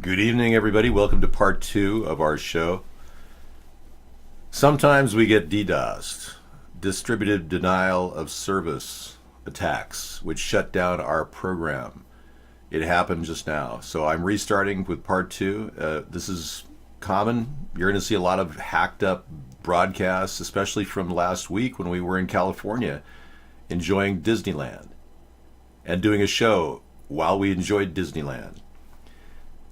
Good evening, everybody. Welcome to part 2 of our show. Sometimes we get DDoSed, distributed denial of service attacks, which shut down our program. It happened just now. So I'm restarting with part 2. This is common. You're going to see a lot of hacked up broadcasts, especially from last week when we were in California enjoying Disneyland and doing a show while we enjoyed Disneyland.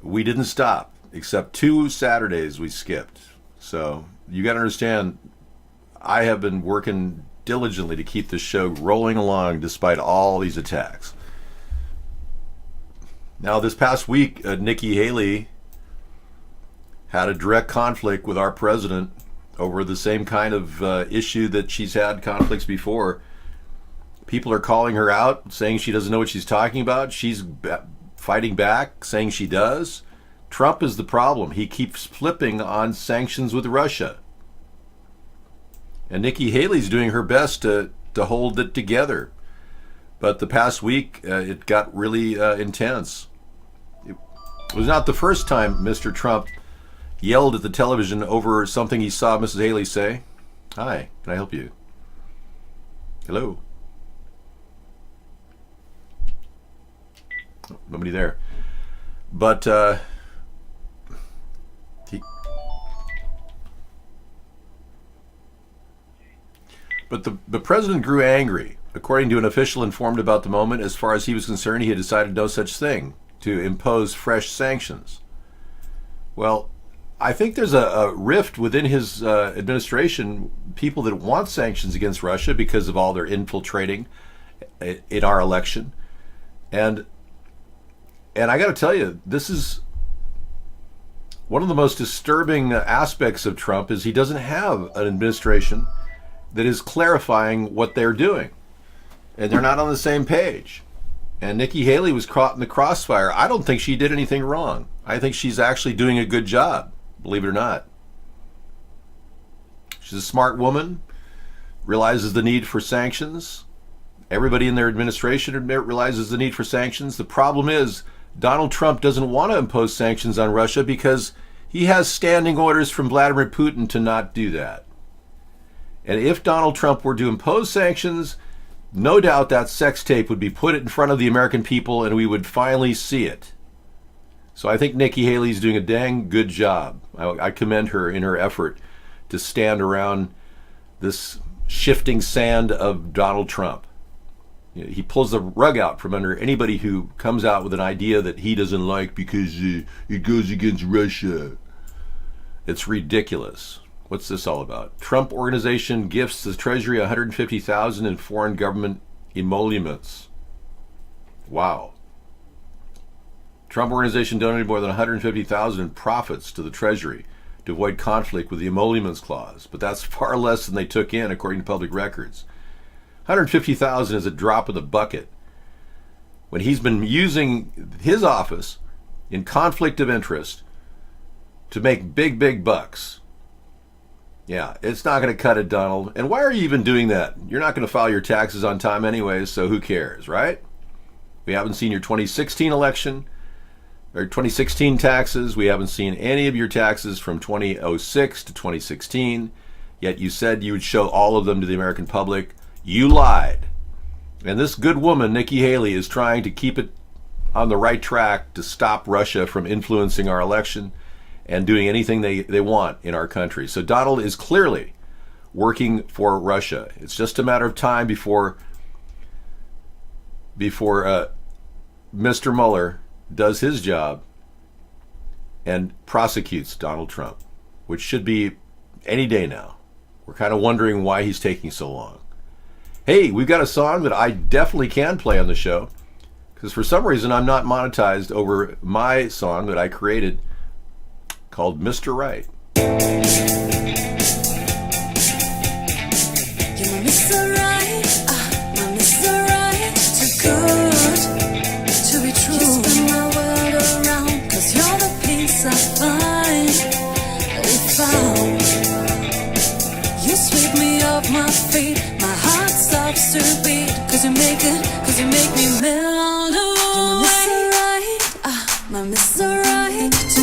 We didn't stop, except 2 Saturdays we skipped. So you got to understand, I have been working diligently to keep this show rolling along despite all these attacks. Now, this past week, Nikki Haley had a direct conflict with our president over the same kind of issue that she's had conflicts before. People are calling her out, saying she doesn't know what she's talking about. She's fighting back, saying she does. Trump is the problem. He keeps flipping on sanctions with Russia. And Nikki Haley's doing her best to hold it together. But the past week, it got really intense. It was not the first time Mr. Trump yelled at the television over something he saw Mrs. Haley say. Hi, can I help you? Hello? Nobody there. But the president grew angry. According to an official informed about the moment, as far as he was concerned, he had decided no such thing, to impose fresh sanctions. Well, I think there's a rift within his administration, people that want sanctions against Russia because of all their infiltrating in our election. And I got to tell you, this is one of the most disturbing aspects of Trump is he doesn't have an administration that is clarifying what they're doing. And they're not on the same page. And Nikki Haley was caught in the crossfire. I don't think she did anything wrong. I think she's actually doing a good job, believe it or not. She's a smart woman, realizes the need for sanctions. Everybody in their administration realizes the need for sanctions. The problem is, Donald Trump doesn't want to impose sanctions on Russia because he has standing orders from Vladimir Putin to not do that. And if Donald Trump were to impose sanctions, no doubt that sex tape would be put in front of the American people and we would finally see it. So I think Nikki Haley's doing a dang good job. I commend her in her effort to stand around this shifting sand of Donald Trump. He pulls the rug out from under anybody who comes out with an idea that he doesn't like because it goes against Russia. It's ridiculous. What's this all about? Trump Organization gifts the Treasury $150,000 in foreign government emoluments. Wow. Trump Organization donated more than $150,000 in profits to the Treasury to avoid conflict with the emoluments clause, but that's far less than they took in, according to public records. $150,000 is a drop in the bucket when he's been using his office in conflict of interest to make big bucks. Yeah, it's not going to cut it, Donald. And why are you even doing that? You're not going to file your taxes on time anyways, so who cares, right? We haven't seen your 2016 election or 2016 taxes. We haven't seen any of your taxes from 2006 to 2016. Yet you said you would show all of them to the American public. You lied. And this good woman, Nikki Haley, is trying to keep it on the right track to stop Russia from influencing our election and doing anything they want in our country. So Donald is clearly working for Russia. It's just a matter of time before Mr. Mueller does his job and prosecutes Donald Trump, which should be any day now. We're kind of wondering why he's taking so long. Hey, we've got a song that I definitely can play on the show because for some reason I'm not monetized over my song that I created called Mr. Right. You're my Mr. Right, my Mr. Right, too good to be true. You spin my world around, 'cause you're the peace I finally found. You sweep me off my feet, my heart stops to beat, 'cause you make me melt away. You're my Mr. Right, my Mr. Right.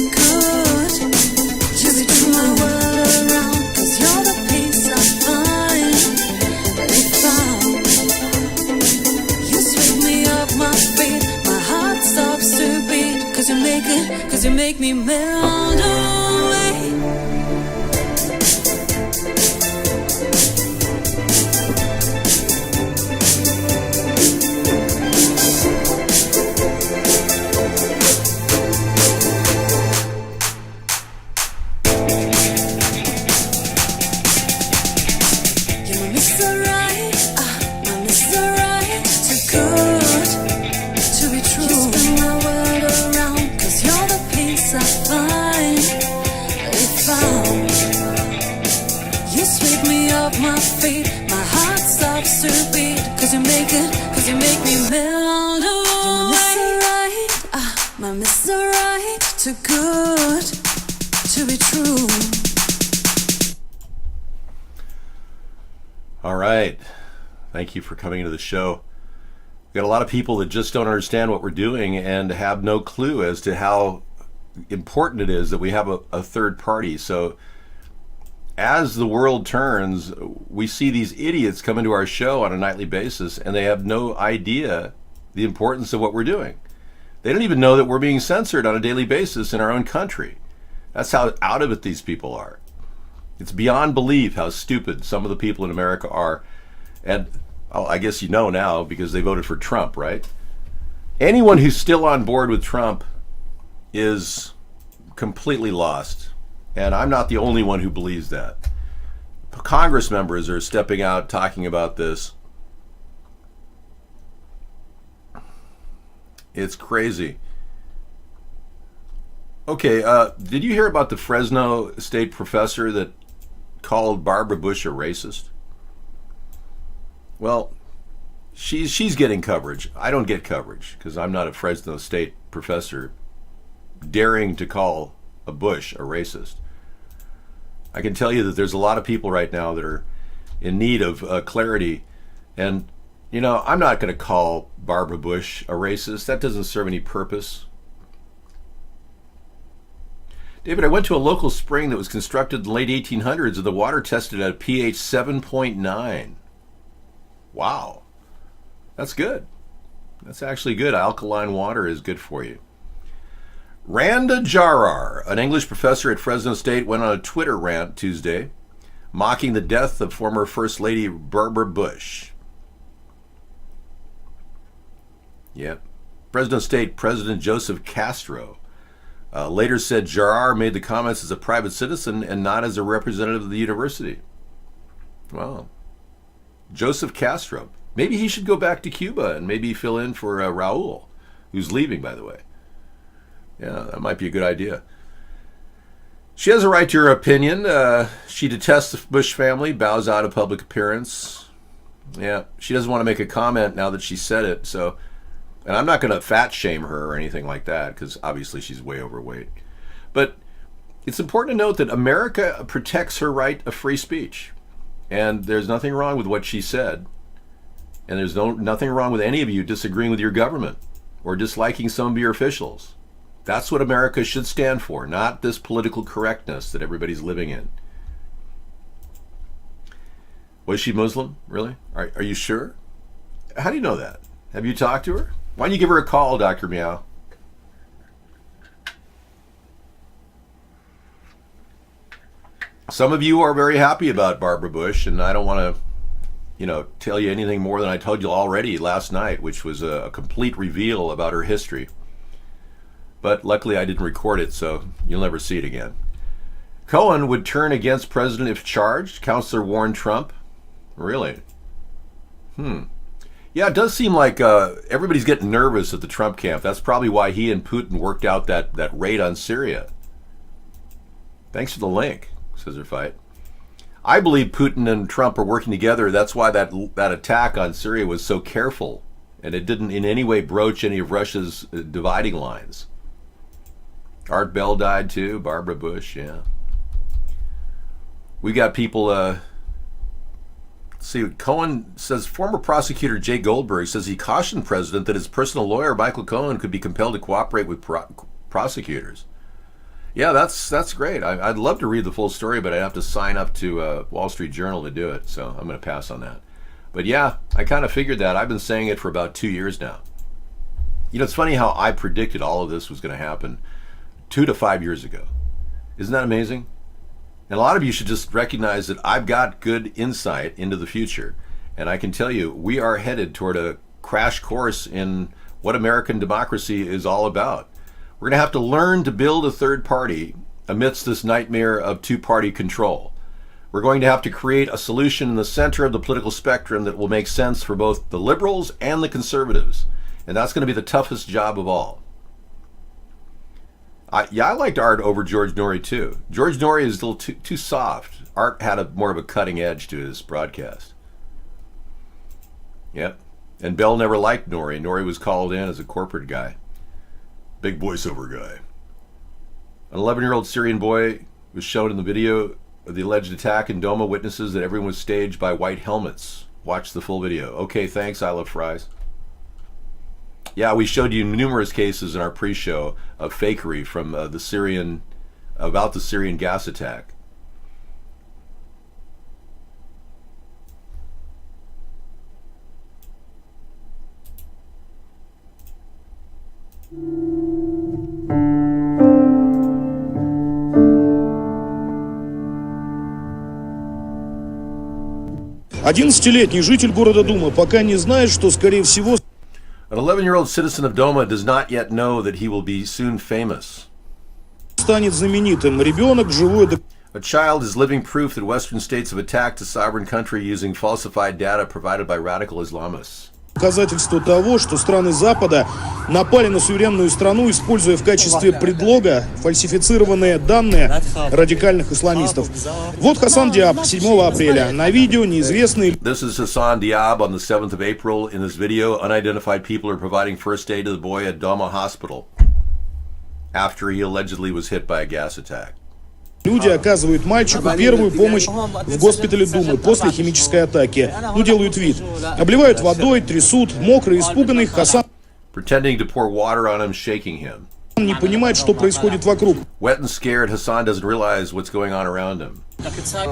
make me melt away. You make me melt away. My Mr. Right, too good to be true. All right. Thank you for coming into the show. We've got a lot of people that just don't understand what we're doing and have no clue as to how important it is that we have a third party. So as the world turns, we see these idiots come into our show on a nightly basis, and they have no idea the importance of what we're doing. They don't even know that we're being censored on a daily basis in our own country. That's how out of it these people are. It's beyond belief how stupid some of the people in America are. And I guess you know now because they voted for Trump, right? Anyone who's still on board with Trump is completely lost. And I'm not the only one who believes that. Congress members are stepping out talking about this. It's crazy. Okay, did you hear about the Fresno State professor that called Barbara Bush a racist? Well, she's getting coverage. I don't get coverage because I'm not a Fresno State professor daring to call a Bush a racist. I can tell you that there's a lot of people right now that are in need of clarity. And, you know, I'm not going to call Barbara Bush a racist. That doesn't serve any purpose. David, I went to a local spring that was constructed in the late 1800s and the water tested at a pH 7.9. Wow. That's good. That's actually good. Alkaline water is good for you. Randa Jarrar, an English professor at Fresno State, went on a Twitter rant Tuesday, mocking the death of former First Lady Barbara Bush. Yep. Fresno State President Joseph Castro later said Jarrar made the comments as a private citizen and not as a representative of the university. Wow. Joseph Castro. Maybe he should go back to Cuba and maybe fill in for Raul, who's leaving, by the way. Yeah, that might be a good idea. She has a right to her opinion. She detests the Bush family, bows out of public appearance. Yeah, she doesn't want to make a comment now that she said it. So, and I'm not going to fat shame her or anything like that because obviously she's way overweight. But it's important to note that America protects her right of free speech. And there's nothing wrong with what she said. And there's nothing wrong with any of you disagreeing with your government or disliking some of your officials. That's what America should stand for, not this political correctness that everybody's living in. Was she Muslim? Really? Are you sure? How do you know that? Have you talked to her? Why don't you give her a call, Dr. Meow? Some of you are very happy about Barbara Bush, and I don't want to, tell you anything more than I told you already last night, which was a complete reveal about her history. But luckily I didn't record it, so you'll never see it again. Cohen would turn against president if charged, counselor warned Trump. Really? Yeah, it does seem like everybody's getting nervous at the Trump camp. That's probably why he and Putin worked out that raid on Syria. Thanks for the link, Scissor Fight. I believe Putin and Trump are working together. That's why that attack on Syria was so careful, and it didn't in any way broach any of Russia's dividing lines. Art Bell died too, Barbara Bush, yeah. We got people, see, Cohen says, former prosecutor Jay Goldberg says he cautioned President that his personal lawyer, Michael Cohen, could be compelled to cooperate with prosecutors. Yeah, that's great. I'd love to read the full story, but I'd have to sign up to Wall Street Journal to do it, so I'm going to pass on that. But yeah, I kind of figured that. I've been saying it for about 2 years now. It's funny how I predicted all of this was going to happen 2 to 5 years ago. Isn't that amazing? And a lot of you should just recognize that I've got good insight into the future. And I can tell you, we are headed toward a crash course in what American democracy is all about. We're going to have to learn to build a third party amidst this nightmare of two-party control. We're going to have to create a solution in the center of the political spectrum that will make sense for both the liberals and the conservatives. And that's going to be the toughest job of all. I liked Art over George Noory too. George Noory is a little too soft. Art had more of a cutting edge to his broadcast. Yep. And Bell never liked Noory. Noory was called in as a corporate guy. Big voiceover guy. An 11-year-old Syrian boy was shown in the video of the alleged attack in Doma. Witnesses that everyone was staged by white helmets. Watch the full video. Okay, thanks. I love fries. Yeah, we showed you numerous cases in our pre-show of fakery from about the Syrian gas attack. Одиннадцатилетний житель города Дума пока не знает, что, скорее всего, An 11-year-old citizen of Doma does not yet know that he will be soon famous. станет знаменитым. Ребенок живой до... A child is living proof that Western states have attacked a sovereign country using falsified data provided by radical Islamists. Доказательство того, что страны Запада напали на суверенную страну, используя в качестве предлога фальсифицированные данные радикальных исламистов. Вот Хасан Диаб 7 апреля. На видео неизвестный... This is Hassan Diab on the 7th of April. In this video, unidentified people are providing first aid to the boy at Doma Hospital after he allegedly was hit by a gas attack. Люди оказывают мальчику первую помощь в госпитале Думы после химической атаки. Ну, делают вид. Обливают водой, трясут, мокрый, испуганный Хасан Pretending to pour water on him, shaking him. не понимает, что происходит вокруг. Wet and scared, Hassan doesn't realize what's going on around him.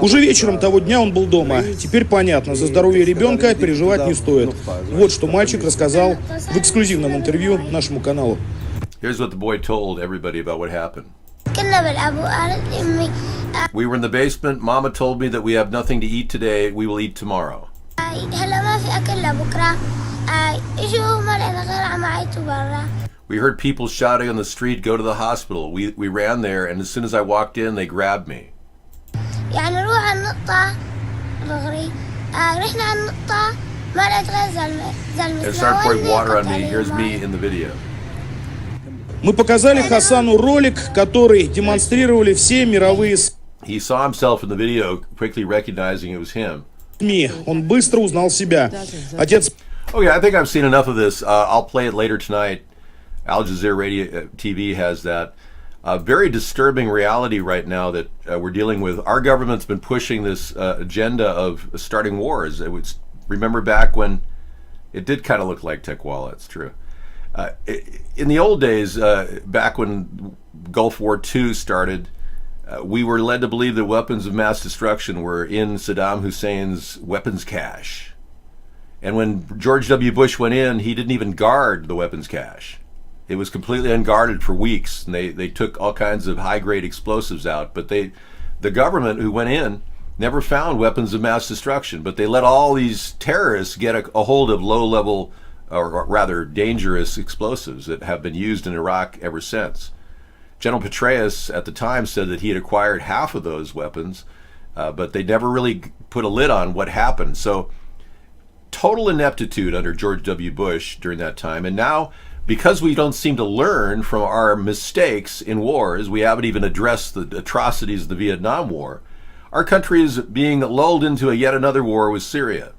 Уже вечером того дня он был дома. Теперь понятно, за здоровье ребенка переживать не стоит. Вот что мальчик рассказал в эксклюзивном интервью нашему каналу. Here's what the boy told everybody about what happened. كنا بنلعب وقالت امي We were in the basement. Mama told me that we have nothing to eat today. We will eat tomorrow. هلا ما في اكل لبكره اجوا ما لقينا غير عمايته برا. We heard people shouting on the street, go to the hospital. We ran there, and as soon as I walked in, they grabbed me. يعني نروح على النقطة دغري رحنا على النقطة ما لقيت غير زلمة And started pouring water on me. Here's me in the video. Мы показали Хасану ролик, который демонстрировали все мировые He saw himself in the video, quickly recognizing it was him. СМИ. Он быстро узнал себя. Отец Okay, I think I've seen enough of this. I'll play it later tonight. Al Jazeera Radio TV has that. Very disturbing reality right now that we're dealing with. Our government's been pushing this agenda of starting wars. It was, remember back when it did kind of look like Tekwala, it's true. In the old days, back when Gulf War II started, we were led to believe that weapons of mass destruction were in Saddam Hussein's weapons cache. And when George W. Bush went in, he didn't even guard the weapons cache. It was completely unguarded for weeks, and they took all kinds of high-grade explosives out. But the government who went in never found weapons of mass destruction, but they let all these terrorists get a hold of low-level, or rather dangerous explosives that have been used in Iraq ever since. General Petraeus at the time said that he had acquired half of those weapons, but they never really put a lid on what happened. So total ineptitude under George W. Bush during that time. And now, because we don't seem to learn from our mistakes in wars, we haven't even addressed the atrocities of the Vietnam War, our country is being lulled into yet another war with Syria.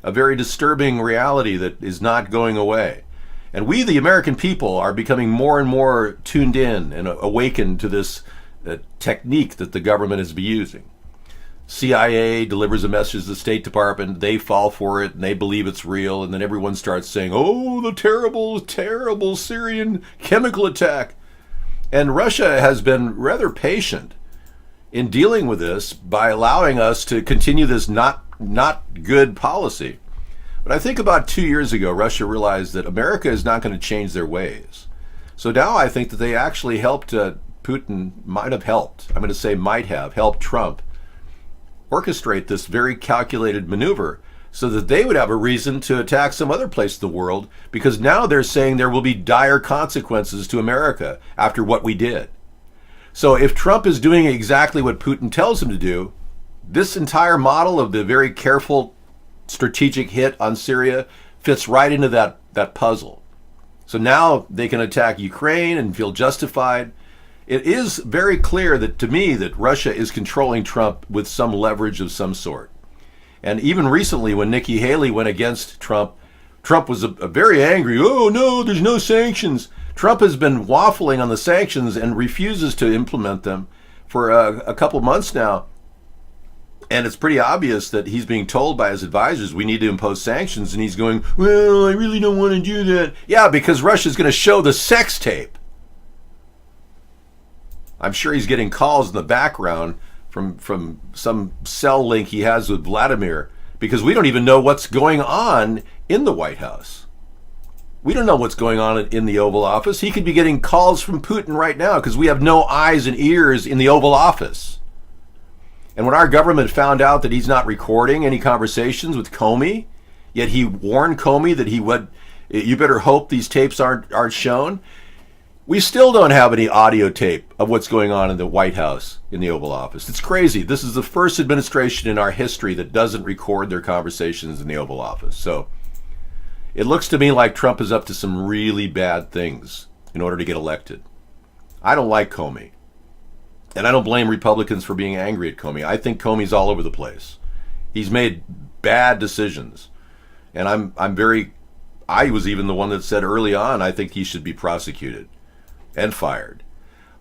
A very disturbing reality that is not going away. And we, the American people, are becoming more and more tuned in and awakened to this technique that the government is using. CIA delivers a message to the State Department, they fall for it, and they believe it's real, and then everyone starts saying, oh, the terrible, terrible Syrian chemical attack. And Russia has been rather patient in dealing with this by allowing us to continue this not good policy. But I think about 2 years ago, Russia realized that America is not going to change their ways. So now I think that they actually helped Putin might have helped, I'm going to say might have helped Trump orchestrate this very calculated maneuver so that they would have a reason to attack some other place in the world, because now they're saying there will be dire consequences to America after what we did. So if Trump is doing exactly what Putin tells him to do, this entire model of the very careful strategic hit on Syria fits right into that puzzle. So now they can attack Ukraine and feel justified. It is very clear that, to me, that Russia is controlling Trump with some leverage of some sort. And even recently, when Nikki Haley went against Trump, Trump was a very angry. Oh no, there's no sanctions. Trump has been waffling on the sanctions and refuses to implement them for a couple months now. And it's pretty obvious that he's being told by his advisors, we need to impose sanctions. And he's going, well, I really don't want to do that. Yeah, because Russia's going to show the sex tape. I'm sure he's getting calls in the background from some cell link he has with Vladimir, because we don't even know what's going on in the White House. We don't know what's going on in the Oval Office. He could be getting calls from Putin right now because we have no eyes and ears in the Oval Office. And when our government found out that he's not recording any conversations with Comey, yet he warned Comey that he would, you better hope these tapes aren't shown. We still don't have any audio tape of what's going on in the White House, in the Oval Office. It's crazy. This is the first administration in our history that doesn't record their conversations in the Oval Office. So it looks to me like Trump is up to some really bad things in order to get elected. I don't like Comey. And I don't blame Republicans for being angry at Comey. I think Comey's all over the place. He's made bad decisions. And I was even the one that said early on, I think he should be prosecuted and fired.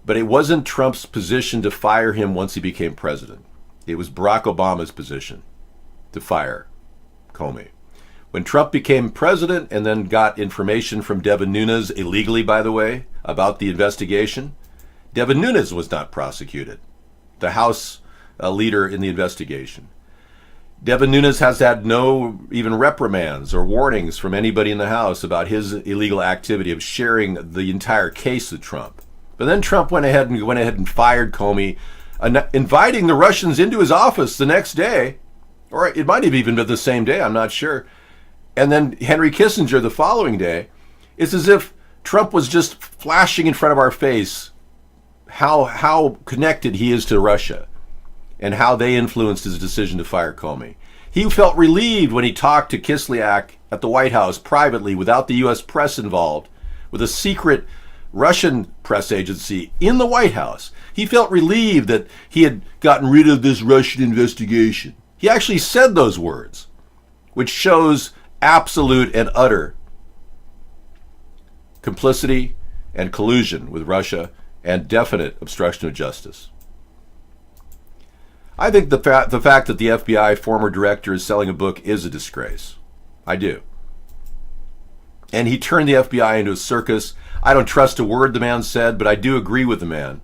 But it wasn't Trump's position to fire him once he became president. It was Barack Obama's position to fire Comey. When Trump became president and then got information from Devin Nunes, illegally by the way, about the investigation, Devin Nunes was not prosecuted, the House leader in the investigation. Devin Nunes has had no even reprimands or warnings from anybody in the House about his illegal activity of sharing the entire case with Trump. But then Trump went ahead and fired Comey, inviting the Russians into his office the next day, or it might have even been the same day, I'm not sure. And then Henry Kissinger the following day. It's as if Trump was just flashing in front of our face how connected he is to Russia and how they influenced his decision to fire Comey. He felt relieved when he talked to Kislyak at the White House privately without the U.S. press involved, with a secret Russian press agency in the White House. He felt relieved that he had gotten rid of this Russian investigation. He actually said those words, which shows absolute and utter complicity and collusion with Russia and definite obstruction of justice. I think the fact that the FBI former director is selling a book is a disgrace. I do. And he turned the FBI into a circus. I don't trust a word the man said, but I do agree with the man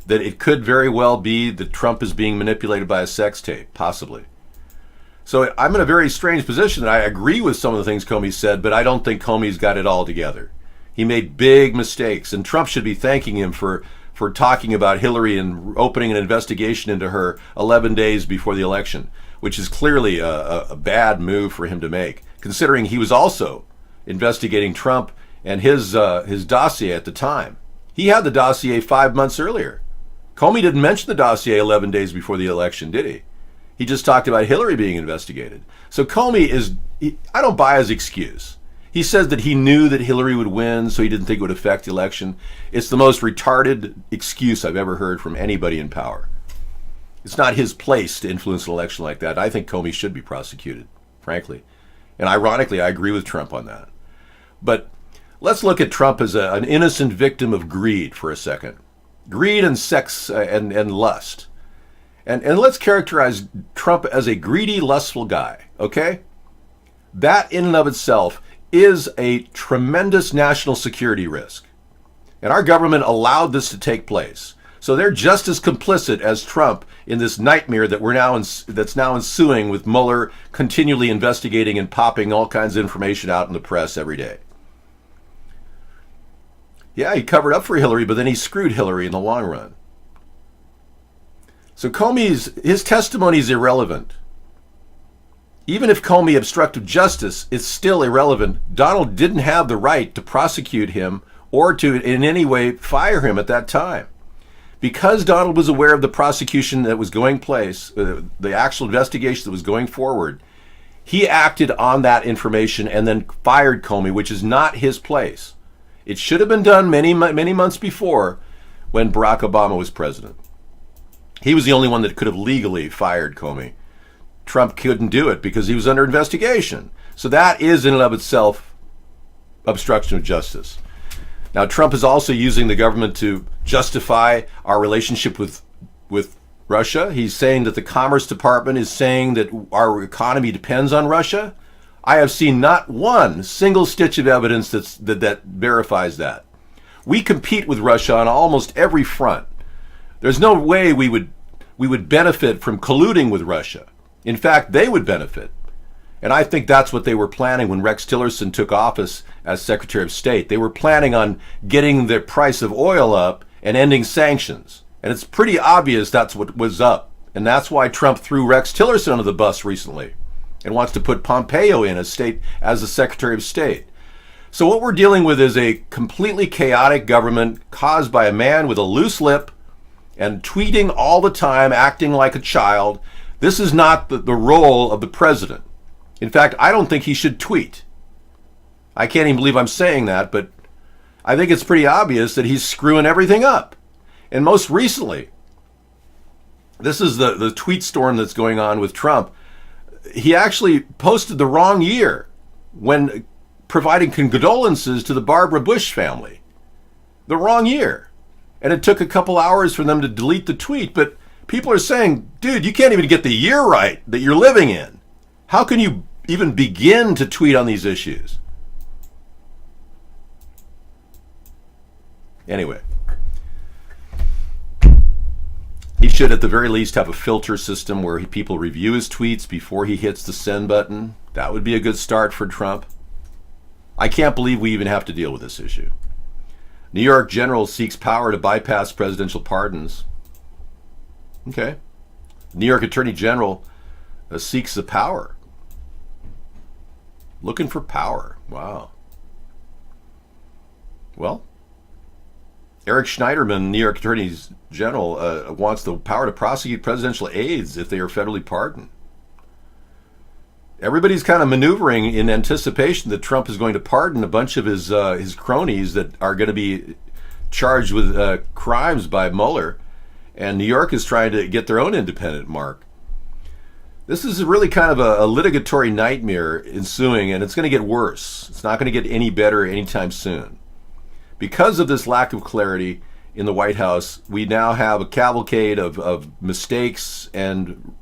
that it could very well be that Trump is being manipulated by a sex tape, possibly. So I'm in a very strange position that I agree with some of the things Comey said, but I don't think Comey's got it all together. He made big mistakes, and Trump should be thanking him for talking about Hillary and opening an investigation into her 11 days before the election, which is clearly a bad move for him to make, considering he was also investigating Trump and his dossier at the time. He had the dossier 5 months earlier. Comey didn't mention the dossier 11 days before the election, did he? He just talked about Hillary being investigated. So Comey I don't buy his excuse. He says that he knew that Hillary would win, so he didn't think it would affect the election. It's the most retarded excuse I've ever heard from anybody in power. It's not his place to influence an election like that. I think Comey should be prosecuted, frankly. And ironically, I agree with Trump on that. But let's look at Trump as an innocent victim of greed for a second. Greed and sex and lust. And let's characterize Trump as a greedy, lustful guy, okay? That in and of itself is a tremendous national security risk. And our government allowed this to take place. So they're just as complicit as Trump in this nightmare that that's now ensuing with Mueller continually investigating and popping all kinds of information out in the press every day. Yeah, he covered up for Hillary, but then he screwed Hillary in the long run. So his testimony is irrelevant. Even if Comey obstructed justice, it's still irrelevant. Donald didn't have the right to prosecute him or to in any way fire him at that time. Because Donald was aware of the prosecution that was going place, the actual investigation that was going forward, he acted on that information and then fired Comey, which is not his place. It should have been done many months before when Barack Obama was president. He was the only one that could have legally fired Comey. Trump couldn't do it because he was under investigation. So that is in and of itself obstruction of justice. Now, Trump is also using the government to justify our relationship with Russia. He's saying that the Commerce Department is saying that our economy depends on Russia. I have seen not one single stitch of evidence that verifies that. We compete with Russia on almost every front. There's no way we would benefit from colluding with Russia. In fact, they would benefit. And I think that's what they were planning when Rex Tillerson took office as Secretary of State. They were planning on getting the price of oil up and ending sanctions. And it's pretty obvious that's what was up. And that's why Trump threw Rex Tillerson under the bus recently and wants to put Pompeo in as the Secretary of State. So what we're dealing with is a completely chaotic government caused by a man with a loose lip and tweeting all the time, acting like a child. This is not the role of the president. In fact, I don't think he should tweet. I can't even believe I'm saying that, but I think it's pretty obvious that he's screwing everything up. And most recently, this is the tweet storm that's going on with Trump. He actually posted the wrong year when providing condolences to the Barbara Bush family. The wrong year. And it took a couple hours for them to delete the tweet, but people are saying, dude, you can't even get the year right that you're living in. How can you even begin to tweet on these issues? Anyway, he should at the very least have a filter system where people review his tweets before he hits the send button. That would be a good start for Trump. I can't believe we even have to deal with this issue. New York general seeks power to bypass presidential pardons. Okay. New York Attorney General seeks the power. Looking for power. Wow. Well, Eric Schneiderman, New York Attorney General, wants the power to prosecute presidential aides if they are federally pardoned. Everybody's kind of maneuvering in anticipation that Trump is going to pardon a bunch of his cronies that are going to be charged with crimes by Mueller, and New York is trying to get their own independent mark. This is really kind of a litigatory nightmare ensuing, and it's going to get worse. It's not going to get any better anytime soon. Because of this lack of clarity in the White House, we now have a cavalcade of mistakes and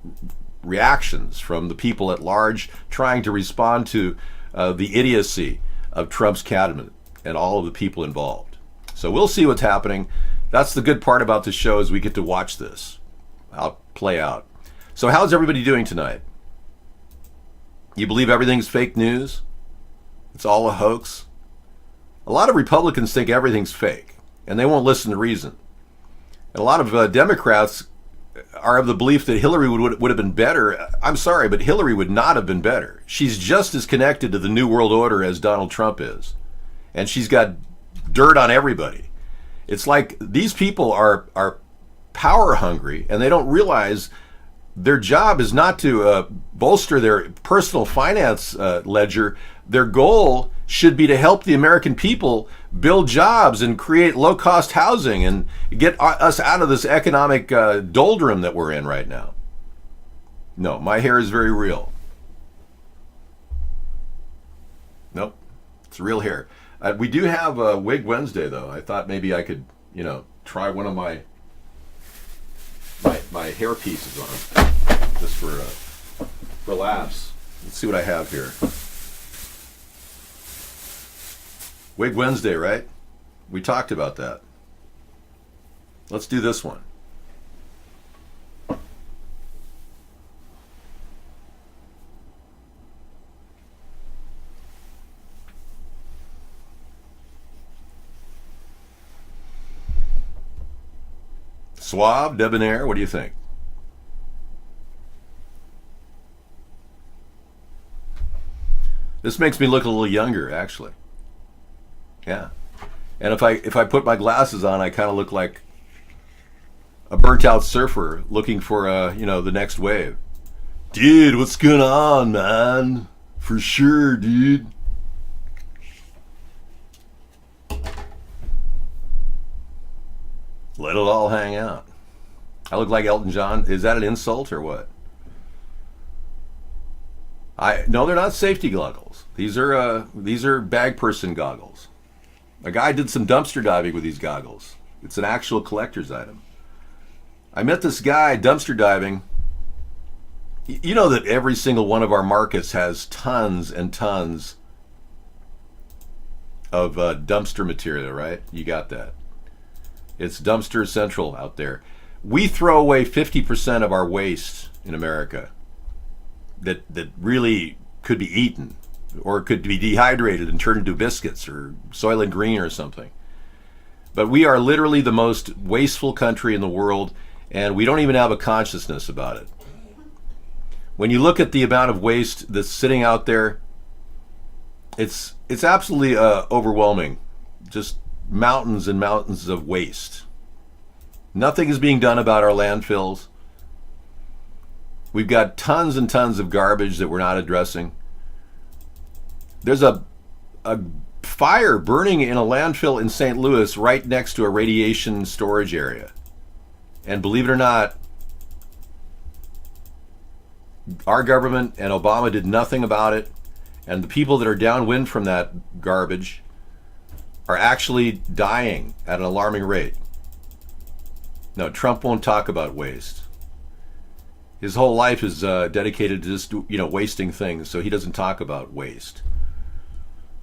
reactions from the people at large trying to respond to the idiocy of Trump's cabinet and all of the people involved. So we'll see what's happening. That's the good part about this show, is we get to watch this play out. So how's everybody doing tonight? You believe everything's fake news? It's all a hoax? A lot of Republicans think everything's fake, and they won't listen to reason. And a lot of Democrats are of the belief that Hillary would have been better. I'm sorry, but Hillary would not have been better. She's just as connected to the New World Order as Donald Trump is. And she's got dirt on everybody. It's like these people are power hungry, and they don't realize their job is not to bolster their personal finance ledger. Their goal should be to help the American people build jobs and create low-cost housing and get us out of this economic doldrum that we're in right now. No, my hair is very real. Nope, it's real hair. We do have a Wig Wednesday, though. I thought maybe I could, try one of my hair pieces on, just for laughs. Let's see what I have here. Wig Wednesday, right? We talked about that. Let's do this one. Suave, debonair, what do you think? This makes me look a little younger, actually. Yeah. And if I put my glasses on, I kind of look like a burnt out surfer looking for the next wave. Dude, what's going on, man? For sure, dude. Let it all hang out. I look like Elton John. Is that an insult or what? No, they're not safety goggles. These are bag person goggles. A guy did some dumpster diving with these goggles. It's an actual collector's item. I met this guy dumpster diving. You know that every single one of our markets has tons and tons of dumpster material, right? You got that. It's dumpster central out there. We throw away 50% of our waste in America that really could be eaten or could be dehydrated and turned into biscuits or Soylent Green or something. But we are literally the most wasteful country in the world, and we don't even have a consciousness about it. When you look at the amount of waste that's sitting out there, it's absolutely overwhelming. Just mountains and mountains of waste. Nothing is being done about our landfills. We've got tons and tons of garbage that we're not addressing. There's a fire burning in a landfill in St. Louis right next to a radiation storage area. And believe it or not, our government and Obama did nothing about it. And the people that are downwind from that garbage are actually dying at an alarming rate. No, Trump won't talk about waste. His whole life is dedicated to just wasting things, so he doesn't talk about waste.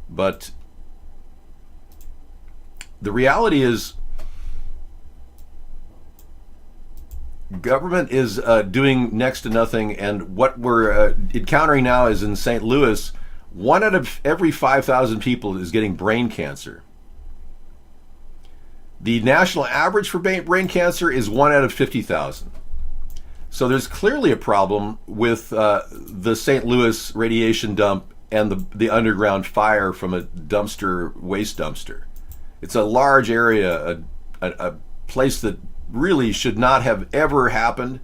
But the reality is, government is doing next to nothing, and what we're encountering now is in St. Louis, 1 out of every 5,000 people is getting brain cancer. The national average for brain cancer is 1 out of 50,000. So there's clearly a problem with the St. Louis radiation dump and the underground fire from a waste dumpster. It's a large area, a place that really should not have ever happened,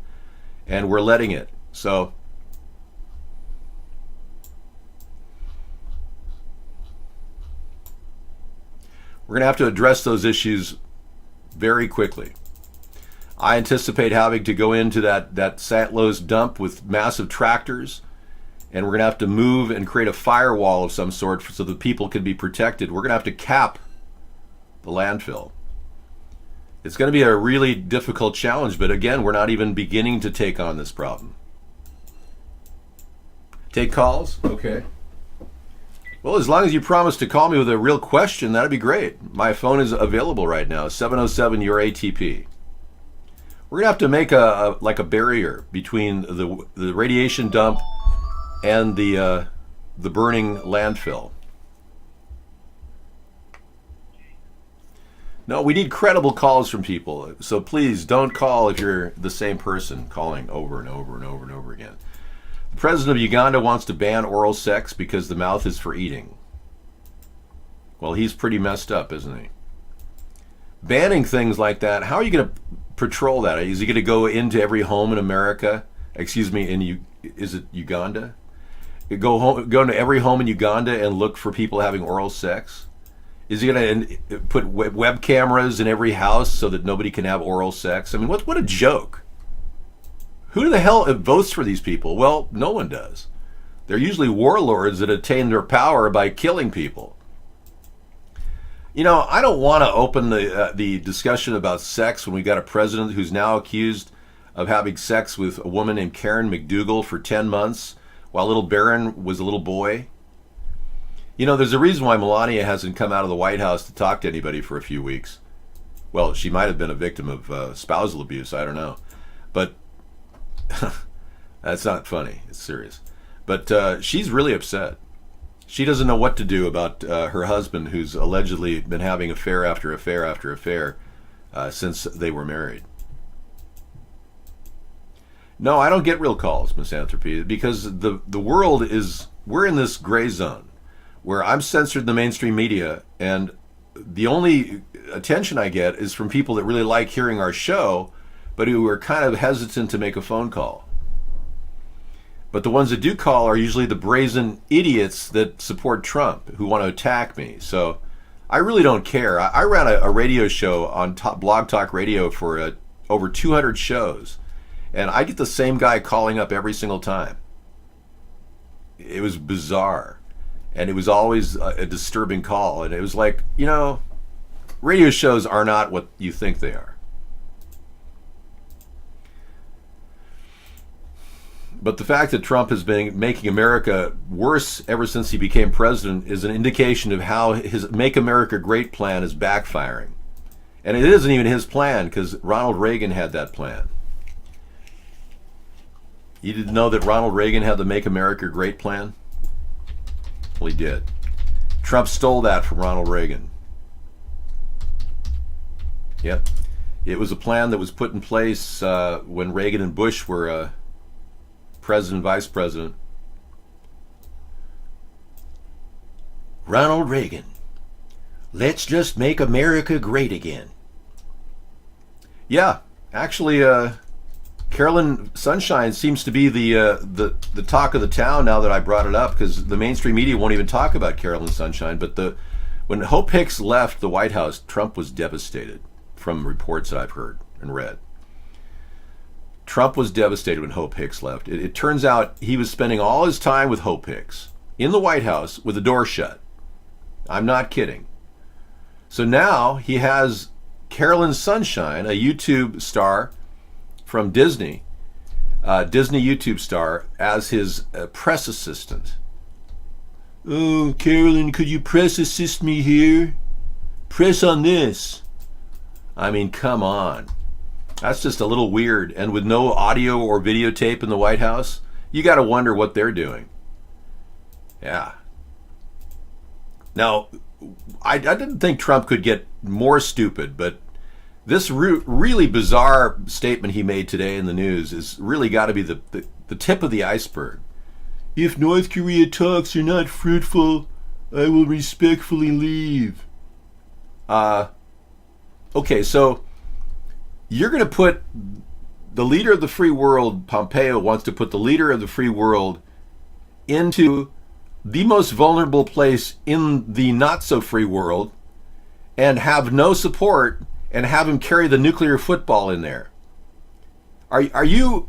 and we're letting it. So we're going to have to address those issues very quickly. I anticipate having to go into that St. Louis dump with massive tractors, and we're going to have to move and create a firewall of some sort so that people can be protected. We're going to have to cap the landfill. It's going to be a really difficult challenge, but again, we're not even beginning to take on this problem. Take calls? Okay. Well, as long as you promise to call me with a real question, that'd be great. My phone is available right now, 707-YOUR-ATP. We're going to have to make a barrier between the radiation dump and the burning landfill. No, we need credible calls from people. So please don't call if you're the same person calling over and over and over and over again. The president of Uganda wants to ban oral sex because the mouth is for eating. Well, he's pretty messed up, isn't he? Banning things like that, how are you going to patrol that? Is he going to go into every home in America? Excuse me, is it Uganda? Go into every home in Uganda and look for people having oral sex? Is he going to put web cameras in every house so that nobody can have oral sex? I mean, what a joke. Who the hell votes for these people? Well, no one does. They're usually warlords that attain their power by killing people. You know, I don't want to open the discussion about sex when we've got a president who's now accused of having sex with a woman named Karen McDougal for 10 months while little Barron was a little boy. You know, there's a reason why Melania hasn't come out of the White House to talk to anybody for a few weeks. Well, she might have been a victim of spousal abuse, I don't know. But that's not funny, it's serious. But she's really upset. She doesn't know what to do about her husband, who's allegedly been having affair after affair after affair since they were married. No, I don't get real calls, Misanthropy, because the world is, we're in this gray zone where I'm censored in the mainstream media, and the only attention I get is from people that really like hearing our show, but who are kind of hesitant to make a phone call. But the ones that do call are usually the brazen idiots that support Trump, who want to attack me. So I really don't care. I ran a radio show on Blog Talk Radio for over 200 shows, and I get the same guy calling up every single time. It was bizarre, and it was always a disturbing call, and it was like, you know, radio shows are not what you think they are. But the fact that Trump has been making America worse ever since he became president is an indication of how his Make America Great plan is backfiring. And it isn't even his plan, because Ronald Reagan had that plan. You didn't know that Ronald Reagan had the Make America Great plan? Well, he did. Trump stole that from Ronald Reagan. Yep. It was a plan that was put in place when Reagan and Bush were president, vice president. Ronald Reagan. Let's just make America great again. Yeah, actually, Carolyn Sunshine seems to be the talk of the town now that I brought it up, because the mainstream media won't even talk about Carolyn Sunshine. But when Hope Hicks left the White House, Trump was devastated, from reports that I've heard and read. Trump was devastated when Hope Hicks left. It turns out he was spending all his time with Hope Hicks in the White House with the door shut. I'm not kidding. So now he has Carolyn Sunshine, a YouTube star from Disney, Disney YouTube star, as his press assistant. Oh, Carolyn, could you press assist me here? Press on this. I mean, come on. That's just a little weird. And with no audio or videotape in the White House, you got to wonder what they're doing. Yeah. Now, I didn't think Trump could get more stupid, but this really bizarre statement he made today in the news is really got to be the tip of the iceberg. If North Korea talks are not fruitful, I will respectfully leave. Okay, so you're going to put the leader of the free world, Pompeo wants to put the leader of the free world into the most vulnerable place in the not so free world and have no support and have him carry the nuclear football in there. Are you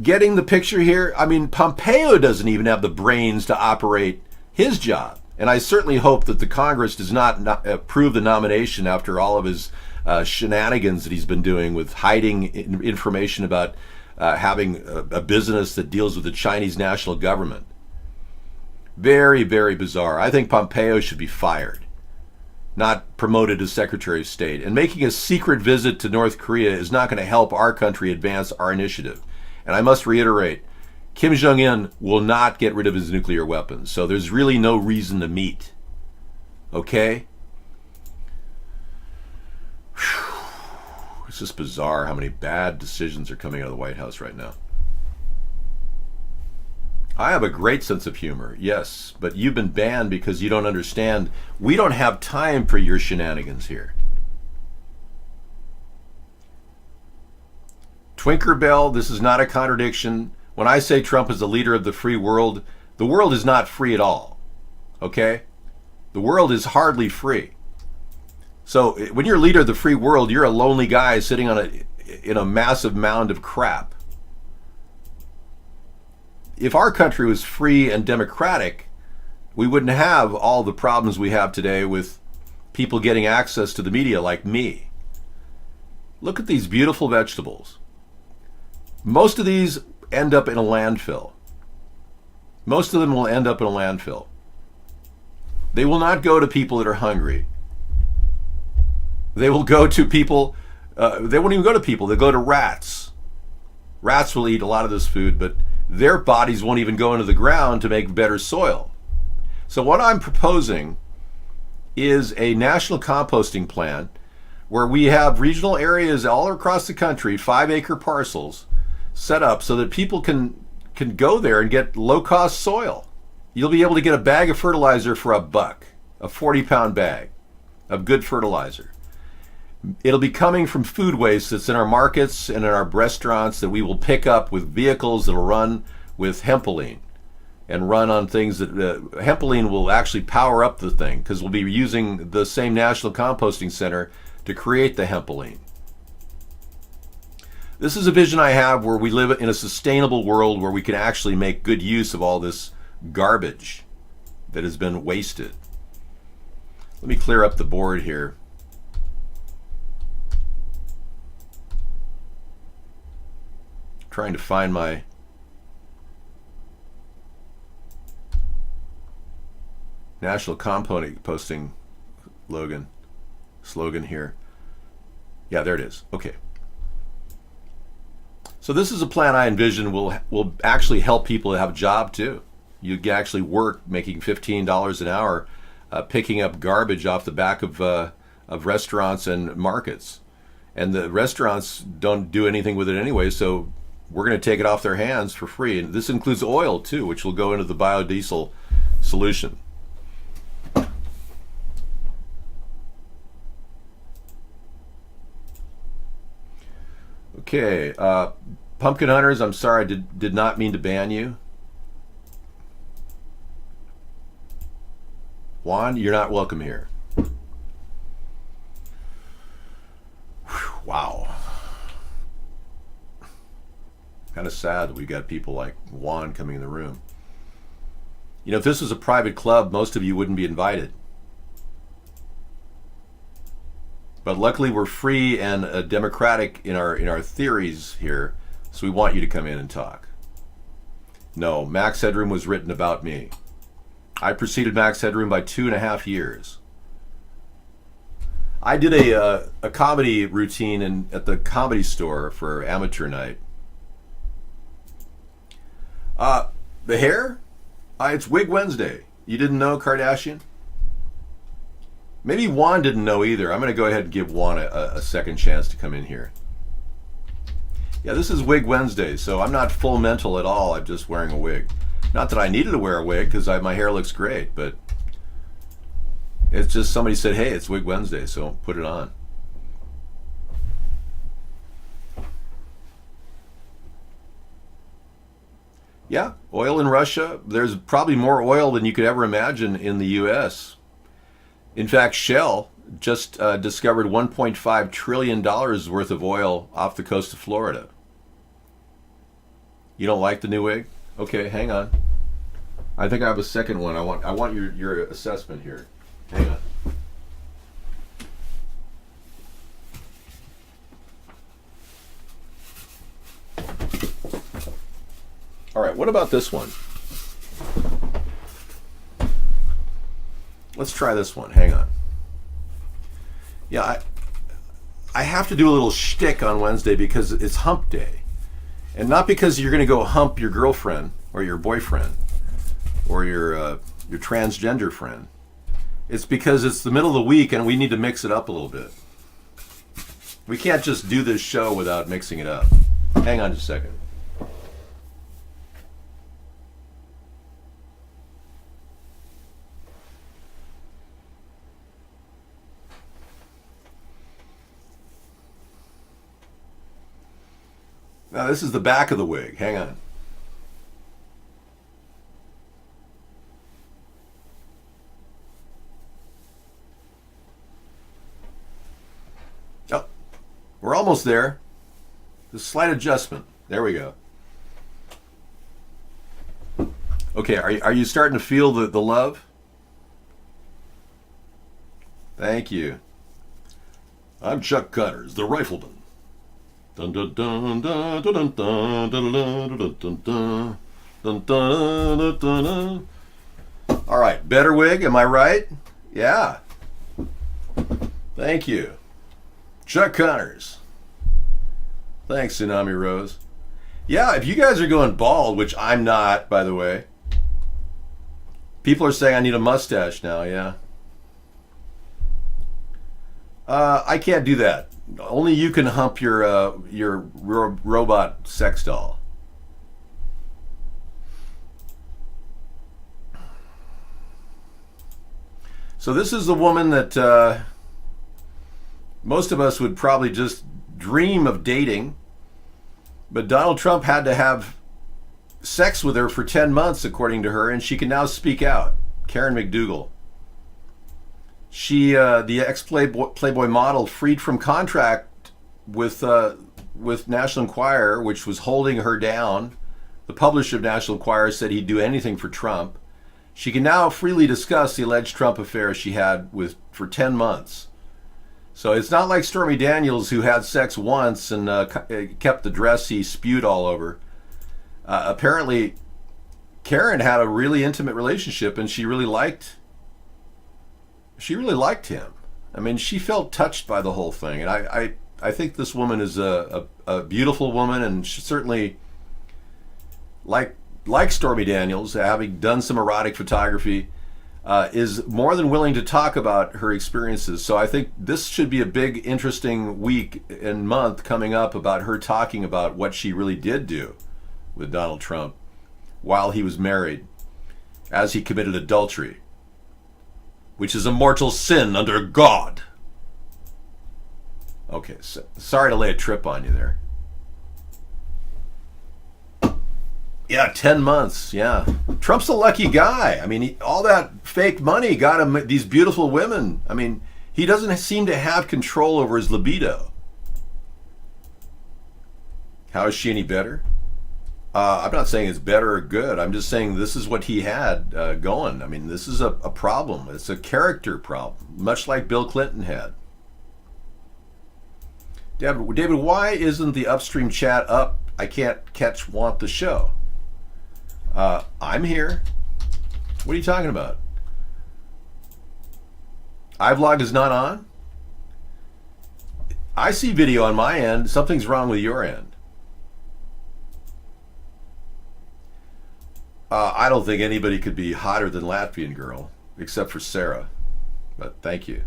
getting the picture here? I mean, Pompeo doesn't even have the brains to operate his job. And I certainly hope that the Congress does not approve the nomination after all of his shenanigans that he's been doing with hiding information about having a business that deals with the Chinese national government. Very, very bizarre. I think Pompeo should be fired, not promoted as Secretary of State. And making a secret visit to North Korea is not going to help our country advance our initiative. And I must reiterate, Kim Jong-un will not get rid of his nuclear weapons, so there's really no reason to meet. Okay? Whew. It's just bizarre how many bad decisions are coming out of the White House right now. I have a great sense of humor, yes, but you've been banned because you don't understand. We don't have time for your shenanigans here. Twinkerbell, this is not a contradiction. When I say Trump is the leader of the free world, the world is not free at all. Okay? The world is hardly free. So when you're leader of the free world, you're a lonely guy sitting in a massive mound of crap. If our country was free and democratic, we wouldn't have all the problems we have today with people getting access to the media like me. Look at these beautiful vegetables. Most of these end up in a landfill. Most of them will end up in a landfill. They will not go to people that are hungry. They will go to people, they won't even go to people, they'll go to rats. Rats will eat a lot of this food, but their bodies won't even go into the ground to make better soil. So what I'm proposing is a national composting plan where we have regional areas all across the country, 5-acre parcels, set up so that people can go there and get low-cost soil. You'll be able to get a bag of fertilizer for $1, a 40-pound bag of good fertilizer. It'll be coming from food waste that's in our markets and in our restaurants that we will pick up with vehicles that'll run with hempoline and run on things that hempoline will actually power up the thing, because we'll be using the same National Composting Center to create the hempoline. This is a vision I have where we live in a sustainable world where we can actually make good use of all this garbage that has been wasted. Let me clear up the board here. Trying to find my National Composting slogan here. Yeah, there it is. Okay. So this is a plan I envision will actually help people to have a job too. You can actually work making $15 an hour picking up garbage off the back of restaurants and markets. And the restaurants don't do anything with it anyway, so we're going to take it off their hands for free. And this includes oil too, which will go into the biodiesel solution. Okay, Pumpkin Hunters, I'm sorry, I did not mean to ban you. Juan, you're not welcome here. Whew, wow. Kind of sad that we got people like Juan coming in the room. You know, if this was a private club, most of you wouldn't be invited. But luckily we're free and democratic in our theories here, so we want you to come in and talk. No, Max Headroom was written about me. I preceded Max Headroom by 2.5 years. I did a comedy routine at the Comedy Store for Amateur Night. The hair? It's Wig Wednesday. You didn't know, Kardashian? Maybe Juan didn't know either. I'm going to go ahead and give Juan a second chance to come in here. Yeah, this is Wig Wednesday, so I'm not full mental at all. I'm just wearing a wig. Not that I needed to wear a wig, because my hair looks great, but it's just somebody said, hey, it's Wig Wednesday, so put it on. Yeah, oil in Russia. There's probably more oil than you could ever imagine in the U.S. In fact, Shell just discovered $1.5 trillion worth of oil off the coast of Florida. You don't like the new wig? Okay, hang on. I think I have a second one. I want your assessment here. Hang on. All right, what about this one? Let's try this one. Hang on. Yeah, I have to do a little shtick on Wednesday because it's hump day. And not because you're going to go hump your girlfriend or your boyfriend or your transgender friend. It's because it's the middle of the week and we need to mix it up a little bit. We can't just do this show without mixing it up. Hang on just a second. Now this is the back of the wig. Hang on. Oh, we're almost there. Just a slight adjustment. There we go. Okay, are you starting to feel the love? Thank you. I'm Chuck Connors, the rifleman. Dun dun dun dun dun dun dun dun dun dun dun dun dun. All right, better wig, am I right? Yeah. Thank you. Chuck Connors. Thanks, Tsunami Rose. Yeah, if you guys are going bald, which I'm not, by the way. People are saying I need a mustache now, yeah. I can't do that. only you can hump your robot sex doll. So this is the woman that most of us would probably just dream of dating, but Donald Trump had to have sex with her for 10 months, according to her, and she can now speak out. Karen McDougal. She, the ex-Playboy model, freed from contract with National Enquirer, which was holding her down. The publisher of National Enquirer said he'd do anything for Trump. She can now freely discuss the alleged Trump affair she had for 10 months. So it's not like Stormy Daniels, who had sex once and kept the dress he spewed all over. Apparently, Karen had a really intimate relationship, and she really liked him. I mean, she felt touched by the whole thing, and I think this woman is a beautiful woman, and she certainly, like Stormy Daniels, having done some erotic photography, is more than willing to talk about her experiences. So I think this should be a big, interesting week and month coming up about her talking about what she really did do with Donald Trump while he was married, as he committed adultery, which is a mortal sin under God. Okay, so, sorry to lay a trip on you there. Yeah, 10 months, yeah. Trump's a lucky guy. I mean, all that fake money got him these beautiful women. I mean, he doesn't seem to have control over his libido. How is she any better? I'm not saying it's better or good. I'm just saying this is what he had going. I mean, this is a problem. It's a character problem, much like Bill Clinton had. David, why isn't the Upstream chat up? I can't want the show. I'm here. What are you talking about? iVlog is not on? I see video on my end. Something's wrong with your end. I don't think anybody could be hotter than Latvian girl, except for Sarah. But thank you.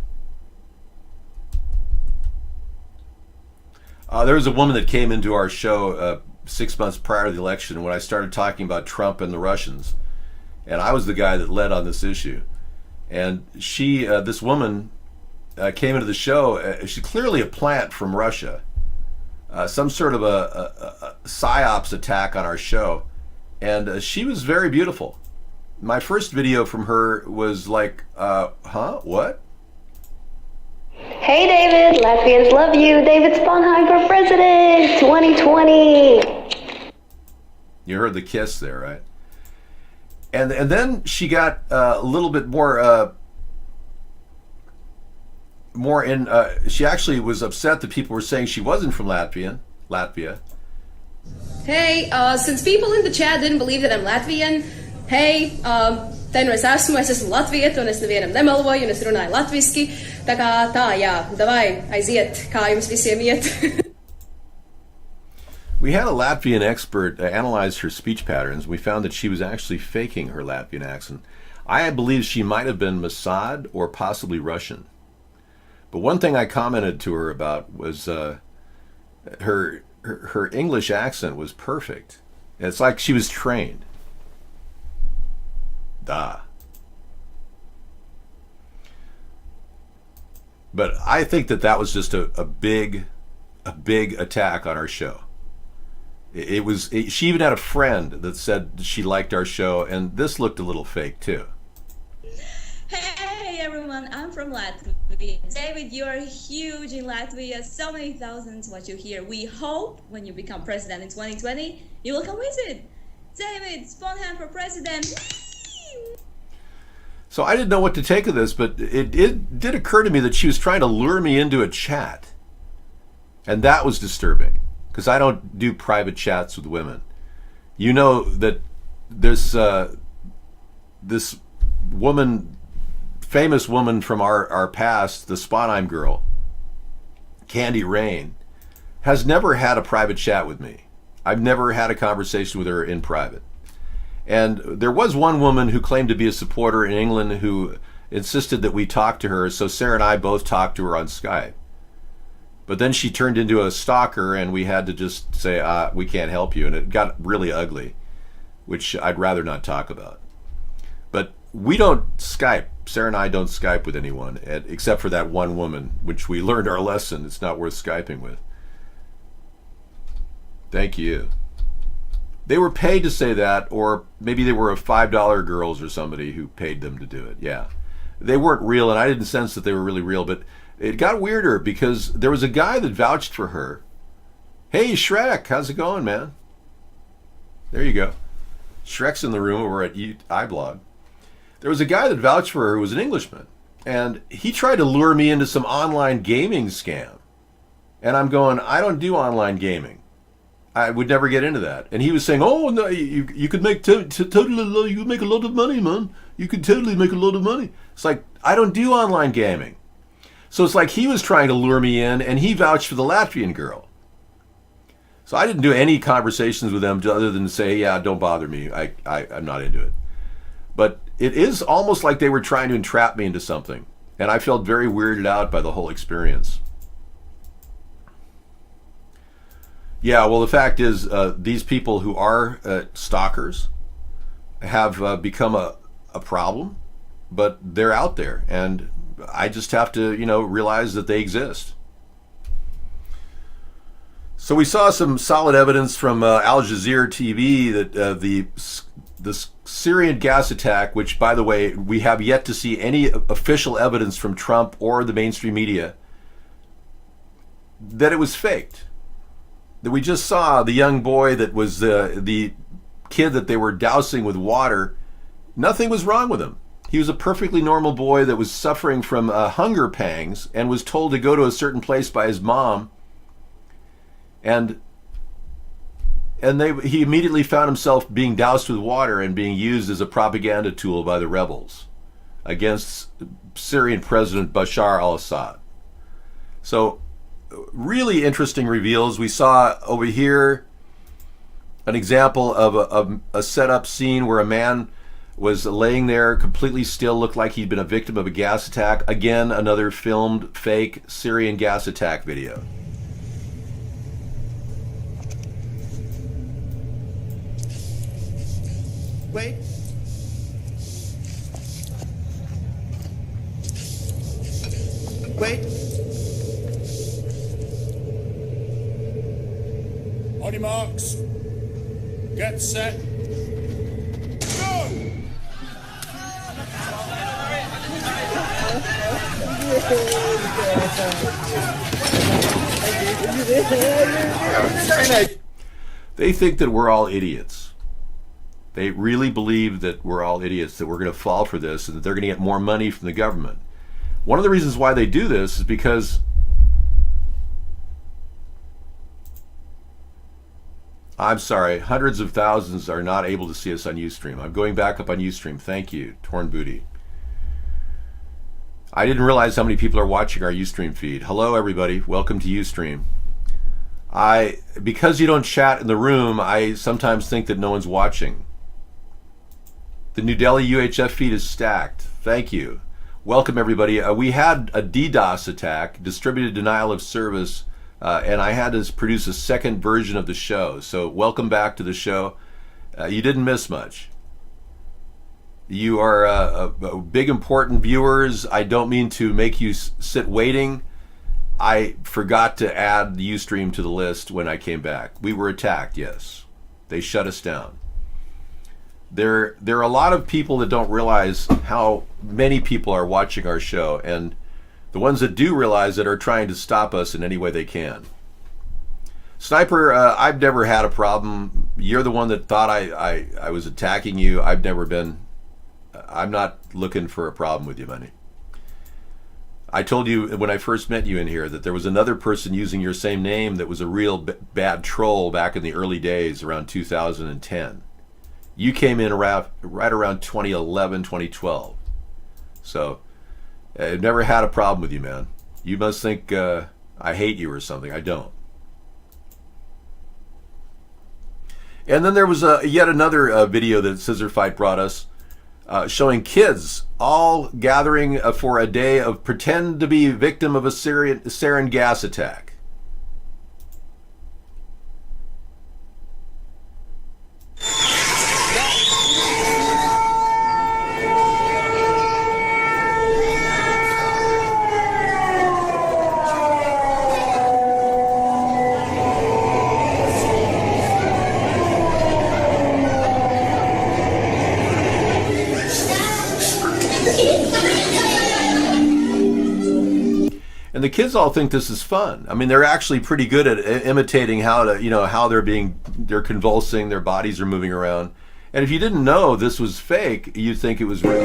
There was a woman that came into our show 6 months prior to the election when I started talking about Trump and the Russians. And I was the guy that led on this issue. And she, this woman, came into the show. She's clearly a plant from Russia. Some sort of a psyops attack on our show. And she was very beautiful. My first video from her was like, what? Hey David, Latvians love you. David Sponheim for president 2020. You heard the kiss there, right? And then she got a little bit more in. She actually was upset that people were saying she wasn't from Latvia. Hey, since people in the chat didn't believe that I'm Latvian, hey, te nu es esmu latvieta, un es nevienam nemeloju, un es runāju latviski, tā, jā, davai, aiziet, kā jums visiem iet. We had a Latvian expert analyze her speech patterns. We found that she was actually faking her Latvian accent. I believe she might have been Mossad or possibly Russian. But one thing I commented to her about was her English accent was perfect. It's like she was trained. Da. But I think that was just a big attack on our show. She even had a friend that said she liked our show, and this looked a little fake too. Hey everyone, I'm from Latvia. David, you're huge in Latvia, so many thousands watch you here. We hope when you become president in 2020, you will come visit. David, Sponheim for president. So I didn't know what to take of this, but it did occur to me that she was trying to lure me into a chat. And that was disturbing, because I don't do private chats with women. You know that there's this woman, famous woman from our past, the Sponheim girl, Candy Rain, has never had a private chat with me. I've never had a conversation with her in private. And there was one woman who claimed to be a supporter in England who insisted that we talk to her, so Sarah and I both talked to her on Skype. But then she turned into a stalker, and we had to just say, we can't help you. And it got really ugly, which I'd rather not talk about. But we don't Skype. Sarah and I don't Skype with anyone, except for that one woman, which we learned our lesson. It's not worth Skyping with. Thank you. They were paid to say that, or maybe they were a $5 girls or somebody who paid them to do it. Yeah. They weren't real, and I didn't sense that they were really real, but it got weirder because there was a guy that vouched for her. Hey, Shrek, how's it going, man? There you go. Shrek's in the room over at iBlog. There was a guy that vouched for her who was an Englishman, and he tried to lure me into some online gaming scam. And I'm going, I don't do online gaming. I would never get into that. And he was saying, oh, no, you could make totally, you could make a lot of money, man. You could totally make a lot of money. It's like, I don't do online gaming. So it's like he was trying to lure me in, and he vouched for the Latvian girl. So I didn't do any conversations with them other than say, yeah, don't bother me. I'm not into it. But it is almost like they were trying to entrap me into something. And I felt very weirded out by the whole experience. Yeah, well, the fact is, these people who are stalkers have become a problem, but they're out there. And I just have to, realize that they exist. So we saw some solid evidence from Al Jazeera TV that the Syrian gas attack, which, by the way, we have yet to see any official evidence from Trump or the mainstream media, that it was faked. That we just saw the young boy that was the kid that they were dousing with water. Nothing was wrong with him. He was a perfectly normal boy that was suffering from hunger pangs and was told to go to a certain place by his mom. And he immediately found himself being doused with water and being used as a propaganda tool by the rebels against Syrian President Bashar al-Assad. So, really interesting reveals. We saw over here an example of a setup scene where a man was laying there completely still, looked like he'd been a victim of a gas attack. Again, another filmed fake Syrian gas attack video. Wait. Wait. On your marks. Get set. Go! They think that we're all idiots. They really believe that we're all idiots, that we're going to fall for this, and that they're going to get more money from the government. One of the reasons why they do this is because I'm sorry, hundreds of thousands are not able to see us on Ustream. I'm going back up on Ustream. Thank you, Torn Booty. I didn't realize how many people are watching our Ustream feed. Hello, everybody. Welcome to Ustream. Because you don't chat in the room, I sometimes think that no one's watching. The New Delhi UHF feed is stacked. Thank you. Welcome, everybody. We had a DDoS attack, distributed denial of service, and I had to produce a second version of the show. So welcome back to the show. You didn't miss much. You are big, important viewers. I don't mean to make you sit waiting. I forgot to add the Ustream to the list when I came back. We were attacked, yes. They shut us down. There are a lot of people that don't realize how many people are watching our show, and the ones that do realize it are trying to stop us in any way they can. Sniper, I've never had a problem. You're the one that thought I was attacking you. I'm not looking for a problem with you, money. I told you when I first met you in here that there was another person using your same name that was a real bad troll back in the early days, around 2010. You came in right around 2011, 2012. So I've never had a problem with you, man. You must think I hate you or something. I don't. And then there was yet another video that Scissor Fight brought us, showing kids all gathering for a day of pretend to be victim of a sarin gas attack. And the kids all think this is fun. I mean, they're actually pretty good at imitating how they're convulsing, their bodies are moving around. And if you didn't know this was fake, you'd think it was real.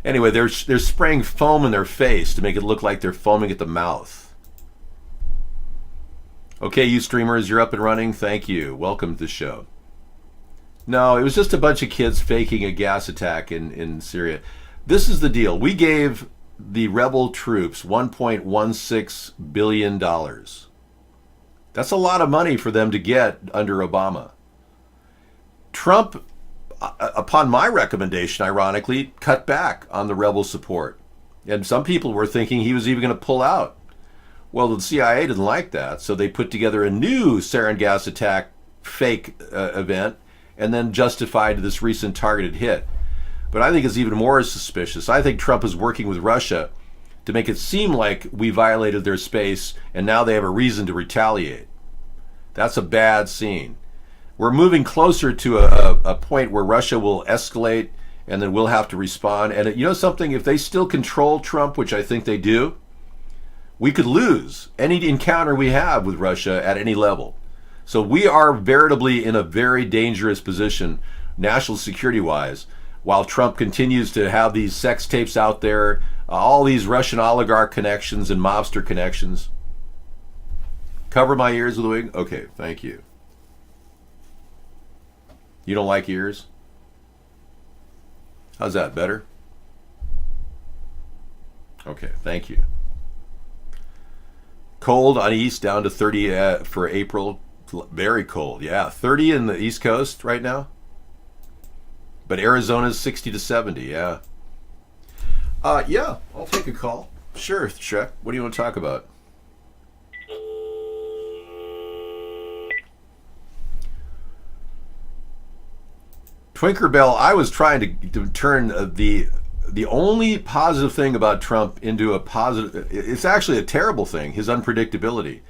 Anyway, they're spraying foam in their face to make it look like they're foaming at the mouth. Okay, you streamers, you're up and running. Thank you. Welcome to the show. No, it was just a bunch of kids faking a gas attack in Syria. This is the deal. We gave the rebel troops $1.16 billion. That's a lot of money for them to get under Obama. Trump, upon my recommendation, ironically, cut back on the rebel support. And some people were thinking he was even going to pull out. Well, the CIA didn't like that, so they put together a new sarin gas attack fake event and then justified this recent targeted hit. But I think it's even more suspicious. I think Trump is working with Russia to make it seem like we violated their space and now they have a reason to retaliate. That's a bad scene. We're moving closer to a point where Russia will escalate and then we'll have to respond. And you know something? If they still control Trump, which I think they do, we could lose any encounter we have with Russia at any level. So we are veritably in a very dangerous position, national security-wise, while Trump continues to have these sex tapes out there, all these Russian oligarch connections and mobster connections. Cover my ears with a wig? Okay, thank you. You don't like ears? How's that, better? Okay, thank you. Cold on East, down to 30 for April. Very cold, yeah. 30 in the East Coast right now. But Arizona's 60 to 70, yeah. Yeah, I'll take a call. Sure, Shrek. What do you want to talk about? Twinkerbell, I was trying to turn the only positive thing about Trump into a positive. It's actually a terrible thing, his unpredictability.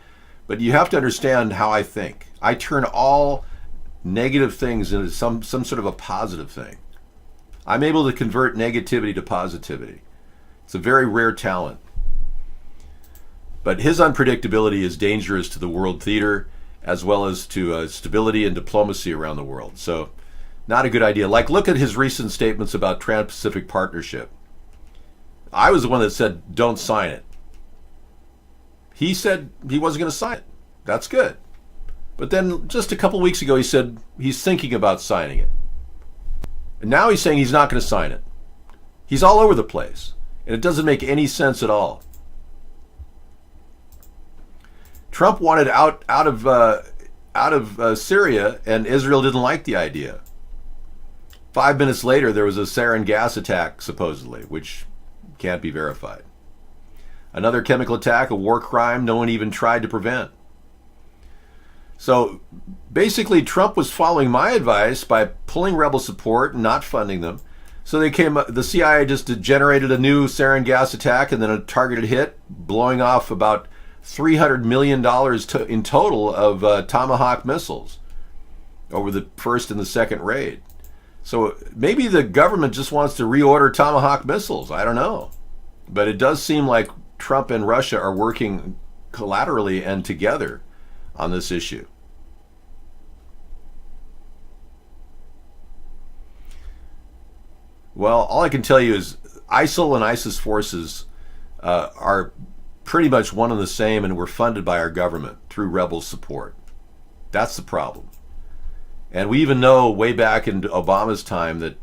But you have to understand how I think. I turn all negative things into some sort of a positive thing. I'm able to convert negativity to positivity. It's a very rare talent. But his unpredictability is dangerous to the world theater as well as to stability and diplomacy around the world. So not a good idea. Like, look at his recent statements about Trans-Pacific Partnership. I was the one that said, don't sign it. He said he wasn't going to sign it. That's good. But then just a couple weeks ago, he said he's thinking about signing it. And now he's saying he's not going to sign it. He's all over the place. And it doesn't make any sense at all. Trump wanted out of Syria, and Israel didn't like the idea. 5 minutes later, there was a sarin gas attack, supposedly, which can't be verified. Another chemical attack, a war crime no one even tried to prevent. So basically, Trump was following my advice by pulling rebel support and not funding them. So the CIA just generated a new sarin gas attack and then a targeted hit, blowing off about $300 million in total of Tomahawk missiles over the first and the second raid. So maybe the government just wants to reorder Tomahawk missiles. I don't know. But it does seem like Trump and Russia are working collaterally and together on this issue. Well, all I can tell you is ISIL and ISIS forces are pretty much one and the same, and we're funded by our government through rebel support. That's the problem. And we even know way back in Obama's time that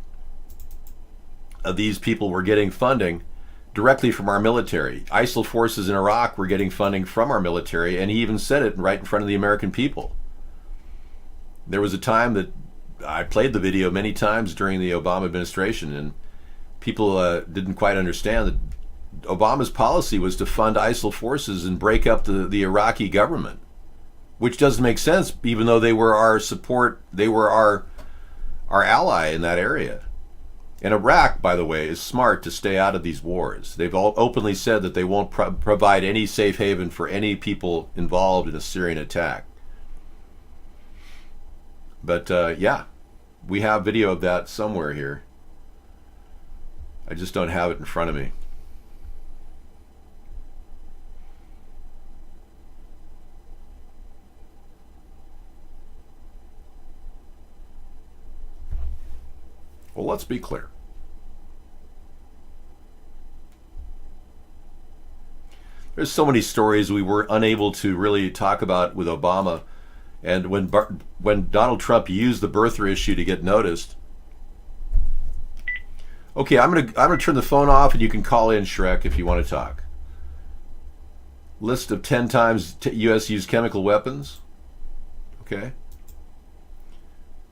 these people were getting funding directly from our military. ISIL forces in Iraq were getting funding from our military, and he even said it right in front of the American people. There was a time that I played the video many times during the Obama administration, and people didn't quite understand that Obama's policy was to fund ISIL forces and break up the Iraqi government, which doesn't make sense, even though they were our support, they were our ally in that area. And Iraq, by the way, is smart to stay out of these wars. They've all openly said that they won't provide any safe haven for any people involved in a Syrian attack. But yeah, we have video of that somewhere here. I just don't have it in front of me. Well, let's be clear. There's so many stories we were unable to really talk about with Obama. And when Donald Trump used the birther issue to get noticed. Okay, I'm gonna turn the phone off, and you can call in, Shrek, if you want to talk. List of 10 times U.S. used chemical weapons. Okay.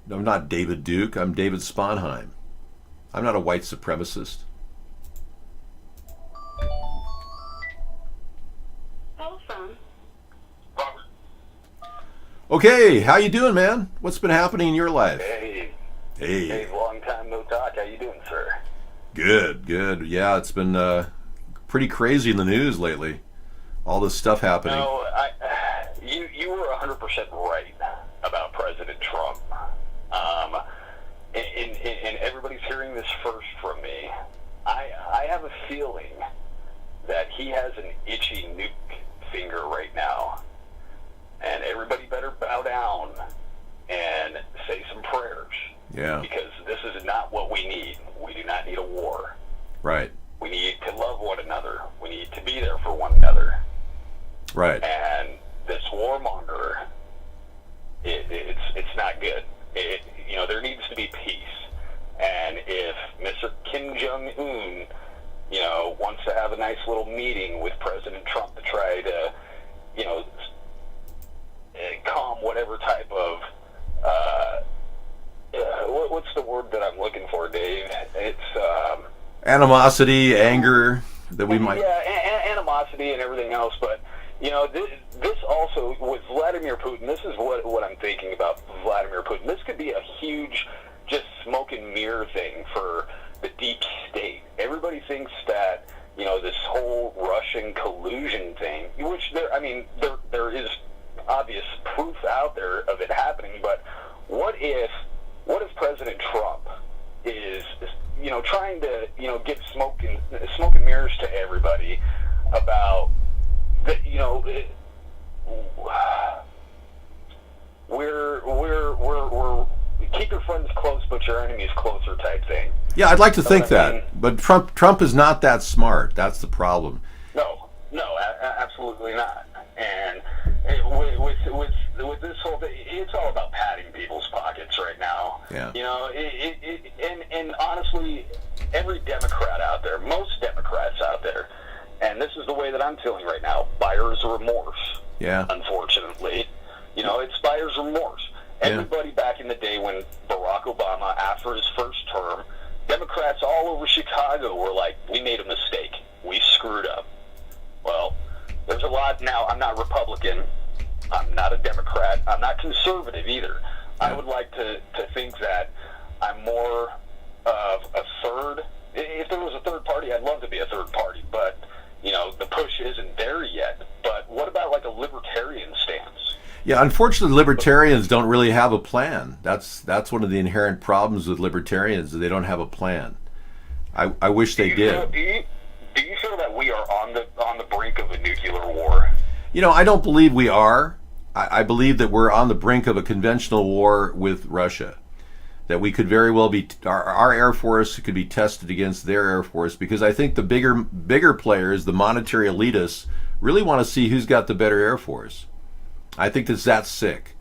I'm not David Duke. I'm David Sponheim. I'm not a white supremacist. Okay, how you doing, man? What's been happening in your life? Hey, long time no talk. How you doing, sir? Good. Yeah, it's been pretty crazy in the news lately. All this stuff happening. No, you were 100% right about President Trump. And everybody's hearing this first from me. I have a feeling that he has an itchy nuke finger right now. And everybody better bow down and say some prayers. Yeah. Because this is not what we need. We do not need a war. Right. We need to love one another. We need to be there for one another. Right. And this warmonger, it's not good. There needs to be peace. And if Mr. Kim Jong-un, wants to have a nice little meeting with President Trump to try to, calm whatever type of, what's the word that I'm looking for, Dave? It's, animosity, anger that we might... Yeah, animosity and everything else, but, this also, with Vladimir Putin, this is what I'm thinking about Vladimir Putin. This could be a huge, just smoke and mirror thing for the deep state. Everybody thinks that, this whole Russian collusion thing, which there is obvious proof out there of it happening, but what if President Trump is trying to give smoke and mirrors to everybody about that we're keep your friends close but your enemies closer type thing. Yeah, I'd like to think that, but Trump is not that smart. That's the problem. No, absolutely not. And with this whole thing, it's all about padding people's pockets right now. Yeah. And honestly, every Democrat out there, most Democrats out there, and this is the way that I'm feeling right now, buyer's remorse. Yeah. Unfortunately, it's buyer's remorse. Everybody back in the day when Barack Obama, after his first term, Democrats all over Chicago were like, we made a mistake. We screwed up. Well, there's a lot now. I'm not Republican. I'm not a Democrat. I'm not conservative either. I would like to think that I'm more of a third. If there was a third party, I'd love to be a third party. But, the push isn't there yet. But what about like a libertarian stance? Yeah, unfortunately, libertarians don't really have a plan. That's one of the inherent problems with libertarians. They don't have a plan. I wish they did. Do you feel that we are on the brink of a nuclear war? I don't believe we are. I believe that we're on the brink of a conventional war with Russia. That we could very well be, our Air Force could be tested against their Air Force, because I think the bigger players, the monetary elitists, really want to see who's got the better Air Force. I think that's sick.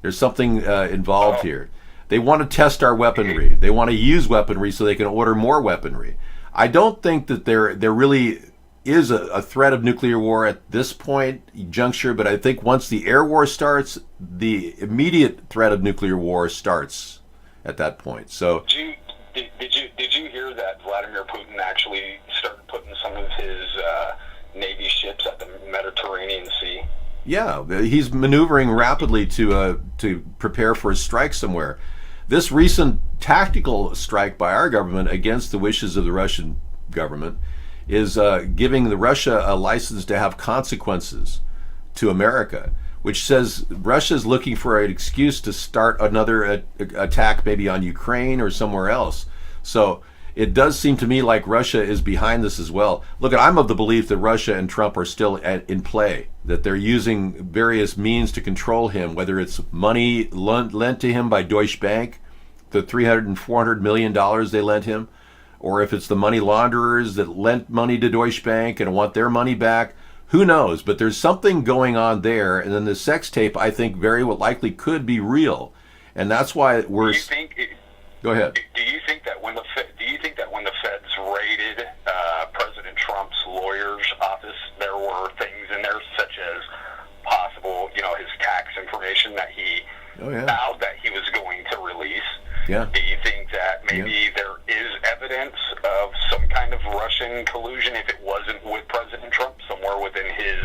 There's something involved here. They want to test our weaponry. They want to use weaponry so they can order more weaponry. I don't think that there really is a threat of nuclear war at this juncture, but I think once the air war starts, the immediate threat of nuclear war starts at that point. So did you hear that Vladimir Putin actually started putting some of his Navy ships at the Mediterranean Sea? Yeah, he's maneuvering rapidly to prepare for a strike somewhere. This recent tactical strike by our government against the wishes of the Russian government is giving Russia a license to have consequences to America. which says Russia's looking for an excuse to start another attack, maybe on Ukraine or somewhere else. So it does seem to me like Russia is behind this as well. Look, I'm of the belief that Russia and Trump are still in play, that they're using various means to control him, whether it's money lent to him by Deutsche Bank, the $300 and $400 million they lent him, or if it's the money launderers that lent money to Deutsche Bank and want their money back. Who knows? But there's something going on there. And then the sex tape, I think, very likely could be real. And that's why we're... Go ahead. Do you think that when the feds raided President Trump's lawyer's office, there were things in there such as possible, his tax information that he vowed that he was going to release? Yeah. Do you think that maybe there is evidence of some kind of Russian collusion, if it wasn't with President Trump, somewhere within his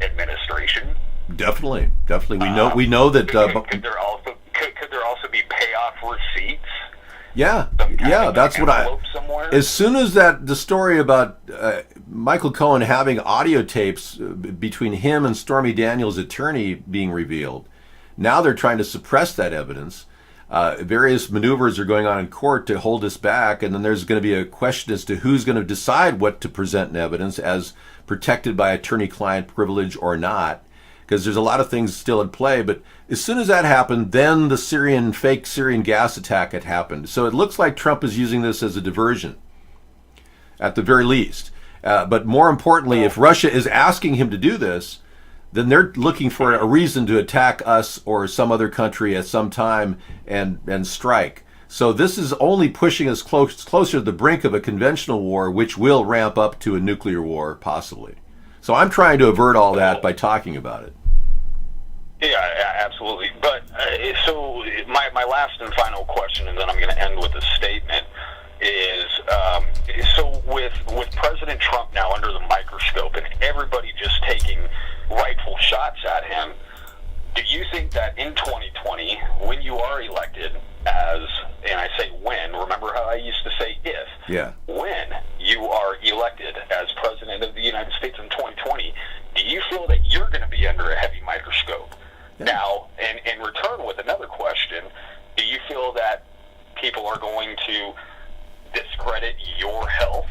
administration? Definitely. We know that. Could there also be payoff receipts? Yeah, that's what somewhere? As soon as the story about Michael Cohen having audio tapes between him and Stormy Daniels' attorney being revealed, now they're trying to suppress that evidence. Various maneuvers are going on in court to hold us back, and then there's going to be a question as to who's going to decide what to present in evidence as protected by attorney-client privilege or not, because there's a lot of things still in play. But as soon as that happened, then the fake Syrian gas attack had happened. So it looks like Trump is using this as a diversion, at the very least. But more importantly, if Russia is asking him to do this, then they're looking for a reason to attack us or some other country at some time and strike. So this is only pushing us closer to the brink of a conventional war, which will ramp up to a nuclear war, possibly. So I'm trying to avert all that by talking about it. Yeah, absolutely. But so my last and final question, and then I'm going to end with a statement, is so with President Trump now under the microscope and everybody just taking rightful shots at him, do you think that in 2020, when you are elected as, and I say when, remember how I used to say if, when you are elected as President of the United States in 2020, do you feel that you're going to be under a heavy microscope? Yeah. Now, and in return with another question, do you feel that people are going to discredit your health,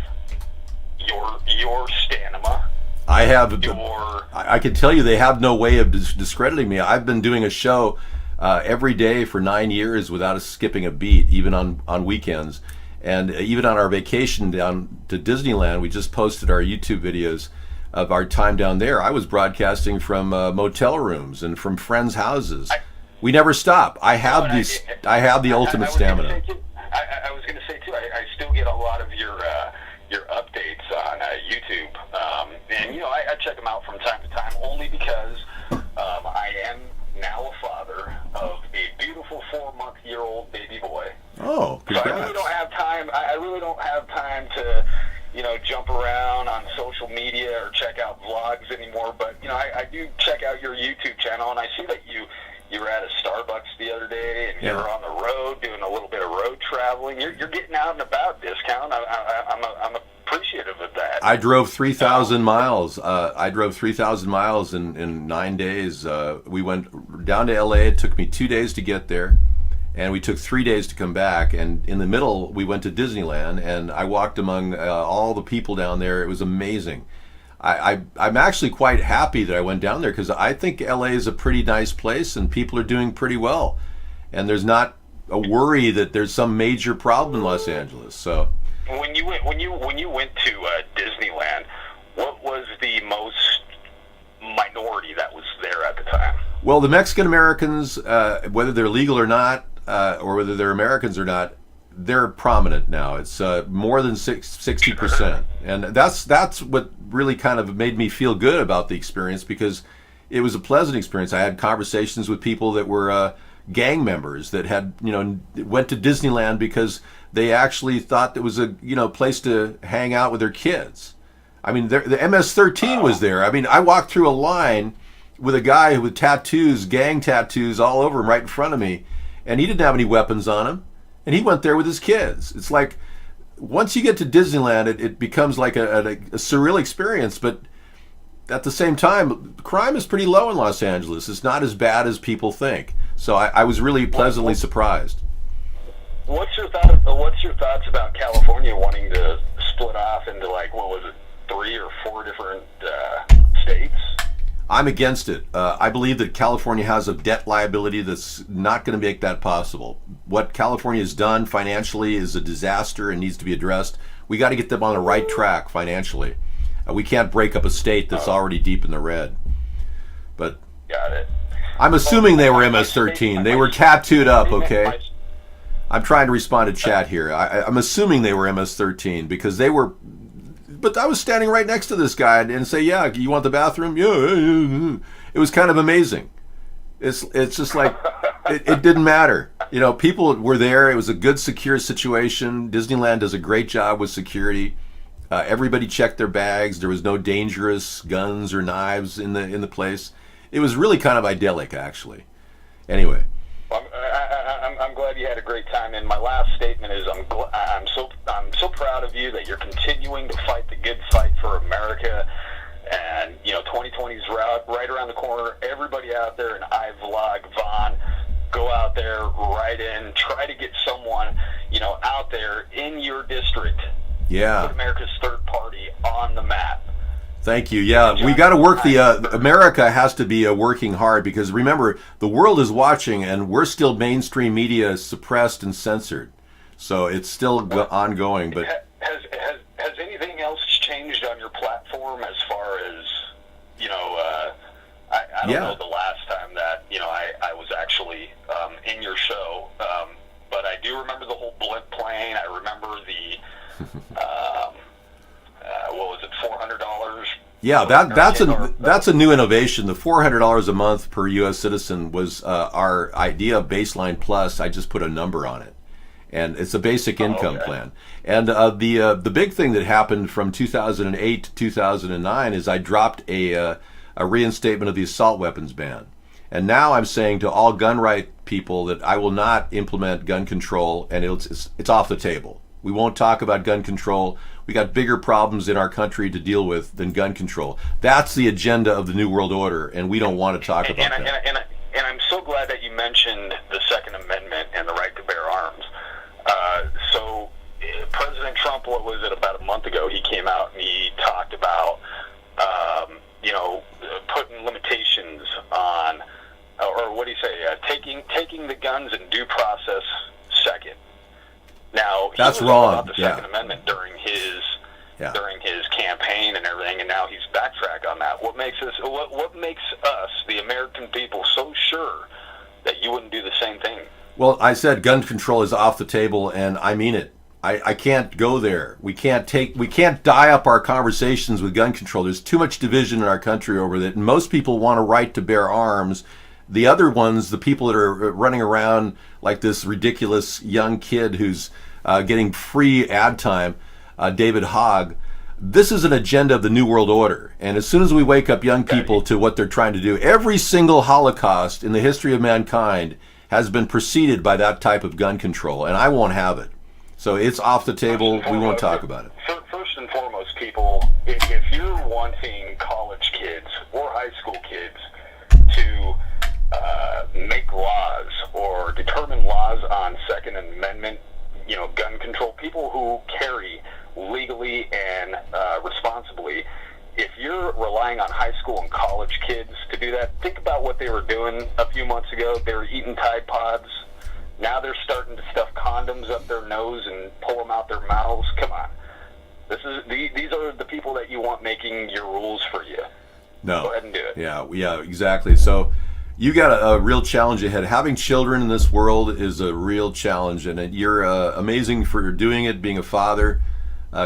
your stamina? I can tell you they have no way of discrediting me. I've been doing a show every day for 9 years without skipping a beat, even on weekends. And even on our vacation down to Disneyland, we just posted our YouTube videos of our time down there. I was broadcasting from motel rooms and from friends' houses. We never stop. I have the ultimate stamina. I was going to say too. I still get a lot of your updates on YouTube, and I check them out from time to time only because I am now a father of a beautiful 4-month-old baby boy. Oh, congrats. So I really don't have time. I really don't have time to jump around on social media or check out vlogs anymore. But I do check out your YouTube channel, and I see that you were at a Starbucks the other day, and you were on the road doing a little bit of road traveling. You're getting out and about, Discount. I'm appreciative of that. I drove 3,000 miles. I drove 3,000 miles in 9 days. We went down to LA. It took me 2 days to get there, and we took 3 days to come back. And in the middle, we went to Disneyland, and I walked among all the people down there. It was amazing. I'm actually quite happy that I went down there because I think LA is a pretty nice place and people are doing pretty well, and there's not a worry that there's some major problem in Los Angeles. So when you went to Disneyland, what was the most minority that was there at the time? Well, the Mexican Americans, whether they're legal or not, or whether they're Americans or not, they're prominent now. It's more than 60%, and that's what really kind of made me feel good about the experience, because it was a pleasant experience. I had conversations with people that were gang members that had went to Disneyland because they actually thought it was a place to hang out with their kids. I mean, the MS-13 was there. I mean, I walked through a line with a guy with tattoos, gang tattoos all over him right in front of me, and he didn't have any weapons on him. And he went there with his kids. It's like, once you get to Disneyland, it becomes like a surreal experience. But at the same time, crime is pretty low in Los Angeles. It's not as bad as people think. So I was really pleasantly surprised. What's your thoughts about California wanting to split off into, like, what was it, 3 or 4 different states? I'm against it. I believe that California has a debt liability that's not going to make that possible. What California has done financially is a disaster and needs to be addressed. We got to get them on the right track financially. We can't break up a state that's already deep in the red. But Got it. I'm assuming they were MS-13. They were tattooed up, okay? I'm trying to respond to chat here. I'm assuming they were MS-13 because they were... But I was standing right next to this guy and say, yeah, you want the bathroom? Yeah. It was kind of amazing. It's just like, it didn't matter. You know, people were there. It was a good, secure situation. Disneyland does a great job with security. Everybody checked their bags. There was no dangerous guns or knives in the place. It was really kind of idyllic, actually. Anyway. I'm glad you had a great time. And my last statement is I'm so proud of you that you're continuing to fight the good fight for America. And 2020 is right around the corner. Everybody out there in iVlog, Vaughn, go out there, write in, try to get someone out there in your district. Yeah. Put America's third party on the map. Thank you. Yeah, we got to work America has to be working hard because remember, the world is watching and we're still mainstream media suppressed and censored. So it's still ongoing. But has anything else changed on your platform as far as, I don't know the last time that, I was actually in your show. But I do remember the whole blimp plane. I remember the... what was it, $400? Yeah, that's a new innovation. The $400 a month per U.S. citizen was our idea of Baseline Plus. I just put a number on it, and it's a basic income plan. And the big thing that happened from 2008 to 2009 is I dropped a reinstatement of the assault weapons ban, and now I'm saying to all gun right people that I will not implement gun control, and it's off the table. We won't talk about gun control. We got bigger problems in our country to deal with than gun control. That's the agenda of the New World Order, and we don't want to talk about that. And I'm so glad that you mentioned the Second Amendment and the right to bear arms. So President Trump, what was it, about a month ago, he came out and he talked about, putting limitations on, or what do you say, taking the guns in due process second. Now, he that's was wrong. About the Second Amendment during his campaign and everything, and now he's backtracked on that. What makes us, the American people, so sure that you wouldn't do the same thing? Well, I said gun control is off the table, and I mean it. I can't go there. We can't dye up our conversations with gun control. There's too much division in our country over that. And most people want a right to bear arms. The other ones, the people that are running around like this ridiculous young kid who's getting free ad time, David Hogg, this is an agenda of the New World Order. And as soon as we wake up young people to what they're trying to do, every single Holocaust in the history of mankind has been preceded by that type of gun control, and I won't have it. So it's off the table. We won't talk about it. First and foremost, people, if you're wanting college kids or high school kids to make laws or determine laws on Second Amendment, gun control, people who carry legally and responsibly, if you're relying on high school and college kids to do that, think about what they were doing a few months ago. They were eating Tide Pods. Now they're starting to stuff condoms up their nose and pull them out their mouths. Come on. These are the people that you want making your rules for you. No. Go ahead and do it. Yeah, exactly. So you got a real challenge ahead. Having children in this world is a real challenge, and you're amazing for doing it, being a father.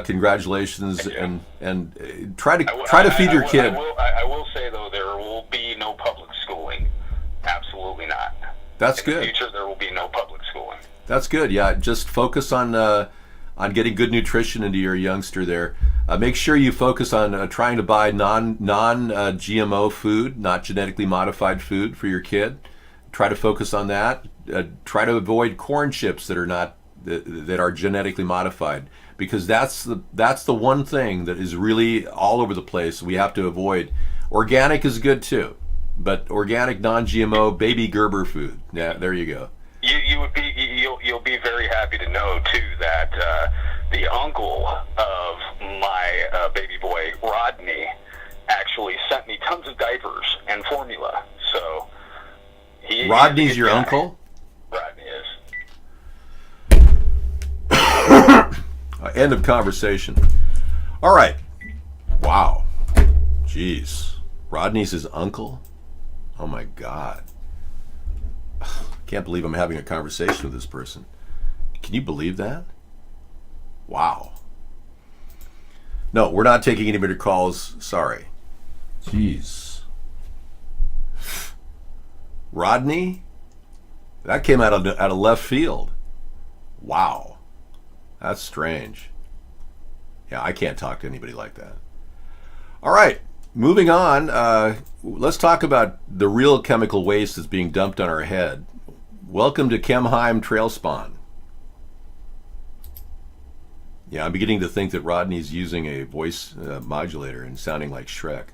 Congratulations, and try to feed your kid. I will say, though, there will be no public schooling. Absolutely not. That's good. In the future, there will be no public schooling. That's good. Yeah, just focus on getting good nutrition into your youngster there. Make sure you focus on trying to buy non GMO food, not genetically modified food for your kid. Try to focus on that. Try to avoid corn chips that are not that are genetically modified, because that's the one thing that is really all over the place. We have to avoid. Organic is good too, but organic, non-GMO, baby Gerber food. Yeah, there you go. You'll be very happy to know too that the uncle of my baby boy Rodney actually sent me tons of diapers and formula. So Rodney's your uncle? Rodney is. End of conversation. All right. Wow. Jeez. Rodney's his uncle? Oh my God. Can't believe I'm having a conversation with this person. Can you believe that? Wow. No, we're not taking any more calls. Sorry. Jeez. Rodney? That came out of left field. Wow. That's strange. Yeah, I can't talk to anybody like that. All right. Moving on, let's talk about the real chemical waste that's being dumped on our head. Welcome to Chemheim Trail Spawn. Yeah, I'm beginning to think that Rodney's using a voice modulator and sounding like Shrek.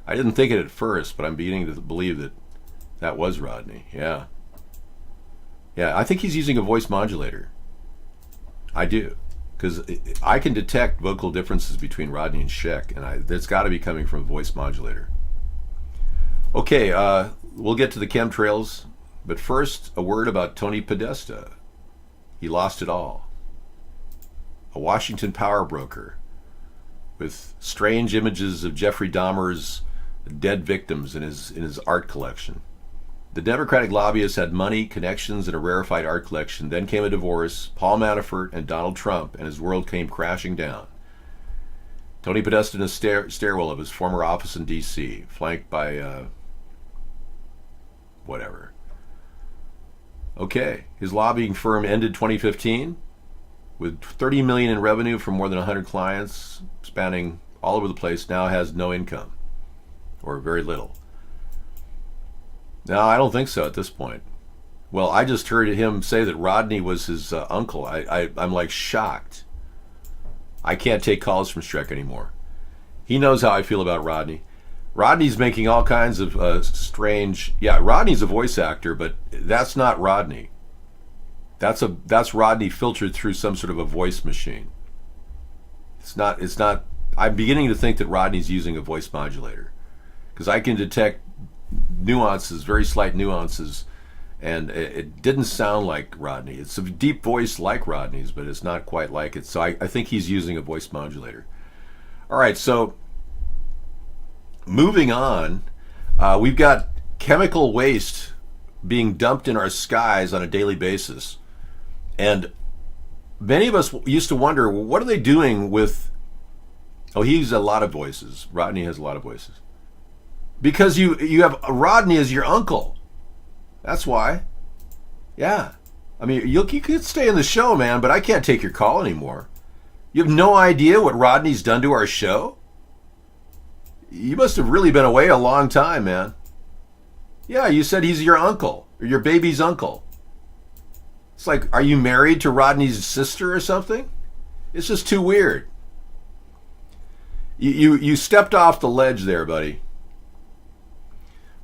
I didn't think it at first, but I'm beginning to believe that that was Rodney. Yeah. Yeah, I think he's using a voice modulator. I do. Because I can detect vocal differences between Rodney and Shrek, and it's got to be coming from a voice modulator. Okay, we'll get to the chemtrails, but first, a word about Tony Podesta. He lost it all. A Washington power broker with strange images of Jeffrey Dahmer's dead victims in his art collection. The Democratic lobbyist had money, connections, and a rarefied art collection. Then came a divorce, Paul Manafort and Donald Trump, and his world came crashing down. Tony Podesta in a stairwell of his former office in D.C., flanked by, whatever. Okay, his lobbying firm ended 2015 with $30 million in revenue from more than 100 clients, spanning all over the place. Now has no income, or very little. No, I don't think so at this point. Well, I just heard him say that Rodney was his uncle. I'm like shocked. I can't take calls from Shrek anymore. He knows how I feel about Rodney. Rodney's making all kinds of strange... Yeah, Rodney's a voice actor, but that's not Rodney. That's Rodney filtered through some sort of a voice machine. It's not... I'm beginning to think that Rodney's using a voice modulator, because I can detect nuances, very slight nuances, and it didn't sound like Rodney. It's a deep voice like Rodney's, but it's not quite like it. So I think he's using a voice modulator. All right, so moving on, we've got chemical waste being dumped in our skies on a daily basis. And many of us used to wonder, well, what are they doing with... Oh, he has a lot of voices. Rodney has a lot of voices. Because you have Rodney as your uncle. That's why. Yeah. I mean, you could stay in the show, man, but I can't take your call anymore. You have no idea what Rodney's done to our show? You must have really been away a long time, man. Yeah, you said he's your uncle, or your baby's uncle. It's like, are you married to Rodney's sister or something? It's just too weird. You stepped off the ledge there, buddy.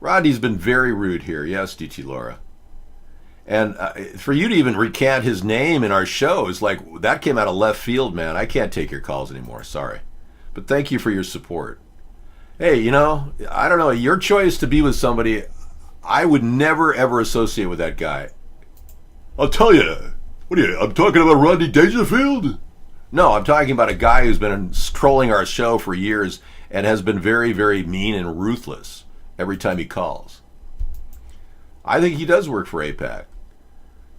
Rodney's been very rude here. Yes, DT Laura. And for you to even recant his name in our show is like, that came out of left field, man. I can't take your calls anymore. Sorry. But thank you for your support. Hey, you know, I don't know. Your choice to be with somebody, I would never, ever associate with that guy. I'll tell you. What are you, I'm talking about Rodney Dangerfield? No, I'm talking about a guy who's been trolling our show for years and has been very, very mean and ruthless every time he calls. I think he does work for AIPAC.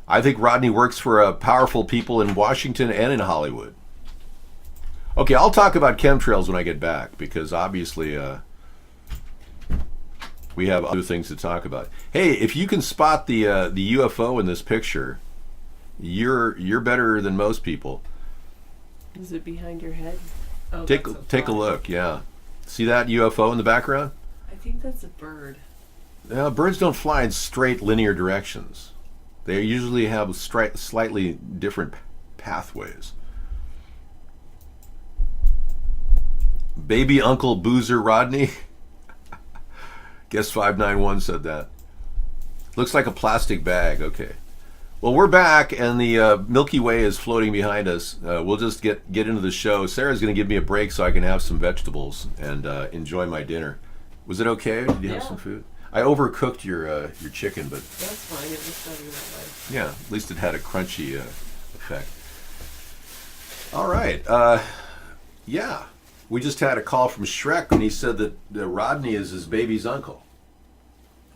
I think Rodney works for powerful people in Washington and in Hollywood. Okay, I'll talk about chemtrails when I get back, because obviously we have other things to talk about. Hey, if you can spot the UFO in this picture, you're better than most people. Is it behind your head? Oh, take a look. Yeah, see that UFO in the background? I think that's a bird. Now, birds don't fly in straight linear directions. They usually have slightly different pathways. Baby Uncle Boozer Rodney? Guess 591 said that. Looks like a plastic bag. Okay. Well, we're back, and the Milky Way is floating behind us. We'll just get into the show. Sarah's going to give me a break so I can have some vegetables and enjoy my dinner. Was it okay? Did you have some food? I overcooked your chicken, but That's fine. It was better that way. yeah, at least it had a crunchy effect. All right. Yeah. We just had a call from Shrek, and he said that Rodney is his baby's uncle.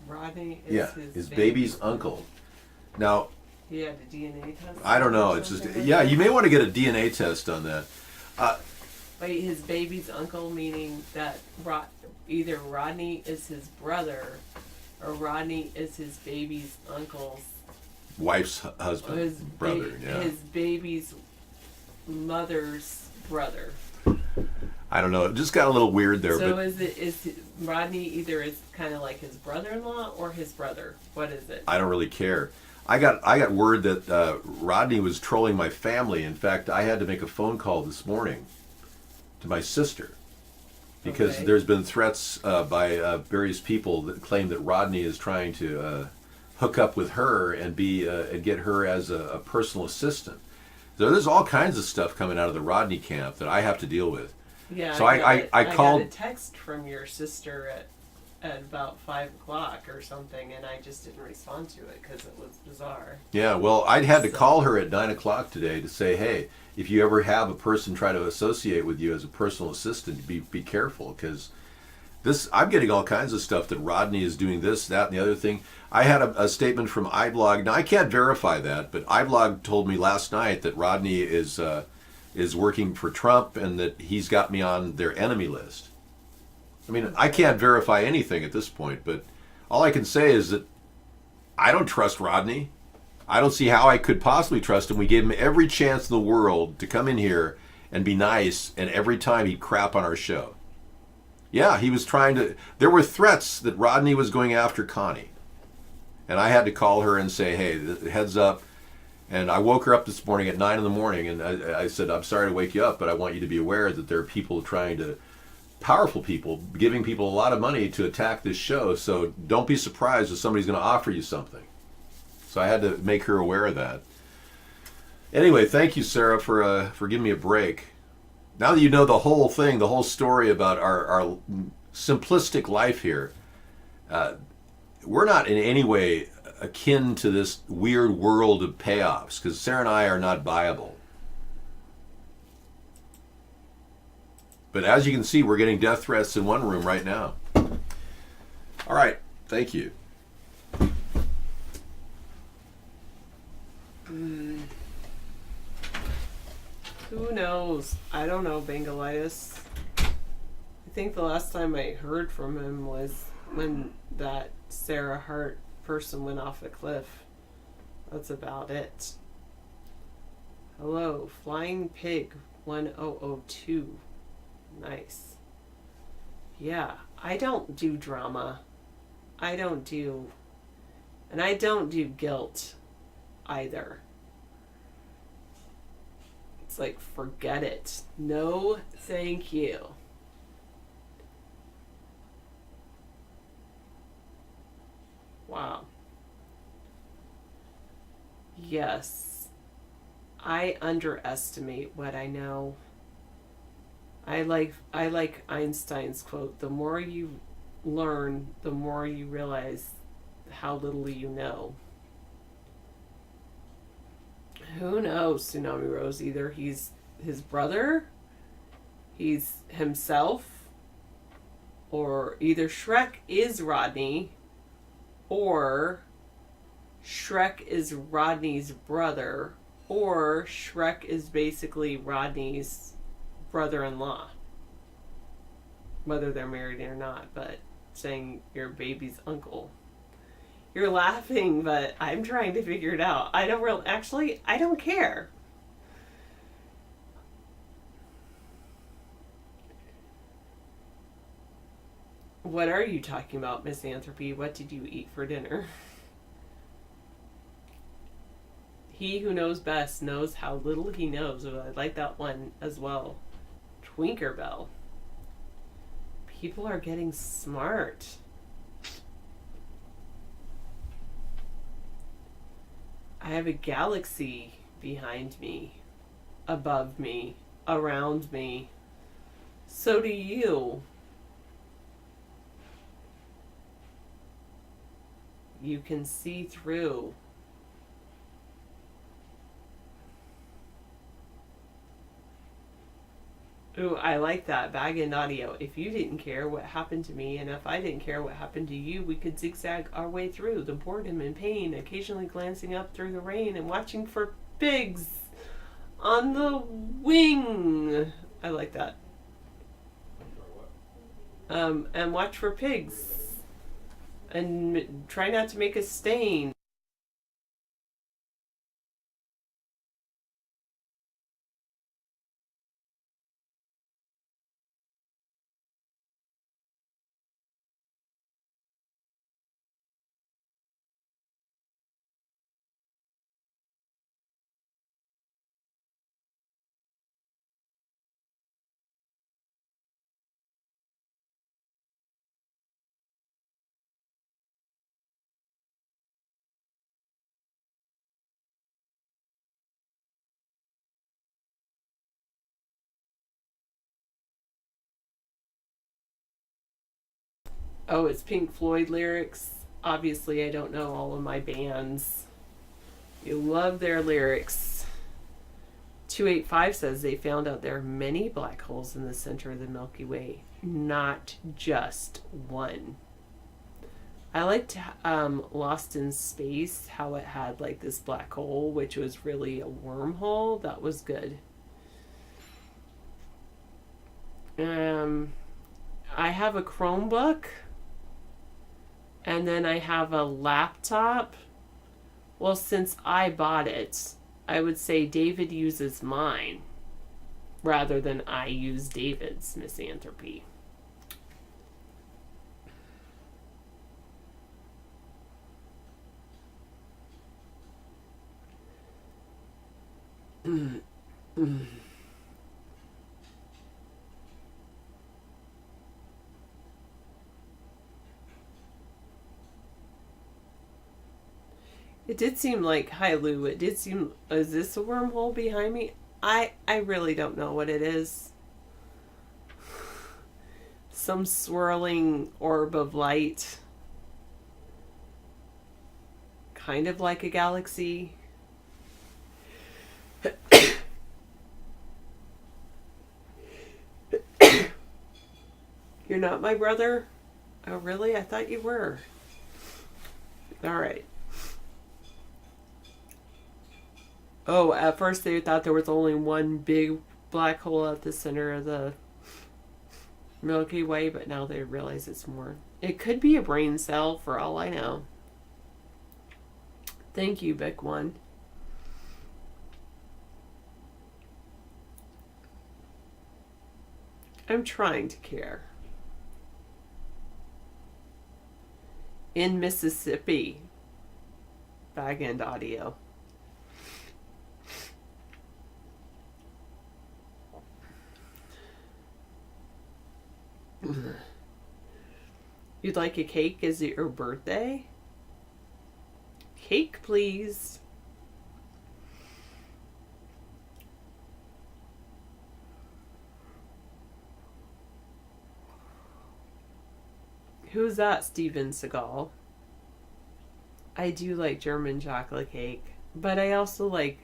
Rodney is his baby's uncle. Now, He had a DNA test? I don't know. or It's just, something like yeah, that? you may want to get a DNA test on that. Wait, his baby's uncle, meaning that either Rodney is his brother or Rodney is his baby's uncle's Wife's husband, his brother, yeah. his baby's mother's brother. I don't know. It just got a little weird there. So but is Rodney either is kind of like his brother-in-law or his brother? What is it? I don't really care. I got word that Rodney was trolling my family. In fact, I had to make a phone call this morning to my sister because Okay. there's been threats by various people that claim that Rodney is trying to hook up with her and and get her as a personal assistant. So there's all kinds of stuff coming out of the Rodney camp that I have to deal with. Yeah. So I called. got a text from your sister at about 5:00 or something, and I just didn't respond to it because it was bizarre. Yeah, well, I had to call her at 9 o'clock today to say, hey, if you ever have a person try to associate with you as a personal assistant, be careful, because I'm getting all kinds of stuff that Rodney is doing this, that, and the other thing. I had a statement from iBlog. Now, I can't verify that, but iBlog told me last night that Rodney is working for Trump and that he's got me on their enemy list. I mean, I can't verify anything at this point, but all I can say is that I don't trust Rodney. I don't see how I could possibly trust him. We gave him every chance in the world to come in here and be nice, and every time he'd crap on our show. Yeah, he was trying to... There were threats that Rodney was going after Connie. And I had to call her and say, hey, heads up. And I woke her up this morning at 9 in the morning, and I said, I'm sorry to wake you up, but I want you to be aware that there are people trying to... Powerful people, giving people a lot of money to attack this show, so don't be surprised if somebody's going to offer you something. So I had to make her aware of that. Anyway, thank you, Sarah, for giving me a break. Now that you know the whole thing, the whole story about our simplistic life here, we're not in any way akin to this weird world of payoffs, because Sarah and I are not viable. But as you can see, we're getting death threats in one room right now. All right, thank you. Who knows? I don't know, Bengalitis. I think the last time I heard from him was when that Sarah Hart person went off a cliff. That's about it. Hello, Flying Pig 1002. Nice. Yeah, I don't do drama. I don't do guilt either. It's like, forget it. No, thank you. Wow. Yes. I underestimate what I know. I like Einstein's quote, the more you learn, the more you realize how little you know. Who knows, Tsunami Rose? Either he's his brother, he's himself, or either Shrek is Rodney, or Shrek is Rodney's brother, or Shrek is basically Rodney's brother-in-law. Whether they're married or not, but saying your baby's uncle. You're laughing, but I'm trying to figure it out. I don't care. What are you talking about, Misanthropy? What did you eat for dinner? He who knows best knows how little he knows. Oh, I like that one as well. Twinkerbell. People are getting smart. I have a galaxy behind me, above me, around me. So do you. You can see through. Ooh, I like that. Bag and audio. If you didn't care what happened to me, and if I didn't care what happened to you, we could zigzag our way through the boredom and pain, occasionally glancing up through the rain and watching for pigs on the wing. I like that. And watch for pigs. And try not to make a stain. Oh, it's Pink Floyd lyrics. Obviously, I don't know all of my bands. You love their lyrics. 285 says they found out there are many black holes in the center of the Milky Way, not just one. I liked Lost in Space, how it had like this black hole, which was really a wormhole. That was good. I have a Chromebook. And then I have a laptop. Well, since I bought it, I would say David uses mine rather than I use David's misanthropy. It did seem like, hi Lou, it did seem, is this a wormhole behind me? I really don't know what it is. Some swirling orb of light. Kind of like a galaxy. You're not my brother? Oh really? I thought you were. Alright. Oh, at first they thought there was only one big black hole at the center of the Milky Way, but now they realize it's more. It could be a brain cell for all I know. Thank you, Vic One. I'm trying to care. In Mississippi. Bag End Audio. You'd like a cake? Is it your birthday? Cake, please. Who's that, Steven Seagal? I do like German chocolate cake, but I also like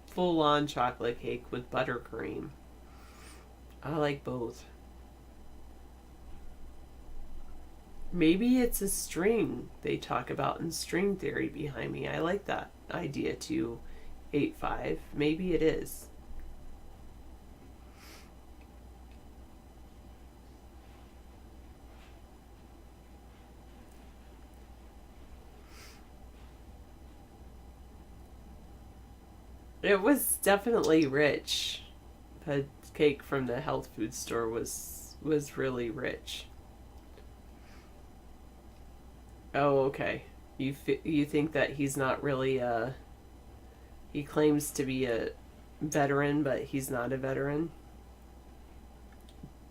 full-on chocolate cake with buttercream. I like both. Maybe it's a string they talk about in string theory behind me. I like that idea, 285. Maybe it is. It was definitely rich. The cake from the health food store was really rich. Oh, okay. You think that he's not really He claims to be a veteran, but he's not a veteran.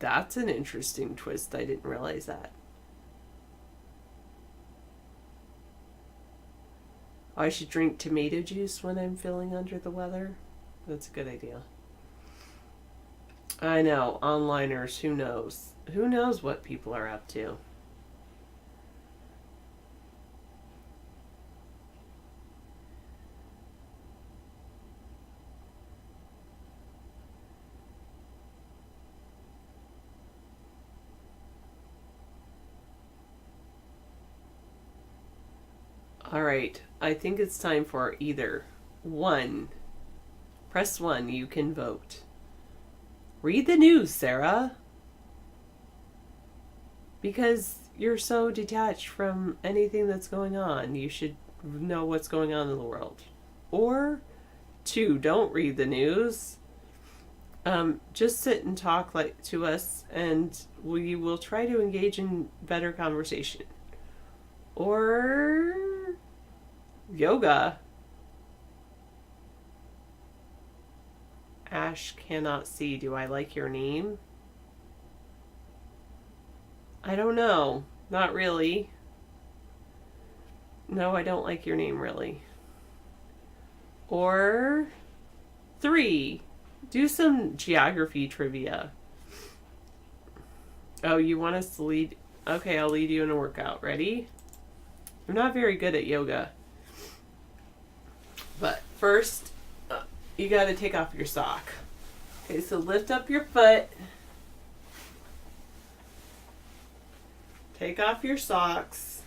That's an interesting twist. I didn't realize that. I should drink tomato juice when I'm feeling under the weather. That's a good idea. I know, onliners, who knows? Who knows what people are up to? All right, I think it's time for either 1. Press 1, you can vote. Read the news, Sarah. Because you're so detached from anything that's going on. You should know what's going on in the world. Or 2, don't read the news. Just sit and talk to us, and we will try to engage in better conversation. Or yoga. Ash cannot see. Do I like your name? I don't know. Not really. No, I don't like your name, really. Or 3. Do some geography trivia. Oh, you want us to lead? Okay, I'll lead you in a workout. Ready? I'm not very good at yoga. But first, you got to take off your sock. Okay, so lift up your foot. Take off your socks.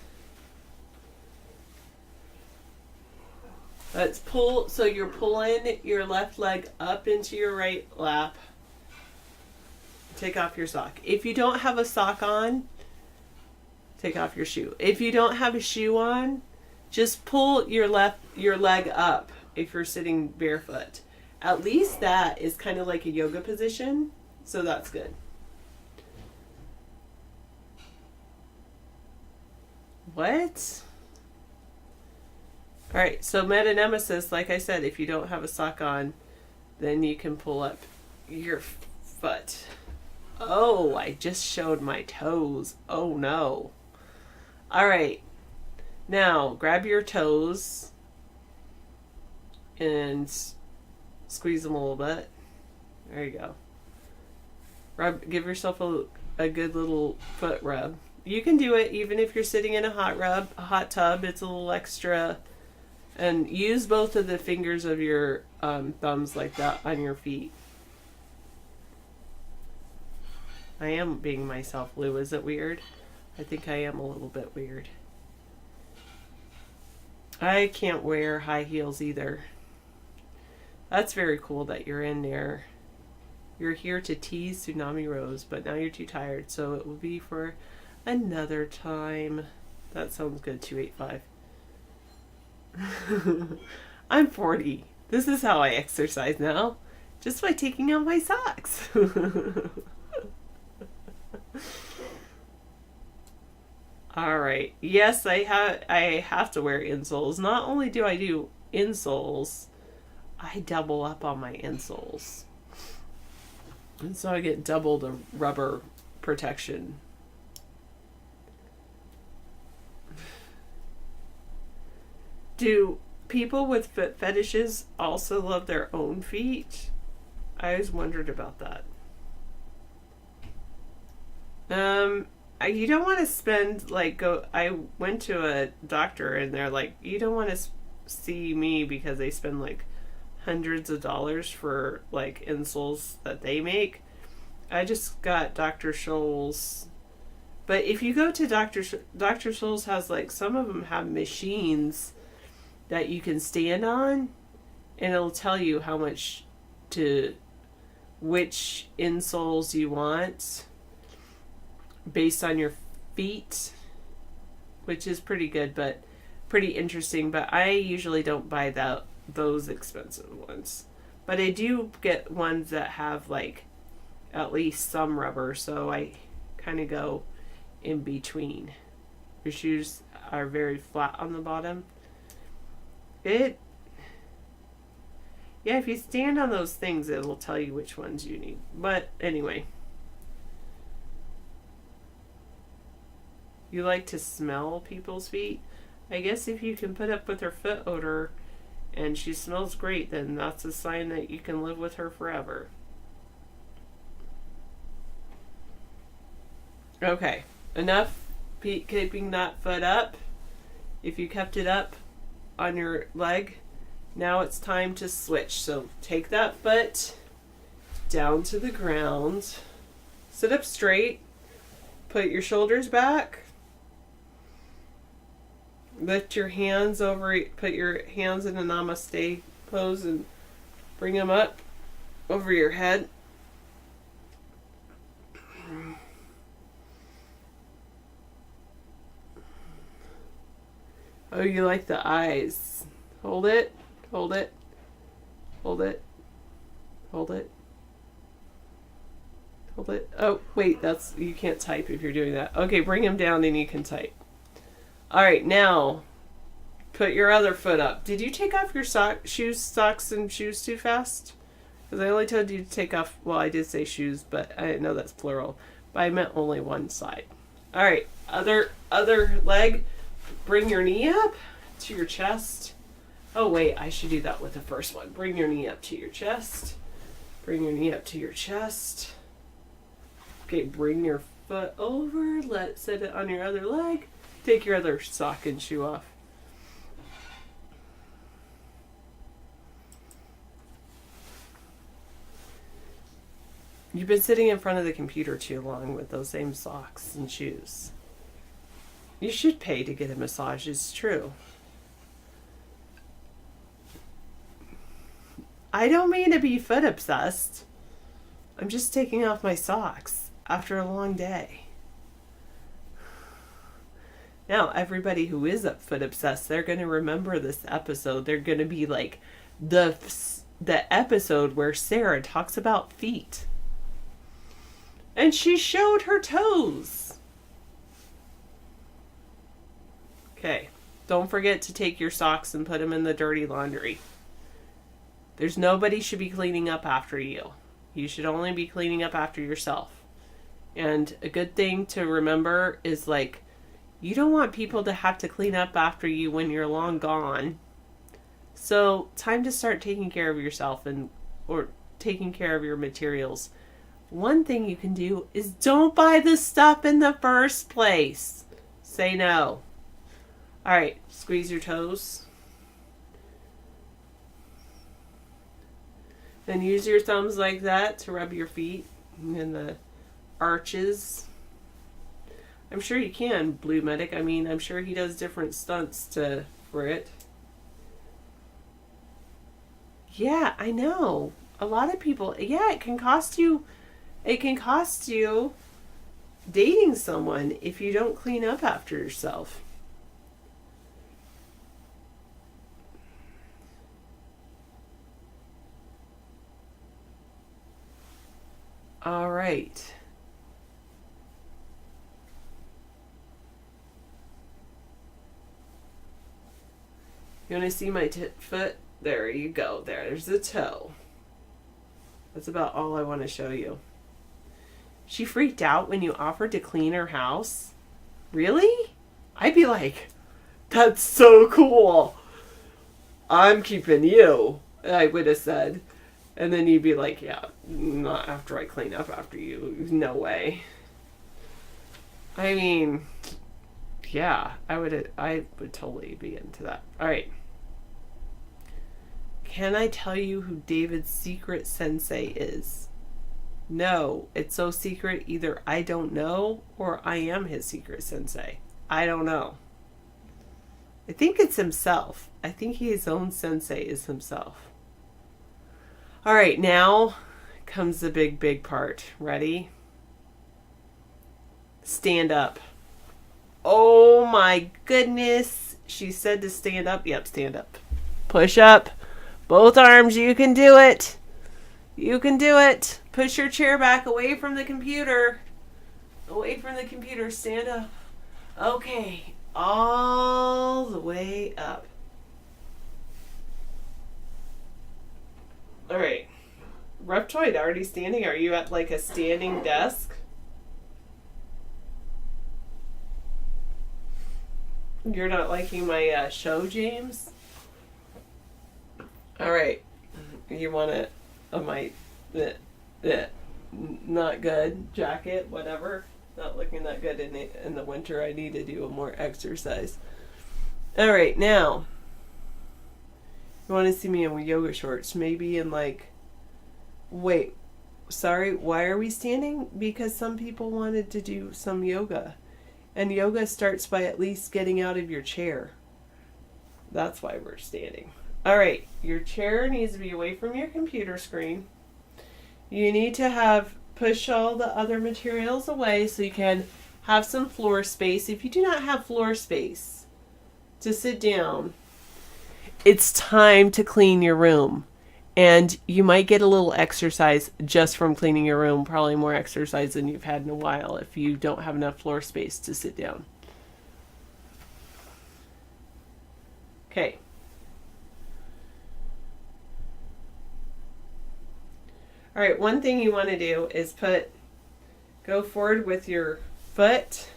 Let's pull, so you're pulling your left leg up into your right lap. Take off your sock. If you don't have a sock on, take off your shoe. If you don't have a shoe on, just pull your leg up if you're sitting barefoot. At least that is kind of like a yoga position, so that's good. What? Alright, so meta-nemesis, like I said, if you don't have a sock on, then you can pull up your foot. Oh, I just showed my toes. Oh no. Alright, now grab your toes and squeeze them a little bit. There you go. Give yourself a good little foot rub. You can do it even if you're sitting in a hot tub. It's a little extra. And use both of the fingers of your thumbs like that on your feet. I am being myself, Lou. Is it weird? I think I am a little bit weird. I can't wear high heels either. That's very cool that you're in there. You're here to tease Tsunami Rose, but now you're too tired, so it will be for another time. That sounds good, 285. I'm 40. This is how I exercise now. Just by taking out my socks. Alright. Yes, I have to wear insoles. Not only do I do insoles, I double up on my insoles. And so I get double the rubber protection. Do people with foot fetishes also love their own feet? I always wondered about that. You don't want to spend, I went to a doctor and they're like, you don't want to see me because they spend hundreds of dollars for insoles that they make. I just got Dr. Scholl's. But if you go to Dr. Scholl's has some of them have machines that you can stand on, and it'll tell you how much which insoles you want based on your feet, which is pretty good, but pretty interesting. But I usually don't buy those expensive ones, but I do get ones that have at least some rubber, so I kind of go in between. Your shoes are very flat on the bottom. Yeah, if you stand on those things, it'll tell you which ones you need. But anyway. You like to smell people's feet? I guess if you can put up with her foot odor and she smells great, then that's a sign that you can live with her forever. Okay, enough keeping that foot up. If you kept it up on your leg, now it's time to switch. So take that foot down to the ground. Sit up straight. Put your shoulders back. Lift your hands over, put your hands in a namaste pose and bring them up over your head. Oh, you like the eyes. Hold it, hold it, hold it, hold it, hold it. Oh, wait, you can't type if you're doing that. Okay, bring them down and you can type. All right, now put your other foot up. Did you take off your socks and shoes too fast? Because I only told you to take off, well, I did say shoes, but I know that's plural. But I meant only one side. All right, other leg. Bring your knee up to your chest. Oh, wait, I should do that with the first one. Bring your knee up to your chest. Bring your knee up to your chest. Okay, bring your foot over. Set it on your other leg. Take your other sock and shoe off. You've been sitting in front of the computer too long with those same socks and shoes. You should pay to get a massage, it's true. I don't mean to be foot obsessed. I'm just taking off my socks after a long day. Now, everybody who is foot obsessed, they're going to remember this episode. They're going to be like the episode where Sarah talks about feet. And she showed her toes. Okay, don't forget to take your socks and put them in the dirty laundry. There's nobody should be cleaning up after you. You should only be cleaning up after yourself. And a good thing to remember is like, you don't want people to have to clean up after you when you're long gone. So, time to start taking care of yourself or taking care of your materials. One thing you can do is don't buy the stuff in the first place. Say no. All right, squeeze your toes. Then use your thumbs like that to rub your feet and the arches. I'm sure you can, Blue Medic. I mean, I'm sure he does different stunts for it. Yeah, I know. A lot of people, yeah, it can cost you dating someone if you don't clean up after yourself. All right. You want to see my foot? There you go. There's the toe. That's about all I want to show you. She freaked out when you offered to clean her house? Really? I'd be like, that's so cool. I'm keeping you, I would have said. And then you'd be like, yeah, not after I clean up after you. No way. I mean, yeah, I would totally be into that. All right. Can I tell you who David's secret sensei is? No, it's so secret either I don't know or I am his secret sensei. I don't know. I think it's himself. I think his own sensei is himself. All right, now comes the big part. Ready? Stand up. Oh my goodness. She said to stand up. Yep, stand up. Push up. Both arms. You can do it. You can do it. Push your chair back away from the computer. Away from the computer. Stand up. Okay. All the way up. All right. Reptoid, already standing? Are you at like a standing desk? You're not liking my show, James? All right. You want my not good jacket, whatever. Not looking that good in the winter. I need to do more exercise. All right, now. You want to see me in yoga shorts? Maybe in like... Wait, sorry, why are we standing? Because some people wanted to do some yoga. And yoga starts by at least getting out of your chair. That's why we're standing. All right, your chair needs to be away from your computer screen. You need to push all the other materials away so you can have some floor space. If you do not have floor space to sit down, it's time to clean your room. And you might get a little exercise just from cleaning your room, probably more exercise than you've had in a while if you don't have enough floor space to sit down. Okay. All right, one thing you want to do is go forward with your foot.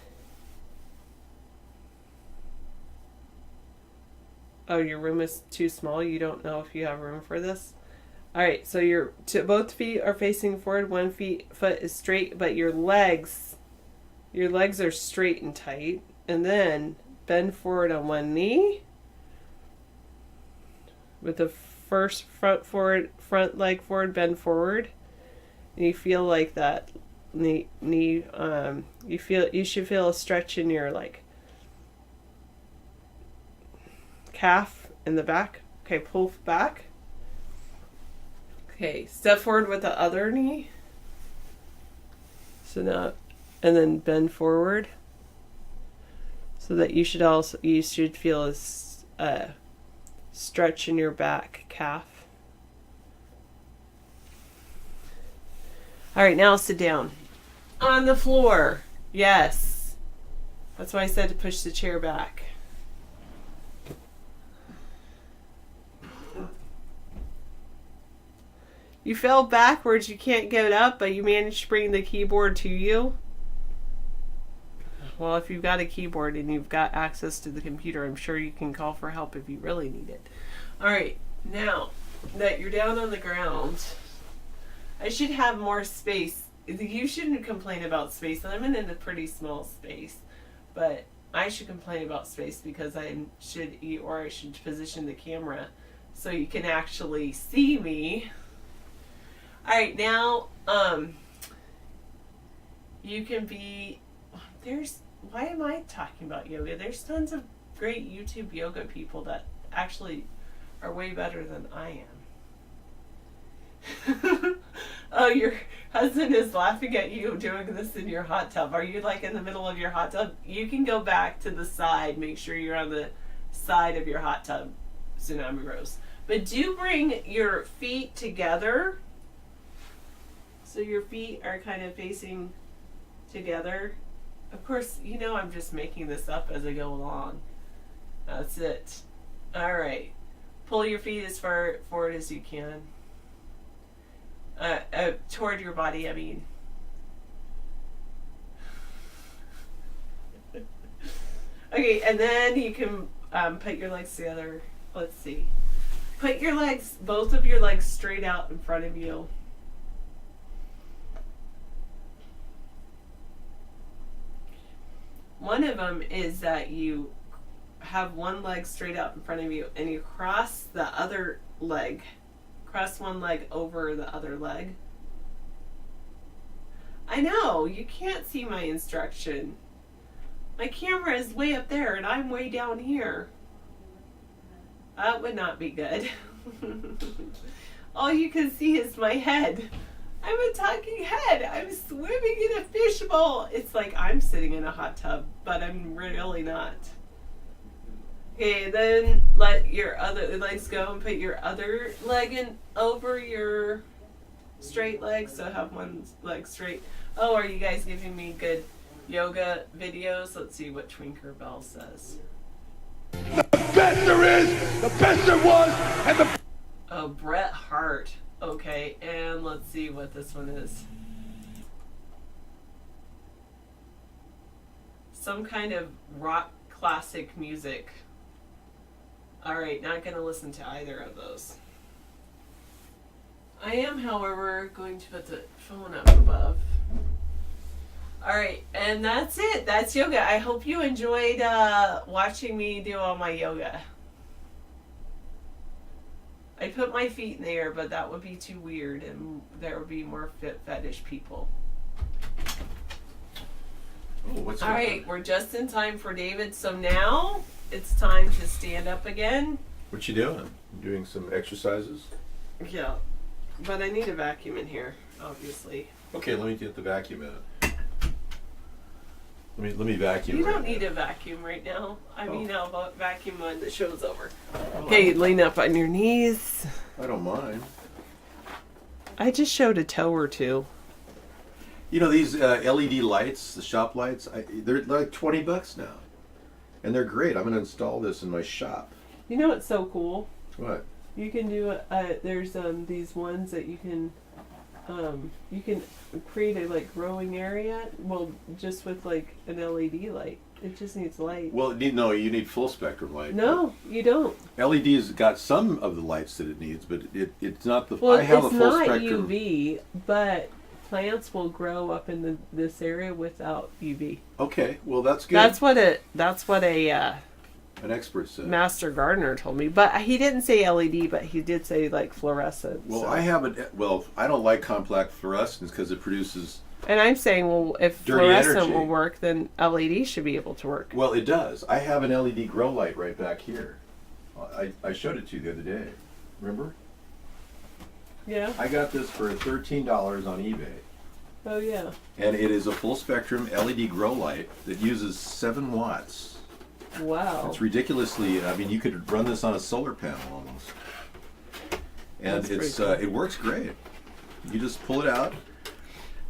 Oh, your room is too small. You don't know if you have room for this. All right, so both feet are facing forward. One foot is straight, but your legs are straight and tight. And then bend forward on one knee. With the first front leg forward, bend forward. And you feel like that knee. You should feel a stretch in your like calf in the back. Okay, pull back. Okay, step forward with the other knee. So now, and then bend forward. So that you should feel a stretch in your back calf. All right, now sit down. On the floor. Yes. That's why I said to push the chair back. You fell backwards, you can't get up, but you managed to bring the keyboard to you. Well, if you've got a keyboard and you've got access to the computer, I'm sure you can call for help if you really need it. All right, now that you're down on the ground, I should have more space. You shouldn't complain about space. I'm in a pretty small space, but I should complain about space because I should position the camera so you can actually see me. All right, now you can be. Why am I talking about yoga? There's tons of great YouTube yoga people that actually are way better than I am. Oh, your husband is laughing at you doing this in your hot tub. Are you like in the middle of your hot tub? You can go back to the side. Make sure you're on the side of your hot tub, Tsunami Rose. But do bring your feet together. So your feet are kind of facing together. Of course, you know I'm just making this up as I go along. That's it. All right. Pull your feet as far forward as you can. Toward your body, I mean. Okay, and then you can put your legs together. Let's see. Put both of your legs straight out in front of you. One of them is that you have one leg straight out in front of you and you cross one leg over the other leg. I know, you can't see my instruction. My camera is way up there and I'm way down here. That would not be good. All you can see is my head. I'm a talking head. I'm swimming in a fishbowl. It's like I'm sitting in a hot tub, but I'm really not. Okay, then let your other legs go and put your other leg in over your straight leg. So have one leg straight. Oh, are you guys giving me good yoga videos? Let's see what Twinker Bell says. The best there is, the best there was, and the... Oh, Bret Hart. Okay, and let's see what this one is. Some kind of rock classic music. Alright, not going to listen to either of those. I am, however, going to put the phone up above. Alright, and that's it. That's yoga. I hope you enjoyed watching me do all my yoga. I put my feet in the air, but that would be too weird, and there would be more fetish people. Oh, what's All right, we're just in time for David. So now it's time to stand up again. What you doing? Doing some exercises? Yeah, but I need a vacuum in here, obviously. Okay, let me get the vacuum in. Let me vacuum. You right don't now. need a vacuum right now. I mean, I'll vacuum when the show's over. Oh, Okay, lean up on your knees. I don't mind. I just showed a toe or two. You know these LED lights, the shop lights. They're like $20 now, and they're great. I'm going to install this in my shop. You know what's so cool? What? You can do there's these ones that you can create a like growing area. Well, just with like an LED light. It just needs light. Well, no, you need full spectrum light. No, you don't. LED's got some of the lights that it needs, but it's not the. Well, I have it's a full not spectrum. UV, but plants will grow up in this area without UV. Okay, well that's good. That's what a an expert said. master gardener told me. But he didn't say LED, but he did say like fluorescent. Well, so. I have it. Well, I don't like compact fluorescence because it produces. And I'm saying, well, if dirty fluorescent energy. will work, then LED should be able to work. Well, it does. I have an LED grow light right back here. I showed it to you the other day. Remember? Yeah. I got this for $13 on eBay. Oh yeah. And it is a full spectrum LED grow light that uses 7 watts. Wow. It's ridiculously. I mean, you could run this on a solar panel almost. And That's it's pretty cool. it works great. You just pull it out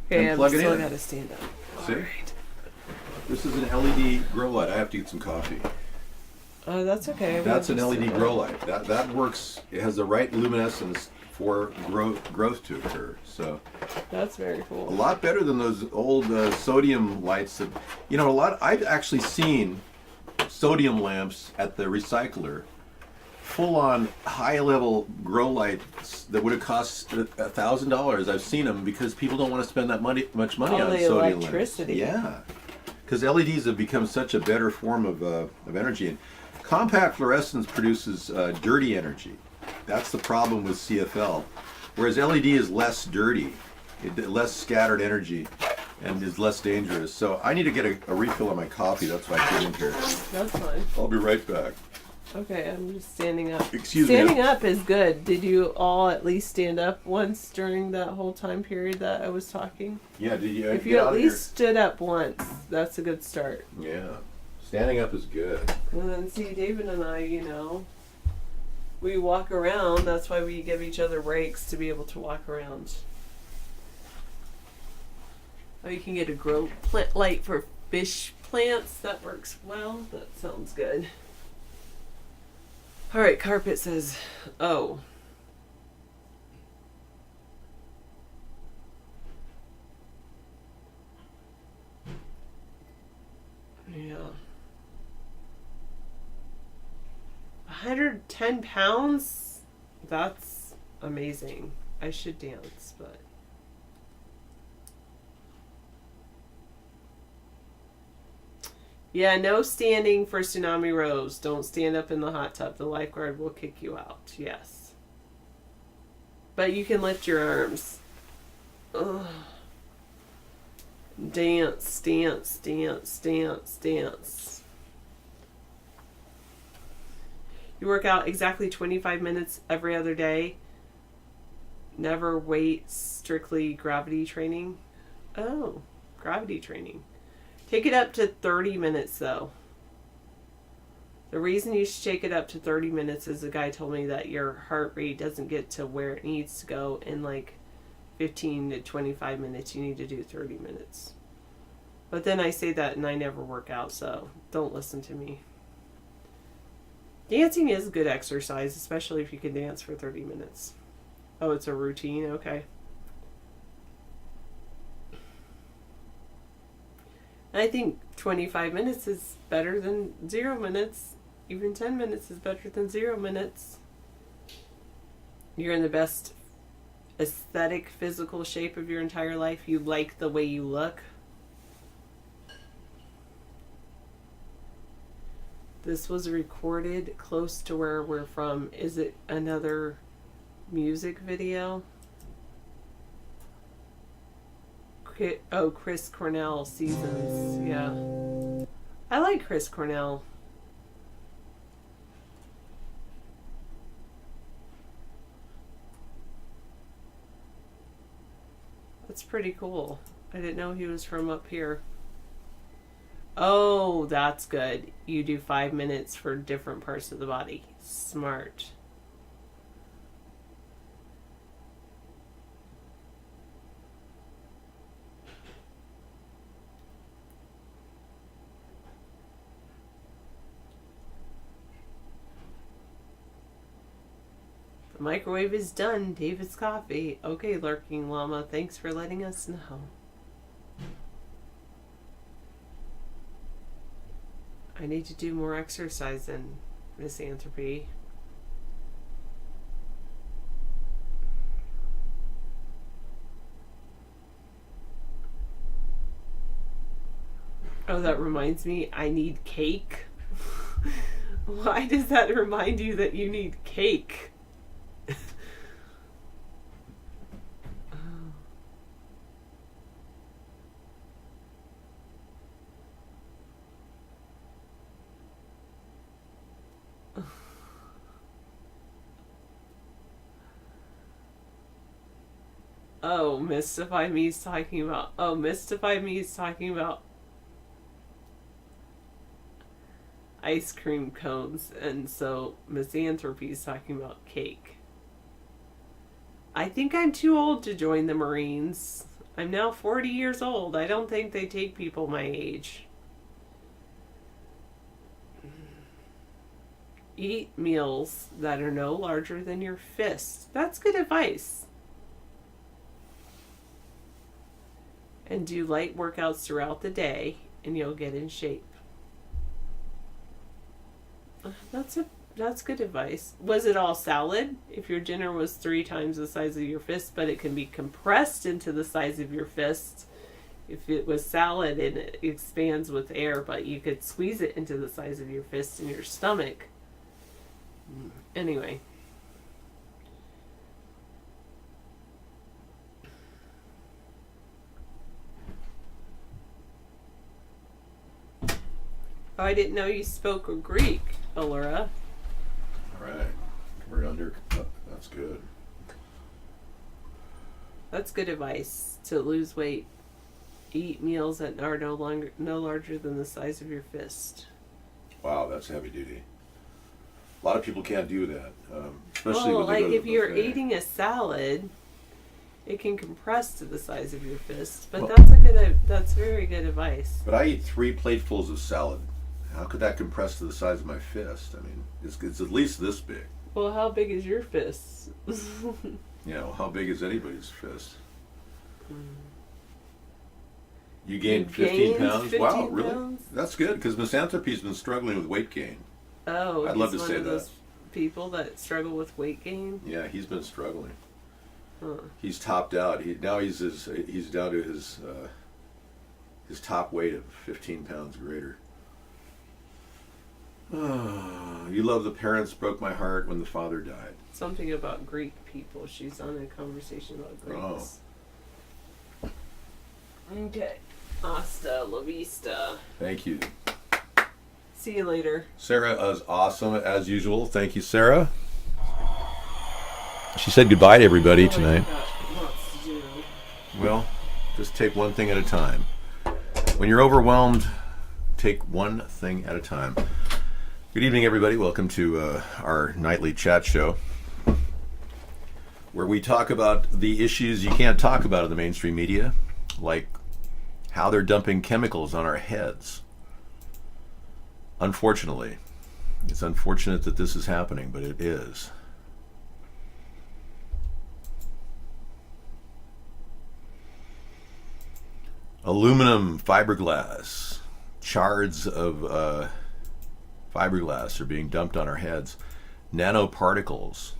Okay, and I've plug it still in. got to stand up. See? All right. This is an LED grow light. I have to get some coffee. Oh, that's okay. That's an I'll just LED sit grow down. light. That works. It has the right luminescence for growth to occur. So That's very a cool. lot better than those old sodium lights. That I've actually seen sodium lamps at the recycler, full on high level grow lights that would have cost $1,000. I've seen them because people don't want to spend that much money Oh, on the sodium electricity. lamps. Yeah, because LEDs have become such a better form of energy. And compact fluorescence produces dirty energy. That's the problem with CFL. Whereas LED is less dirty, less scattered energy, and is less dangerous. So I need to get a refill on my coffee. That's why I came in here. That's fine. I'll be right back. Okay, I'm just standing up. Excuse me. Standing up is good. Did you all at least stand up once during that whole time period that I was talking? Yeah, did you? If get you out at of least stood up once, that's a good start. here? Yeah, standing up is good. And then see, David and I, we walk around. That's why we give each other breaks to be able to walk around. Oh, you can get a grow plant light for fish plants. That works well. That sounds good. All right, Carpet says, oh. Yeah. 110 pounds? That's amazing. I should dance, but. Yeah, no standing for Tsunami Rose. Don't stand up in the hot tub. The lifeguard will kick you out. Yes. But you can lift your arms. Ugh. Dance, dance, dance, dance, dance. You work out exactly 25 minutes every other day. Never weights, strictly gravity training. Oh, gravity training. Take it up to 30 minutes though. The reason you should take it up to 30 minutes is the guy told me that your heart rate doesn't get to where it needs to go in like 15 to 25 minutes. You need to do 30 minutes. But then I say that and I never work out, so don't listen to me. Dancing is good exercise, especially if you can dance for 30 minutes. Oh, it's a routine? Okay. I think 25 minutes is better than 0 minutes. Even 10 minutes is better than 0 minutes. You're in the best aesthetic, physical shape of your entire life. You like the way you look. This was recorded close to where we're from. Is it another music video? Oh, Chris Cornell Seasons. Yeah. I like Chris Cornell. That's pretty cool. I didn't know he was from up here. Oh, that's good. You do 5 minutes for different parts of the body. Smart. The microwave is done. David's coffee. Okay, Lurking Llama. Thanks for letting us know. I need to do more exercise in Misanthropy. Oh, that reminds me, I need cake. Why does that remind you that you need cake? Oh, Mystify Me is talking about... Oh, Mystify Me is talking about ice cream cones, and so Misanthropy is talking about cake. I think I'm too old to join the Marines. I'm now 40 years old. I don't think they take people my age. Eat meals that are no larger than your fist. That's good advice. And do light workouts throughout the day, and you'll get in shape. That's good advice. Was it all salad? If your dinner was 3 times the size of your fist, but it can be compressed into the size of your fist. If it was salad, and it expands with air, but you could squeeze it into the size of your fist in your stomach. Anyway. Oh, I didn't know you spoke Greek, Allura. All right. We're under. That's good. That's good advice. To lose weight, eat meals that are no larger than the size of your fist. Wow, that's heavy duty. A lot of people can't do that, especially when they like go to if the you're buffet. eating a salad, it can compress to the size of your fist. But Well, that's very good advice. But I eat 3 platefuls of salad. How could that compress to the size of my fist? I mean, it's at least this big. Well, how big is your fist? You know, how big is anybody's fist? You gained 15 pounds? 15 Wow, really? pounds? That's good, because Misanthropy's been struggling with weight gain. Oh, I'd love he's to one say of that. those people that struggle with weight gain. Yeah, he's been struggling. Huh. He's topped out. He's down to his top weight of 15 pounds greater. You love the parents broke my heart when the father died. Something about Greek people. She's on a conversation about Greeks. Okay. Hasta la vista. Thank you. See you later. Sarah is awesome as usual. Thank you, Sarah. She said goodbye to everybody tonight. Well, just take one thing at a time. When you're overwhelmed, take one thing at a time. Good evening, everybody. Welcome to our nightly chat show, where we talk about the issues you can't talk about in the mainstream media, like how they're dumping chemicals on our heads. Unfortunately, it's unfortunate that this is happening, but it is. Aluminum fiberglass. Shards of fiberglass are being dumped on our heads. Nanoparticles.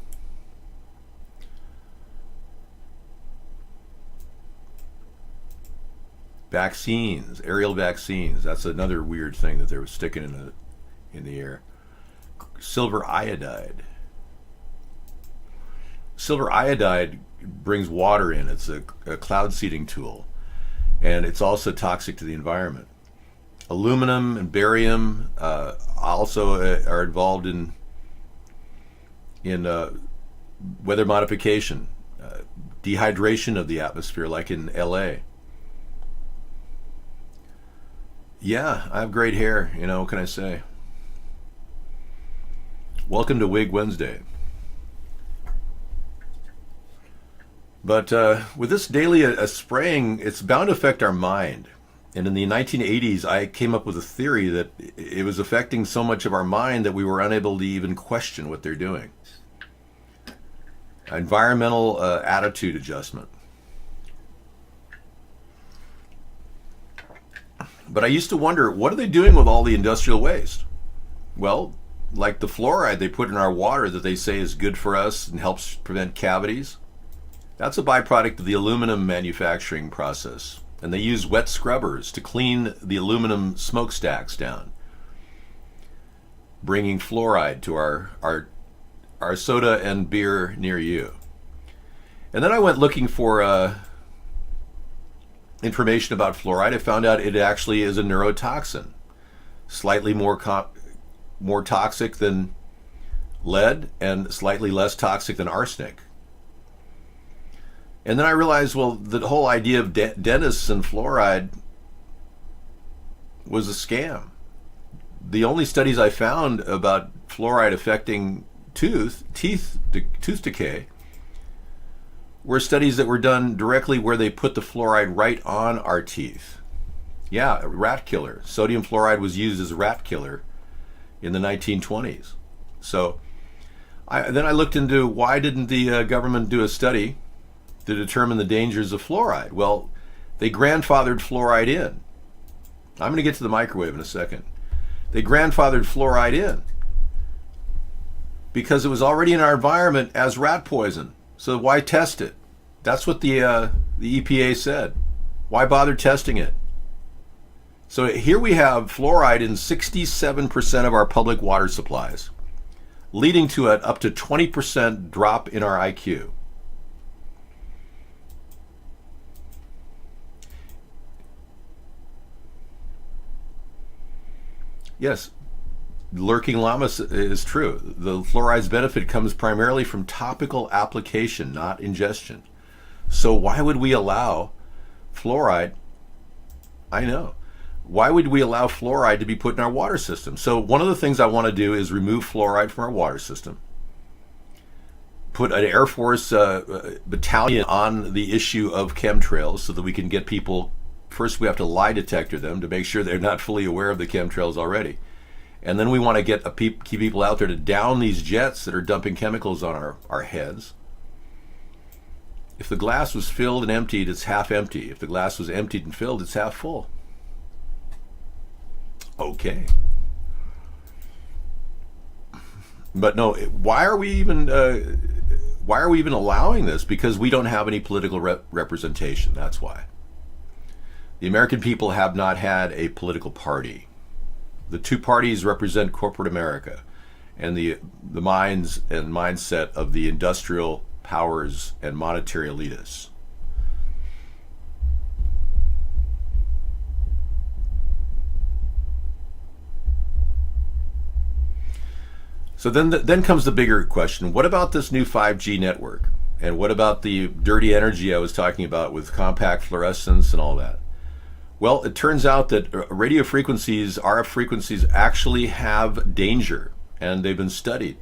Vaccines, aerial vaccines. That's another weird thing that they were sticking in the air. Silver iodide. Silver iodide brings water in. It's a cloud seeding tool, and it's also toxic to the environment. Aluminum and barium also are involved in weather modification, dehydration of the atmosphere, like in LA. Yeah, I have great hair, what can I say? Welcome to Wig Wednesday. But with this daily spraying, it's bound to affect our mind. And in the 1980s, I came up with a theory that it was affecting so much of our mind that we were unable to even question what they're doing. Environmental attitude adjustment. But I used to wonder, what are they doing with all the industrial waste? Well, like the fluoride they put in our water that they say is good for us and helps prevent cavities, that's a byproduct of the aluminum manufacturing process. And they use wet scrubbers to clean the aluminum smokestacks down, bringing fluoride to our soda and beer near you. And then I went looking for information about fluoride. I found out it actually is a neurotoxin, slightly more toxic than lead and slightly less toxic than arsenic. And then I realized, well, the whole idea of dentists and fluoride was a scam. The only studies I found about fluoride affecting tooth decay were studies that were done directly where they put the fluoride right on our teeth. Yeah, a rat killer. Sodium fluoride was used as a rat killer in the 1920s. So then I looked into why didn't the government do a study to determine the dangers of fluoride. Well, they grandfathered fluoride in. I'm going to get to the microwave in a second. They grandfathered fluoride in because it was already in our environment as rat poison. So why test it? That's what the EPA said. Why bother testing it? So here we have fluoride in 67% of our public water supplies, leading to an up to 20% drop in our IQ. Yes, lurking llama is true. The fluoride's benefit comes primarily from topical application, not ingestion. So why would we allow fluoride? I know. Why would we allow fluoride to be put in our water system? So one of the things I want to do is remove fluoride from our water system. Put an Air Force battalion on the issue of chemtrails so that we can get people. First, we have to lie detector them to make sure they're not fully aware of the chemtrails already. And then we want to get keep people out there to down these jets that are dumping chemicals on our heads. If the glass was filled and emptied, it's half empty. If the glass was emptied and filled, it's half full. Okay. But no, why are we even allowing this? Because we don't have any political representation. That's why. The American people have not had a political party. The two parties represent corporate America and the minds and mindset of the industrial powers and monetary elitists. So then comes the bigger question. What about this new 5G network? And what about the dirty energy I was talking about with compact fluorescence and all that? Well, it turns out that radio frequencies, RF frequencies, actually have danger, and they've been studied.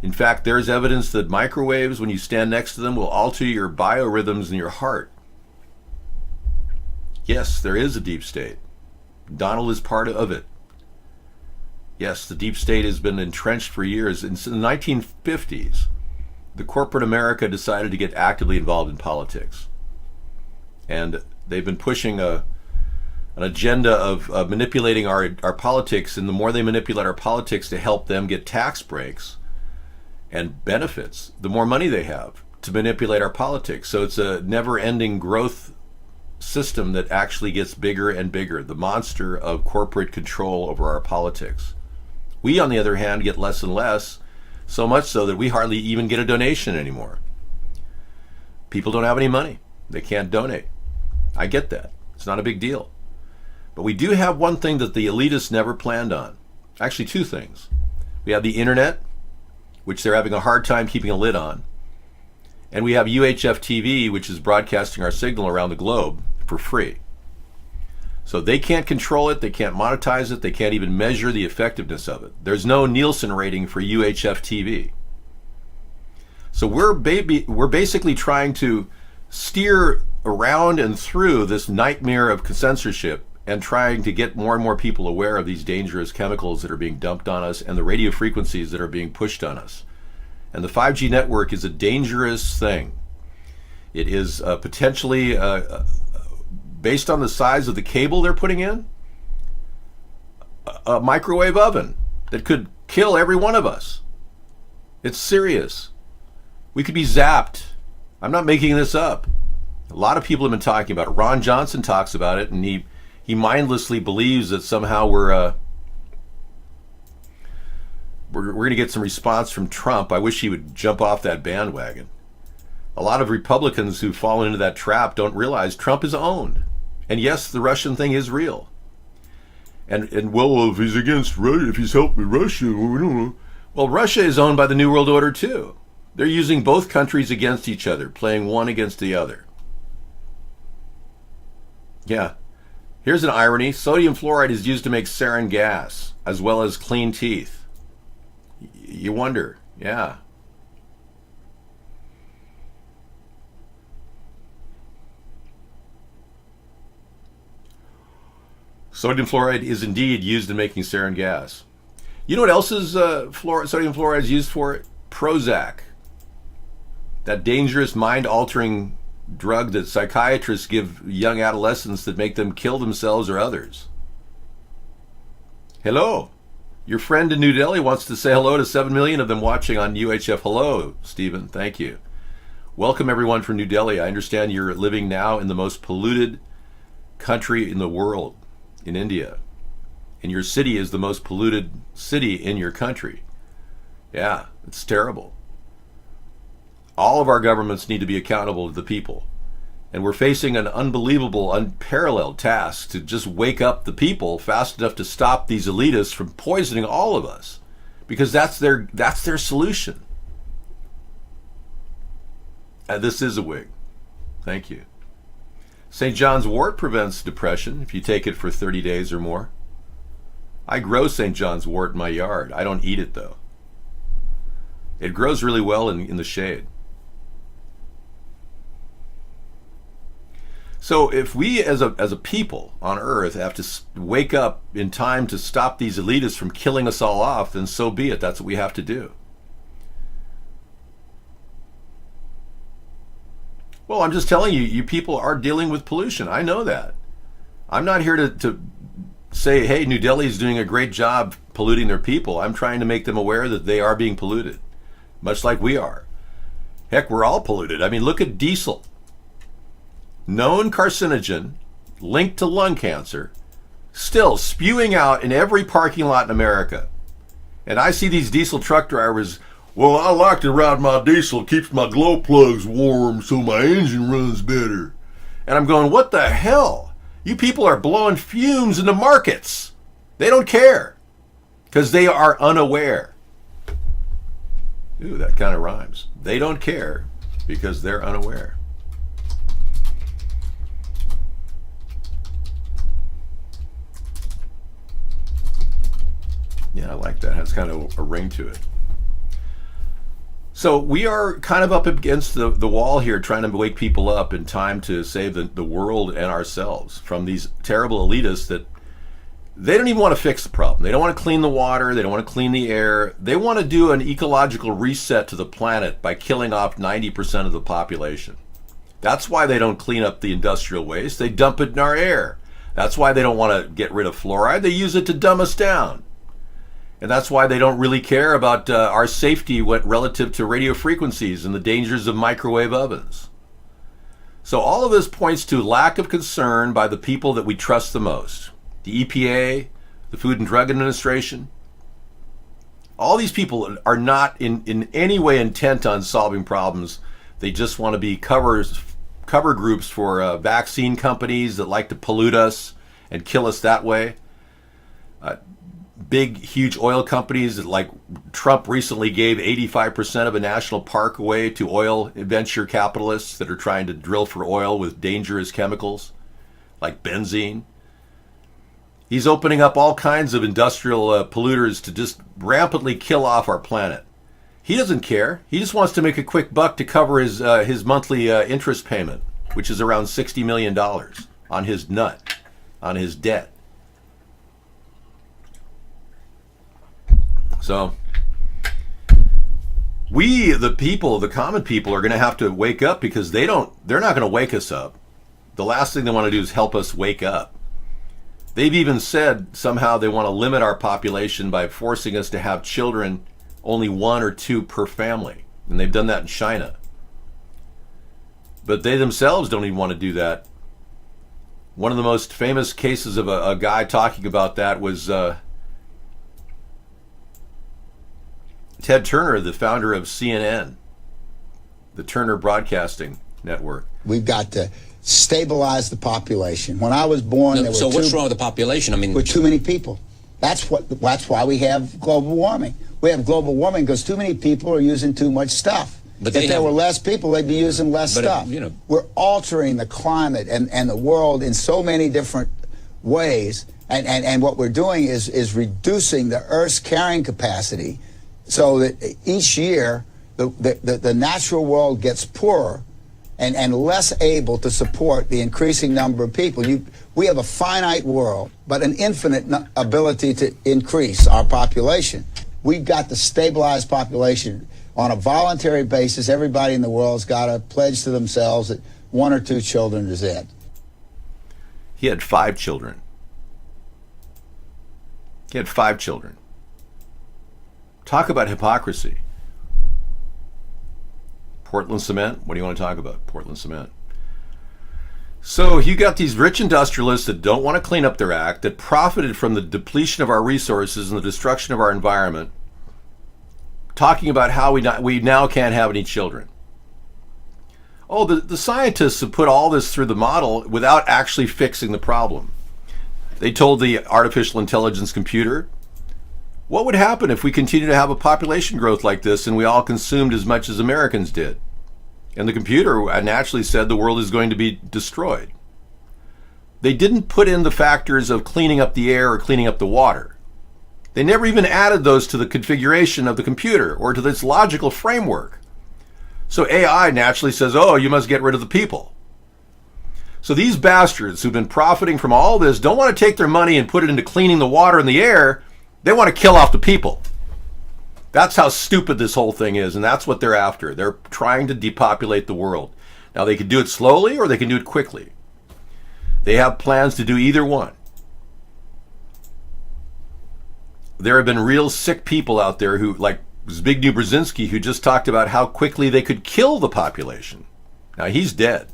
In fact, there's evidence that microwaves, when you stand next to them, will alter your biorhythms in your heart. Yes, there is a deep state. Donald is part of it. Yes, the deep state has been entrenched for years. In the 1950s, the corporate America decided to get actively involved in politics. And They've been pushing an agenda of manipulating our politics, and the more they manipulate our politics to help them get tax breaks and benefits, the more money they have to manipulate our politics. So it's a never-ending growth system that actually gets bigger and bigger, the monster of corporate control over our politics. We, on the other hand, get less and less, so much so that we hardly even get a donation anymore. People don't have any money. They can't donate. I get that. It's not a big deal. But we do have one thing that the elitists never planned on. Actually, two things. We have the internet, which they're having a hard time keeping a lid on. And we have UHF TV, which is broadcasting our signal around the globe for free. So they can't control it, they can't monetize it, they can't even measure the effectiveness of it. There's no Nielsen rating for UHF TV. So we're basically trying to steer around and through this nightmare of censorship and trying to get more and more people aware of these dangerous chemicals that are being dumped on us and the radio frequencies that are being pushed on us. And the 5G network is a dangerous thing. It is potentially, based on the size of the cable they're putting in, a microwave oven that could kill every one of us. It's serious. We could be zapped. I'm not making this up. A lot of people have been talking about it. Ron Johnson talks about it, and he mindlessly believes that somehow we're going to get some response from Trump. I wish he would jump off that bandwagon. A lot of Republicans who've fallen into that trap don't realize Trump is owned. And yes, the Russian thing is real. And well, if he's against Russia, if he's helping Russia, we don't know. Well, Russia is owned by the New World Order too. They're using both countries against each other, playing one against the other. Yeah. Here's an irony. Sodium fluoride is used to make sarin gas, as well as clean teeth. You wonder, yeah. Sodium fluoride is indeed used in making sarin gas. You know what else is sodium fluoride is used for? Prozac. That dangerous, mind-altering drug that psychiatrists give young adolescents that make them kill themselves or others. Hello. Your friend in New Delhi wants to say hello to 7 million of them watching on UHF. Hello, Stephen. Thank you. Welcome, everyone, from New Delhi. I understand you're living now in the most polluted country in the world, in India. And your city is the most polluted city in your country. Yeah, it's terrible. All of our governments need to be accountable to the people. And we're facing an unbelievable, unparalleled task to just wake up the people fast enough to stop these elitists from poisoning all of us. Because that's their solution. This is a wig. Thank you. St. John's wort prevents depression if you take it for 30 days or more. I grow St. John's wort in my yard. I don't eat it, though. It grows really well in the shade. So if we as a people on Earth have to wake up in time to stop these elitists from killing us all off, then so be it. That's what we have to do. Well, I'm just telling you, you people are dealing with pollution. I know that. I'm not here to say, hey, New Delhi is doing a great job polluting their people. I'm trying to make them aware that they are being polluted, much like we are. Heck, we're all polluted. I mean, look at diesel. Known carcinogen, linked to lung cancer, still spewing out in every parking lot in America. And I see these diesel truck drivers, well, I like to ride my diesel, it keeps my glow plugs warm so my engine runs better. And I'm going, what the hell? You people are blowing fumes into markets. They don't care because they are unaware. Ooh, that kind of rhymes. They don't care because they're unaware. Yeah, I like that. It has kind of a ring to it. So we are kind of up against the wall here, trying to wake people up in time to save the world and ourselves from these terrible elitists that they don't even want to fix the problem. They don't want to clean the water. They don't want to clean the air. They want to do an ecological reset to the planet by killing off 90% of the population. That's why they don't clean up the industrial waste. They dump it in our air. That's why they don't want to get rid of fluoride. They use it to dumb us down. And that's why they don't really care about our safety relative to radio frequencies and the dangers of microwave ovens. So all of this points to lack of concern by the people that we trust the most. The EPA, the Food and Drug Administration. All these people are not in any way intent on solving problems. They just want to be cover groups for vaccine companies that like to pollute us and kill us that way. Big, huge oil companies that, like Trump recently gave 85% of a national park away to oil venture capitalists that are trying to drill for oil with dangerous chemicals like benzene. He's opening up all kinds of industrial polluters to just rampantly kill off our planet. He doesn't care. He just wants to make a quick buck to cover his monthly interest payment, which is around $60 million on his nut, on his debt. So we, the people, the common people, are going to have to wake up, because they're not going to wake us up. The last thing they want to do is help us wake up. They've even said somehow they want to limit our population by forcing us to have children, only 1 or 2 per family. And they've done that in China. But they themselves don't even want to do that. One of the most famous cases of a guy talking about that was Ted Turner, the founder of CNN, the Turner Broadcasting Network. We've got to stabilize the population. When I was born, there were so what's wrong with the population? I mean, with too many people. That's why we have global warming. We have global warming because too many people are using too much stuff. But if there were less people, they'd be using less stuff. We're altering the climate and the world in so many different ways. And what we're doing is reducing the Earth's carrying capacity, so that each year the natural world gets poorer and less able to support the increasing number of people. We have a finite world, but an infinite ability to increase our population. We've got to stabilize population on a voluntary basis. Everybody in the world's got to pledge to themselves that 1 or 2 children is it. He had 5 children. He had 5 children. Talk about hypocrisy. Portland Cement? What do you want to talk about? Portland Cement. So you got these rich industrialists that don't want to clean up their act, that profited from the depletion of our resources and the destruction of our environment, talking about how we now can't have any children. Oh, the scientists have put all this through the model without actually fixing the problem. They told the artificial intelligence computer, what would happen if we continue to have a population growth like this and we all consumed as much as Americans did? And the computer naturally said the world is going to be destroyed. They didn't put in the factors of cleaning up the air or cleaning up the water. They never even added those to the configuration of the computer or to this logical framework. So AI naturally says, oh, you must get rid of the people. So these bastards who've been profiting from all this don't want to take their money and put it into cleaning the water and the air. They want to kill off the people. That's how stupid this whole thing is, and that's what they're after. They're trying to depopulate the world. Now, they can do it slowly or they can do it quickly. They have plans to do either one. There have been real sick people out there who, like Zbigniew Brzezinski, who just talked about how quickly they could kill the population. Now, he's dead.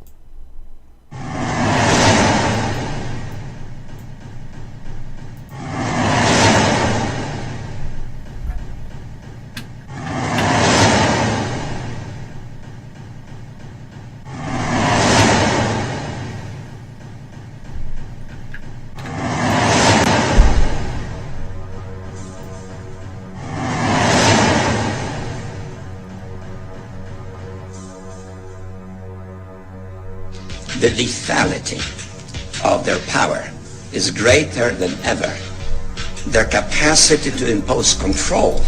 The lethality of their power is greater than ever. Their capacity to impose control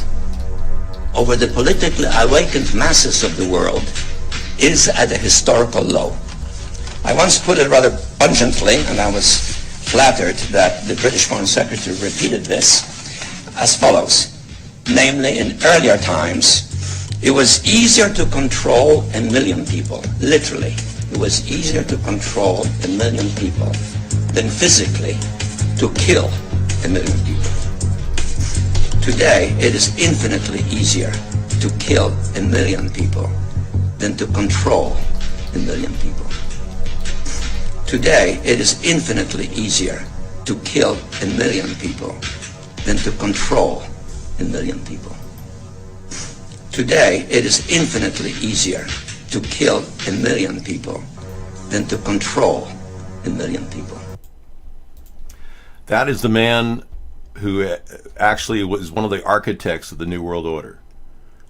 over the politically awakened masses of the world is at a historical low. I once put it rather pungently, and I was flattered that the British Foreign Secretary repeated this, as follows. Namely, in earlier times, it was easier to control 1 million people, literally, it was easier to control 1 million people than physically to kill 1 million people. Today, it is infinitely easier to kill 1 million people than to control 1 million people. Today, it is infinitely easier to kill 1 million people than to control 1 million people. Today, it is infinitely easier to kill 1 million people than to control 1 million people. That is the man who actually was one of the architects of the New World Order.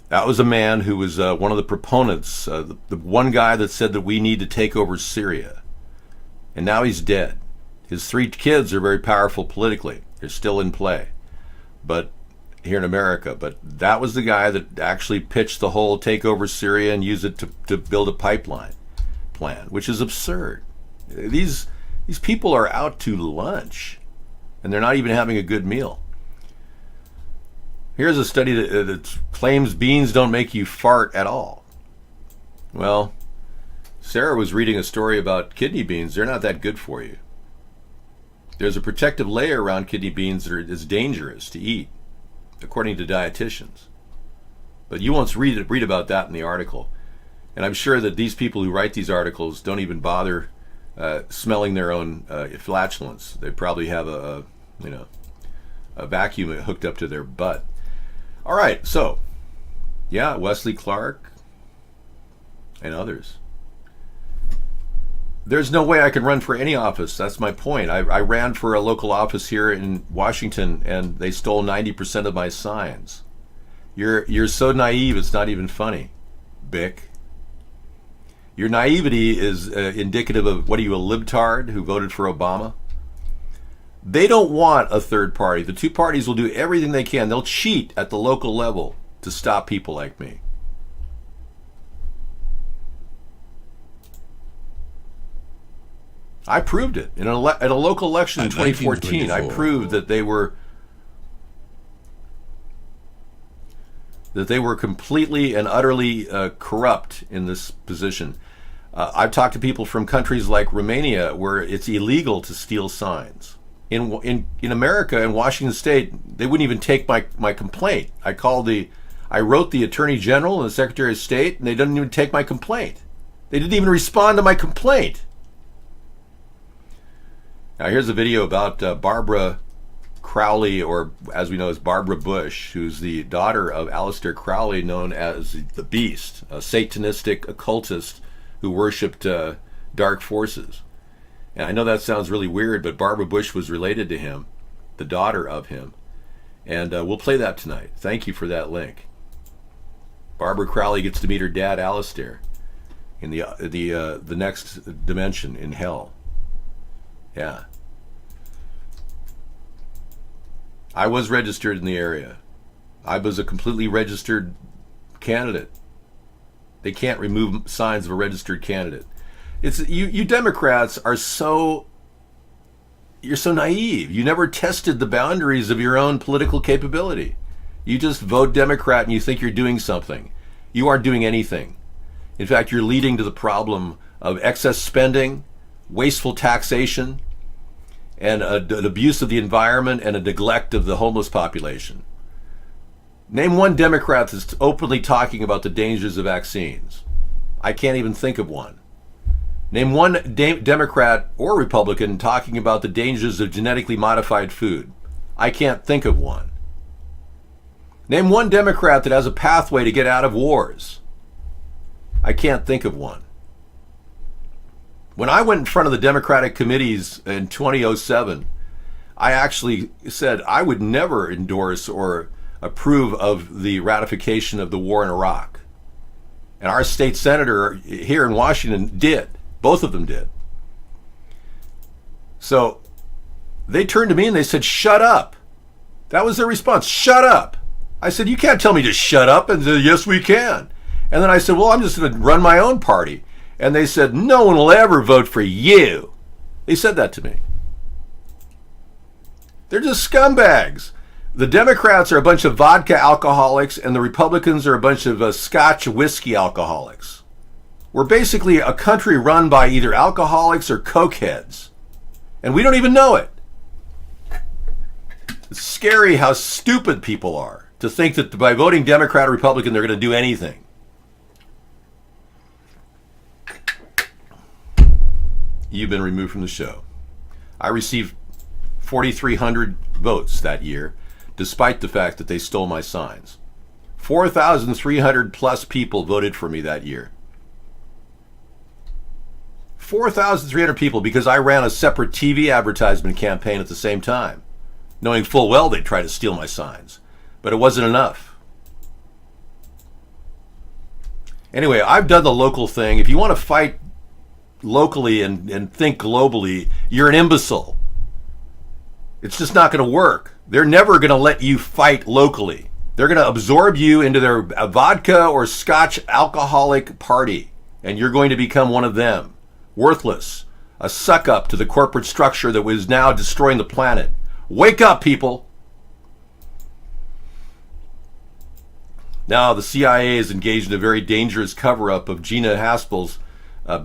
That was a man who was one of the proponents, the one guy that said that we need to take over Syria. And now he's dead. His 3 kids are very powerful politically. They're still in play, but here in America. But that was the guy that actually pitched the whole take over Syria and use it to build a pipeline plan, which is absurd. These people are out to lunch, and they're not even having a good meal. Here's a study that claims beans don't make you fart at all. Well, Sarah was reading a story about kidney beans. They're not that good for you. There's a protective layer around kidney beans that is dangerous to eat, according to dietitians. But you won't read about that in the article. And I'm sure that these people who write these articles don't even bother smelling their own flatulence. They probably have a vacuum hooked up to their butt. All right, so yeah, Wesley Clark and others. There's no way I can run for any office. That's my point. I ran for a local office here in Washington, and they stole 90% of my signs. You're so naive, it's not even funny, Bick. Your naivety is indicative of, what are you, a libtard who voted for Obama? They don't want a third party. The 2 parties will do everything they can. They'll cheat at the local level to stop people like me. I proved it at a local election in 2014. I proved that they were completely and utterly corrupt in this position. I've talked to people from countries like Romania, where it's illegal to steal signs. In America, in Washington State, they wouldn't even take my complaint. I wrote the Attorney General and the Secretary of State, and they didn't even take my complaint. They didn't even respond to my complaint. Now here's a video about Barbara Crowley, or as we know as Barbara Bush, who's the daughter of Aleister Crowley, known as the Beast, a satanistic occultist who worshipped dark forces. And I know that sounds really weird, but Barbara Bush was related to him, the daughter of him. And we'll play that tonight. Thank you for that link. Barbara Crowley gets to meet her dad, Aleister, in the next dimension in hell. Yeah. I was registered in the area. I was a completely registered candidate. They can't remove signs of a registered candidate. It's you Democrats are you're so naive. You never tested the boundaries of your own political capability. You just vote Democrat and you think you're doing something. You aren't doing anything. In fact, you're leading to the problem of excess spending, wasteful taxation, and an abuse of the environment and a neglect of the homeless population. Name one Democrat that's openly talking about the dangers of vaccines. I can't even think of one. Name one Democrat or Republican talking about the dangers of genetically modified food. I can't think of one. Name one Democrat that has a pathway to get out of wars. I can't think of one. When I went in front of the Democratic committees in 2007, I actually said I would never endorse or approve of the ratification of the war in Iraq. And our state senator here in Washington did. Both of them did. So they turned to me and they said, shut up. That was their response. Shut up. I said, you can't tell me to shut up. And they said, yes, we can. And then I said, well, I'm just going to run my own party. And they said, no one will ever vote for you. They said that to me. They're just scumbags. The Democrats are a bunch of vodka alcoholics, and the Republicans are a bunch of Scotch whiskey alcoholics. We're basically a country run by either alcoholics or cokeheads. And we don't even know it. It's scary how stupid people are to think that by voting Democrat or Republican, they're going to do anything. You've been removed from the show. I received 4,300 votes that year, despite the fact that they stole my signs. 4,300 plus people voted for me that year. 4,300 people because I ran a separate TV advertisement campaign at the same time, knowing full well they'd try to steal my signs. But it wasn't enough. Anyway, I've done the local thing. If you want to fight locally and think globally, you're an imbecile. It's just not going to work. They're never going to let you fight locally. They're going to absorb you into their vodka or scotch alcoholic party, and you're going to become one of them. Worthless. A suck-up to the corporate structure that was now destroying the planet. Wake up, people! Now, the CIA is engaged in a very dangerous cover-up of Gina Haspel's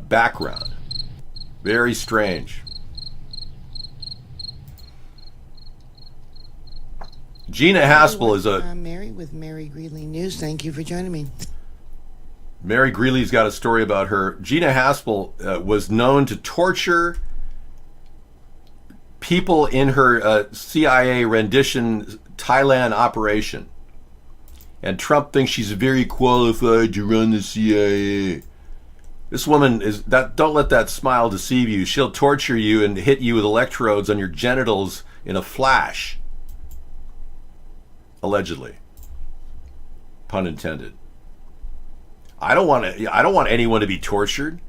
background. Very strange. Gina Haspel is a... Mary with Mary Greeley News. Thank you for joining me. Mary Greeley's got a story about her. Gina Haspel was known to torture people in her CIA rendition Thailand operation. And Trump thinks she's very qualified to run the CIA. This woman is that. Don't let that smile deceive you. She'll torture you and hit you with electrodes on your genitals in a flash. Allegedly. Pun intended. I don't want anyone to be tortured.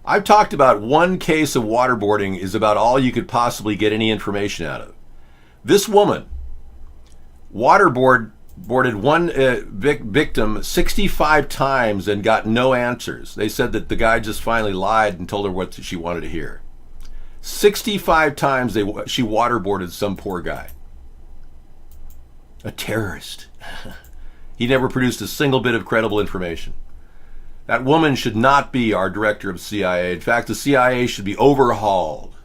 I've talked about one case of waterboarding is about all you could possibly get any information out of. This woman waterboarded one victim 65 times and got no answers. They said that the guy just finally lied and told her what she wanted to hear. 65 times she waterboarded some poor guy. A terrorist. He never produced a single bit of credible information. That woman should not be our director of CIA. In fact, the CIA should be overhauled.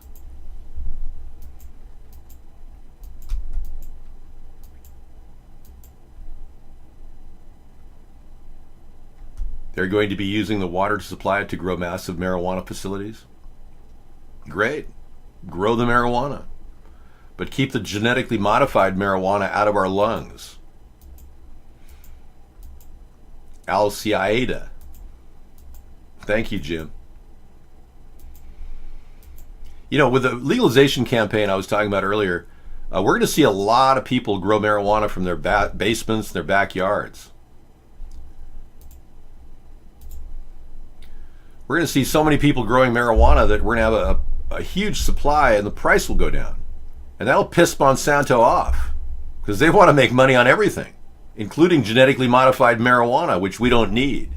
They're going to be using the water to supply it to grow massive marijuana facilities. Great. Grow the marijuana. But keep the genetically modified marijuana out of our lungs. Al-Qaeda. Thank you, Jim. You know, with the legalization campaign I was talking about earlier, we're going to see a lot of people grow marijuana from their basements and their backyards. We're going to see so many people growing marijuana that we're going to have a huge supply and the price will go down. And that'll piss Monsanto off because they want to make money on everything, including genetically modified marijuana, which we don't need.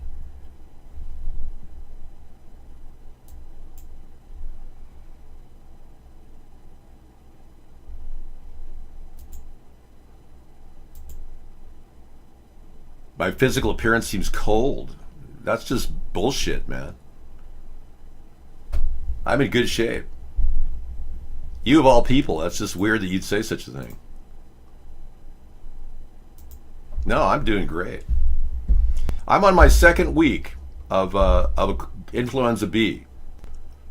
My physical appearance seems cold. That's just bullshit, man. I'm in good shape. You of all people, that's just weird that you'd say such a thing. No, I'm doing great. I'm on my second week of influenza B,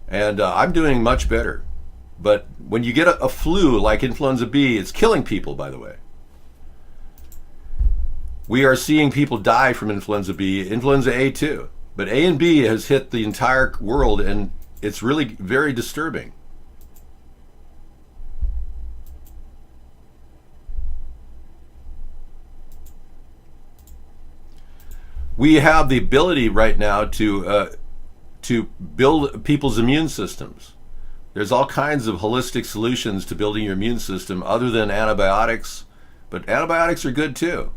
and I'm doing much better. But when you get a flu like influenza B, it's killing people, by the way. We are seeing people die from influenza B, influenza A too. But A and B has hit the entire world, and it's really very disturbing. We have the ability right now to build people's immune systems. There's all kinds of holistic solutions to building your immune system other than antibiotics, but antibiotics are good too.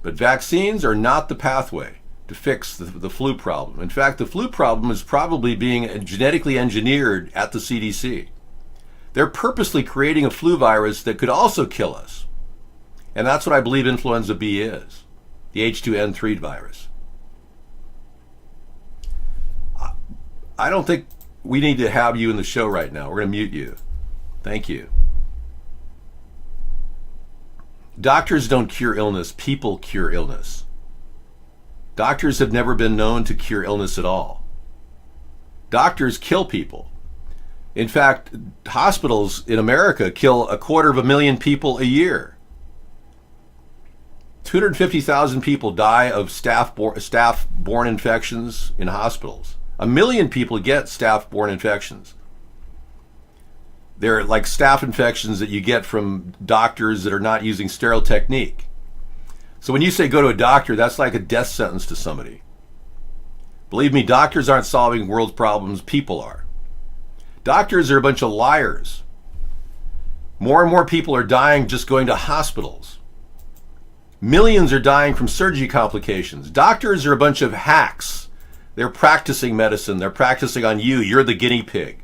But vaccines are not the pathway to fix the flu problem. In fact, the flu problem is probably being genetically engineered at the CDC. They're purposely creating a flu virus that could also kill us. And that's what I believe influenza B is, the H2N3 virus. I don't think we need to have you in the show right now. We're going to mute you. Thank you. Doctors don't cure illness. People cure illness. Doctors have never been known to cure illness at all. Doctors kill people. In fact, hospitals in America kill 250,000 people a year. 250,000 people die of staph-borne infections in hospitals. 1 million people get staph-borne infections. They're like staph infections that you get from doctors that are not using sterile technique. So when you say go to a doctor, that's like a death sentence to somebody. Believe me, doctors aren't solving world's problems, people are. Doctors are a bunch of liars. More and more people are dying just going to hospitals. Millions are dying from surgery complications. Doctors are a bunch of hacks. They're practicing medicine. They're practicing on you. You're the guinea pig.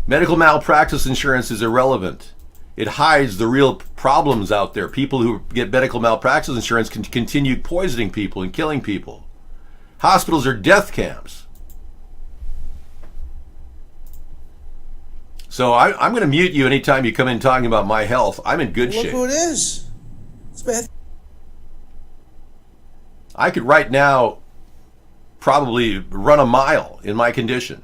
Medical malpractice insurance is irrelevant. It hides the real problems out there. People who get medical malpractice insurance can continue poisoning people and killing people. Hospitals are death camps. So I'm going to mute you anytime you come in talking about my health. I'm in good shape. Look who it is. It's bad. I could right now probably run a mile in my condition.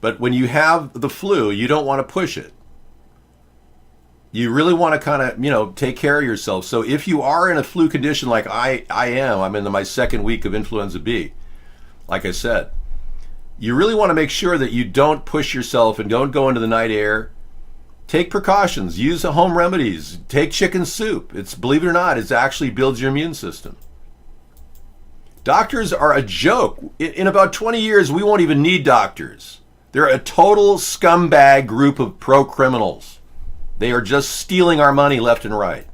But when you have the flu, you don't want to push it. You really want to kind of, take care of yourself. So if you are in a flu condition like I am, I'm in my second week of influenza B, like I said, you really want to make sure that you don't push yourself and don't go into the night air. Take precautions. Use the home remedies. Take chicken soup. Believe it or not, it actually builds your immune system. Doctors are a joke. In about 20 years, we won't even need doctors. They're a total scumbag group of pro-criminals. They are just stealing our money left and right.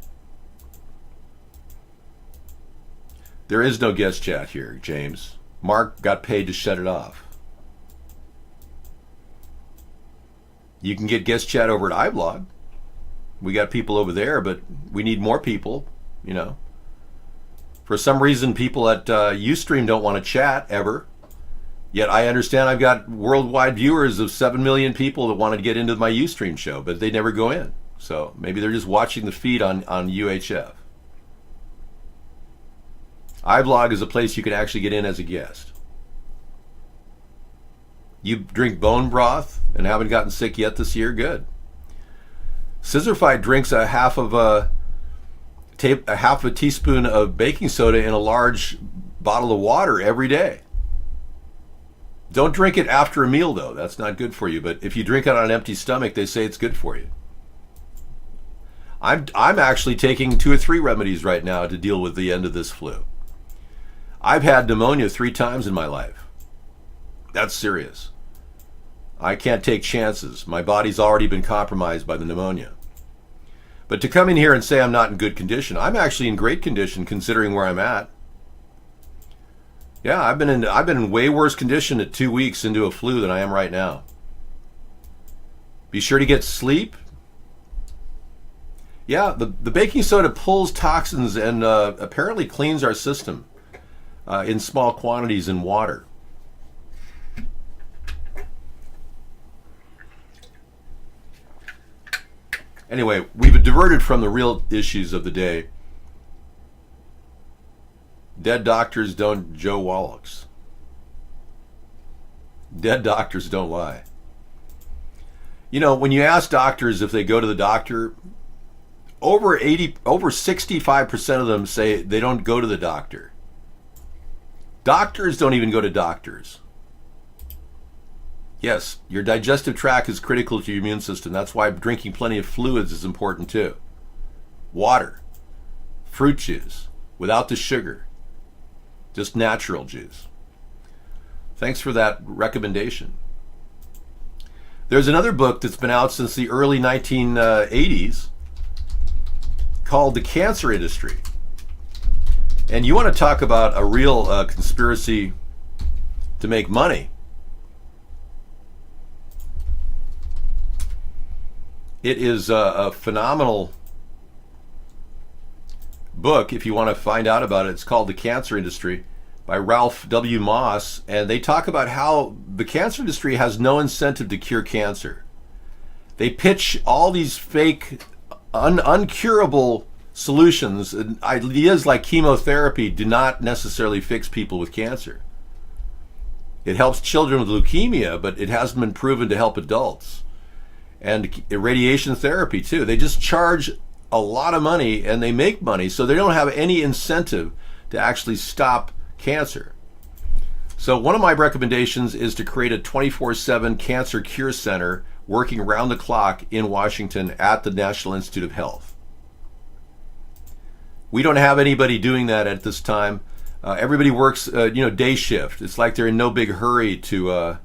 There is no guest chat here, James. Mark got paid to shut it off. You can get guest chat over at iBlog. We got people over there, but we need more people, For some reason, people at Ustream don't want to chat ever. Yet I understand I've got worldwide viewers of 7 million people that want to get into my Ustream show, but they never go in. So maybe they're just watching the feed on UHF. iBlog is a place you can actually get in as a guest. You drink bone broth and haven't gotten sick yet this year? Good. Scissorfied drinks a half a teaspoon of baking soda in a large bottle of water every day. Don't drink it after a meal, though. That's not good for you. But if you drink it on an empty stomach, they say it's good for you. I'm actually taking 2 or 3 remedies right now to deal with the end of this flu. I've had pneumonia 3 times in my life. That's serious. I can't take chances. My body's already been compromised by the pneumonia. But to come in here and say I'm not in good condition, I'm actually in great condition considering where I'm at. Yeah, I've been in way worse condition at 2 weeks into a flu than I am right now. Be sure to get sleep. Yeah, the baking soda pulls toxins and apparently cleans our system in small quantities in water. Anyway, we've diverted from the real issues of the day. Dead doctors don't Joe Wallachs. Dead doctors don't lie. When you ask doctors if they go to the doctor, over 65% of them say they don't go to the doctor. Doctors don't even go to doctors. Yes, your digestive tract is critical to your immune system. That's why drinking plenty of fluids is important too. Water, fruit juice, without the sugar, just natural juice. Thanks for that recommendation. There's another book that's been out since the early 1980s called The Cancer Industry. And you want to talk about a real conspiracy to make money. It is a phenomenal book if you want to find out about it. It's called The Cancer Industry. by Ralph W. Moss, and they talk about how the cancer industry has no incentive to cure cancer. They pitch all these fake, uncurable solutions, and ideas like chemotherapy do not necessarily fix people with cancer. It helps children with leukemia, but it hasn't been proven to help adults. And radiation therapy too. They just charge a lot of money and they make money, so they don't have any incentive to actually stop cancer. So one of my recommendations is to create a 24/7 cancer cure center working around the clock in Washington at the National Institute of Health. We don't have anybody doing that at this time. Everybody works, day shift. It's like they're in no big hurry to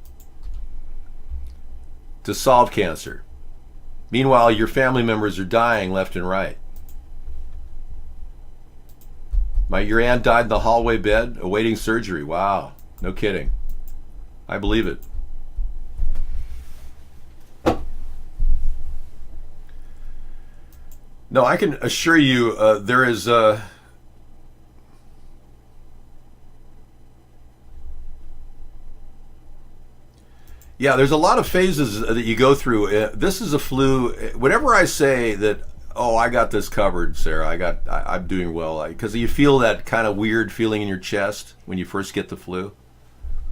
solve cancer. Meanwhile, your family members are dying left and right. Your aunt died in the hallway bed, awaiting surgery. Wow, no kidding. I believe it. No, I can assure you there is there's a lot of phases that you go through. This is a flu. Whenever I say that, oh, I got this covered, Sarah, I'm doing well, because you feel that kind of weird feeling in your chest when you first get the flu.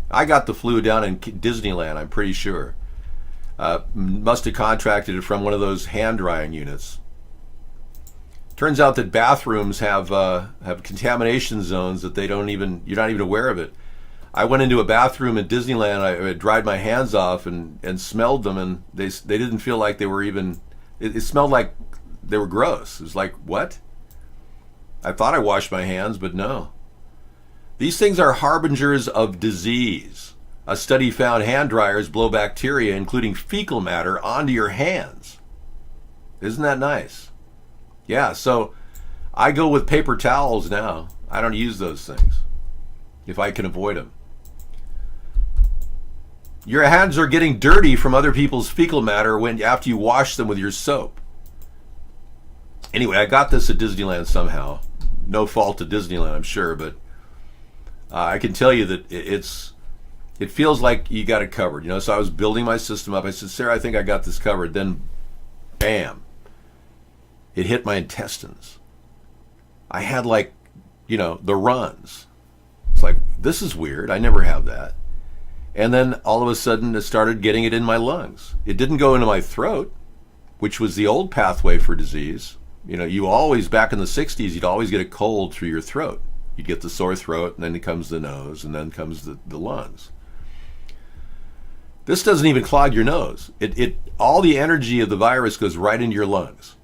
I got the flu down in Disneyland, I'm pretty sure. Must have contracted it from one of those hand drying units. Turns out that bathrooms have contamination zones that you're not even aware of it. I went into a bathroom at Disneyland. I dried my hands off and smelled them, and they didn't feel like they were even. It smelled like they were gross. It was like, what? I thought I washed my hands, but no. These things are harbingers of disease. A study found hand dryers blow bacteria, including fecal matter, onto your hands. Isn't that nice? Yeah, so I go with paper towels now. I don't use those things if I can avoid them. Your hands are getting dirty from other people's fecal matter after you wash them with your soap. Anyway, I got this at Disneyland somehow. No fault to Disneyland, I'm sure, but I can tell you that it feels like you got it covered. So I was building my system up. I said, Sarah, I think I got this covered. Then, bam. It hit my intestines. I had the runs. It's like, this is weird. I never have that. And then all of a sudden it started getting it in my lungs. It didn't go into my throat, which was the old pathway for disease. You always, back in the 60s, you'd always get a cold through your throat. You'd get the sore throat, and then comes the nose, and then comes the lungs. This doesn't even clog your nose. All the energy of the virus goes right into your lungs.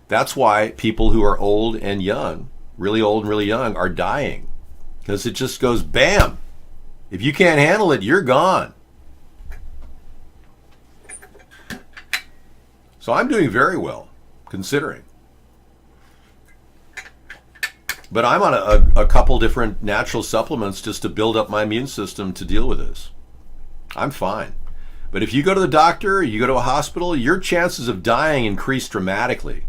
That's why people who are old and young, really old and really young, are dying. Because it just goes bam. If you can't handle it, you're gone. So I'm doing very well, considering. But I'm on a couple different natural supplements just to build up my immune system to deal with this. I'm fine. But if you go to the doctor, you go to a hospital, your chances of dying increase dramatically.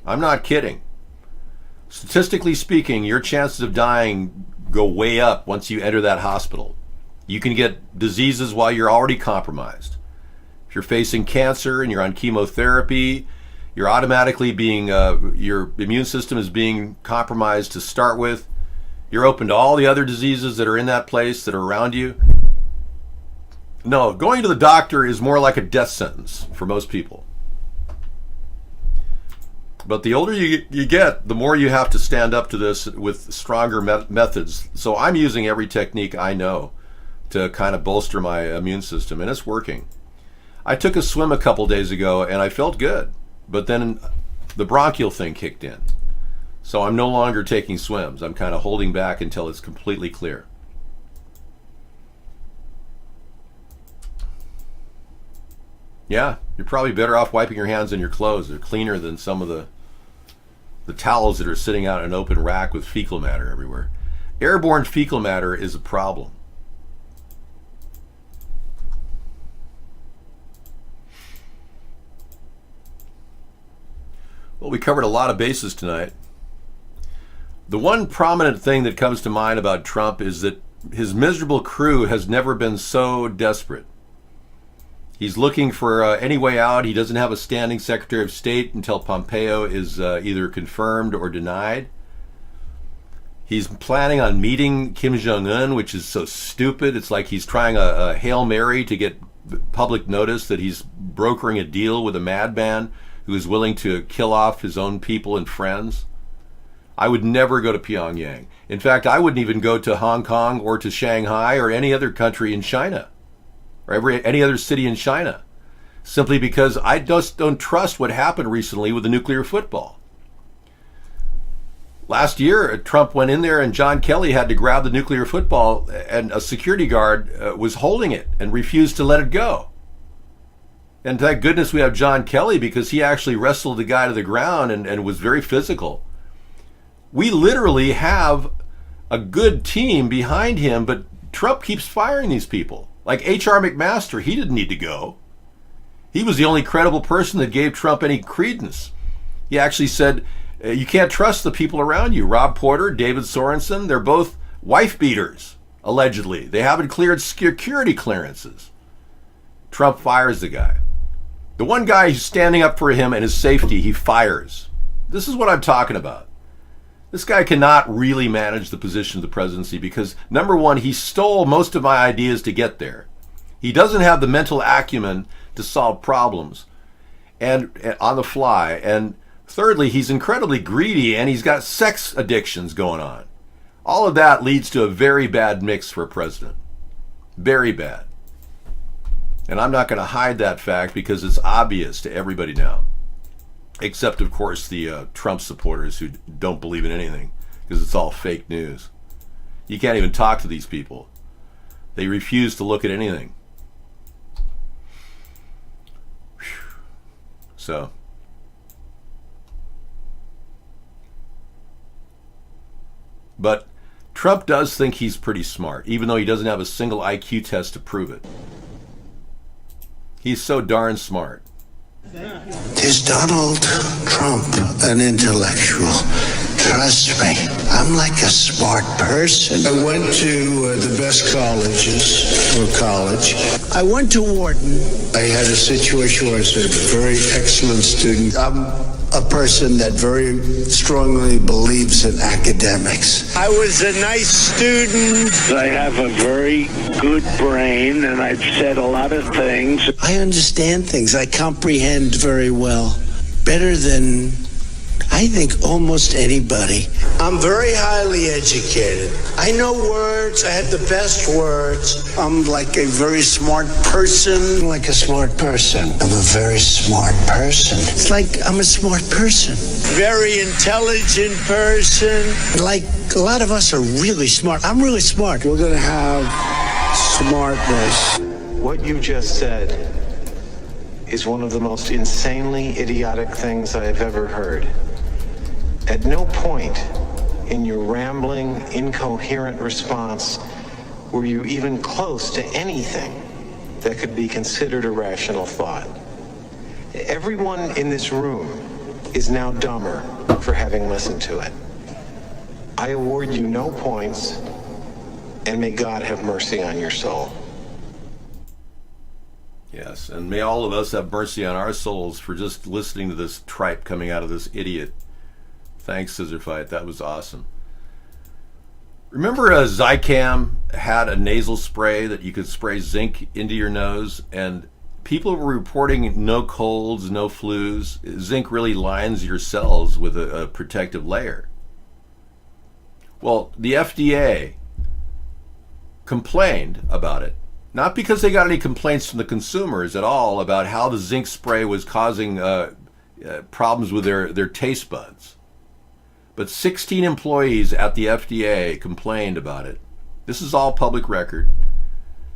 I'm not kidding. Statistically speaking, your chances of dying go way up once you enter that hospital. You can get diseases while you're already compromised. If you're facing cancer and you're on chemotherapy, you're automatically your immune system is being compromised to start with. You're open to all the other diseases that are in that place, that are around you. No, going to the doctor is more like a death sentence for most people. But the older you get, the more you have to stand up to this with stronger methods. So I'm using every technique I know to kind of bolster my immune system, and it's working. I took a swim a couple days ago, and I felt good. But then the bronchial thing kicked in. So I'm no longer taking swims. I'm kind of holding back until it's completely clear. Yeah, you're probably better off wiping your hands in your clothes. They're cleaner than some of the towels that are sitting out in an open rack with fecal matter everywhere. Airborne fecal matter is a problem. Well, we covered a lot of bases tonight. The one prominent thing that comes to mind about Trump is that his miserable crew has never been so desperate. He's looking for any way out. He doesn't have a standing Secretary of State until Pompeo is either confirmed or denied. He's planning on meeting Kim Jong-un, which is so stupid. It's like he's trying a Hail Mary to get public notice that he's brokering a deal with a madman who is willing to kill off his own people and friends. I would never go to Pyongyang. In fact, I wouldn't even go to Hong Kong or to Shanghai or any other country in China, or any other city in China, simply because I just don't trust what happened recently with the nuclear football. Last year, Trump went in there and John Kelly had to grab the nuclear football, and a security guard was holding it and refused to let it go. And thank goodness we have John Kelly, because he actually wrestled the guy to the ground and was very physical. We literally have a good team behind him, but Trump keeps firing these people. Like H.R. McMaster, he didn't need to go. He was the only credible person that gave Trump any credence. He actually said, you can't trust the people around you. Rob Porter, David Sorensen, they're both wife beaters, allegedly. They haven't cleared security clearances. Trump fires the guy. The one guy who's standing up for him and his safety, he fires. This is what I'm talking about. This guy cannot really manage the position of the presidency because, number one, he stole most of my ideas to get there. He doesn't have the mental acumen to solve problems and on the fly. And thirdly, he's incredibly greedy and he's got sex addictions going on. All of that leads to a very bad mix for a president. Very bad. And I'm not going to hide that fact because it's obvious to everybody now. Except, of course, the Trump supporters who don't believe in anything because it's all fake news. You can't even talk to these people. They refuse to look at anything. Whew. So, but Trump does think he's pretty smart, even though he doesn't have a single IQ test to prove it. He's so darn smart. Is Donald Trump an intellectual? Trust me, I'm like a smart person. I went to the best colleges, or college. I went to Wharton. I had a situation where I was a very excellent student. I'm a person that very strongly believes in academics. I was a nice student. I have a very good brain, and I've said a lot of things. I understand things. I comprehend very well. Better than, I think, almost anybody. I'm very highly educated. I know words. I have the best words. I'm like a very smart person. Like a smart person. I'm a very smart person. It's like I'm a smart person. Very intelligent person. Like a lot of us are really smart. I'm really smart. We're going to have smartness. What you just said is one of the most insanely idiotic things I have ever heard. At no point in your rambling, incoherent response were you even close to anything that could be considered a rational thought. Everyone in this room is now dumber for having listened to it. I award you no points, and may God have mercy on your soul. Yes, and may all of us have mercy on our souls for just listening to this tripe coming out of this idiot. Thanks, Scissor Fight. That was awesome. Remember Zicam had a nasal spray that you could spray zinc into your nose, and people were reporting no colds, no flus. Zinc really lines your cells with a protective layer. Well, the FDA complained about it. Not because they got any complaints from the consumers at all about how the zinc spray was causing problems with their taste buds. But 16 employees at the FDA complained about it. This is all public record.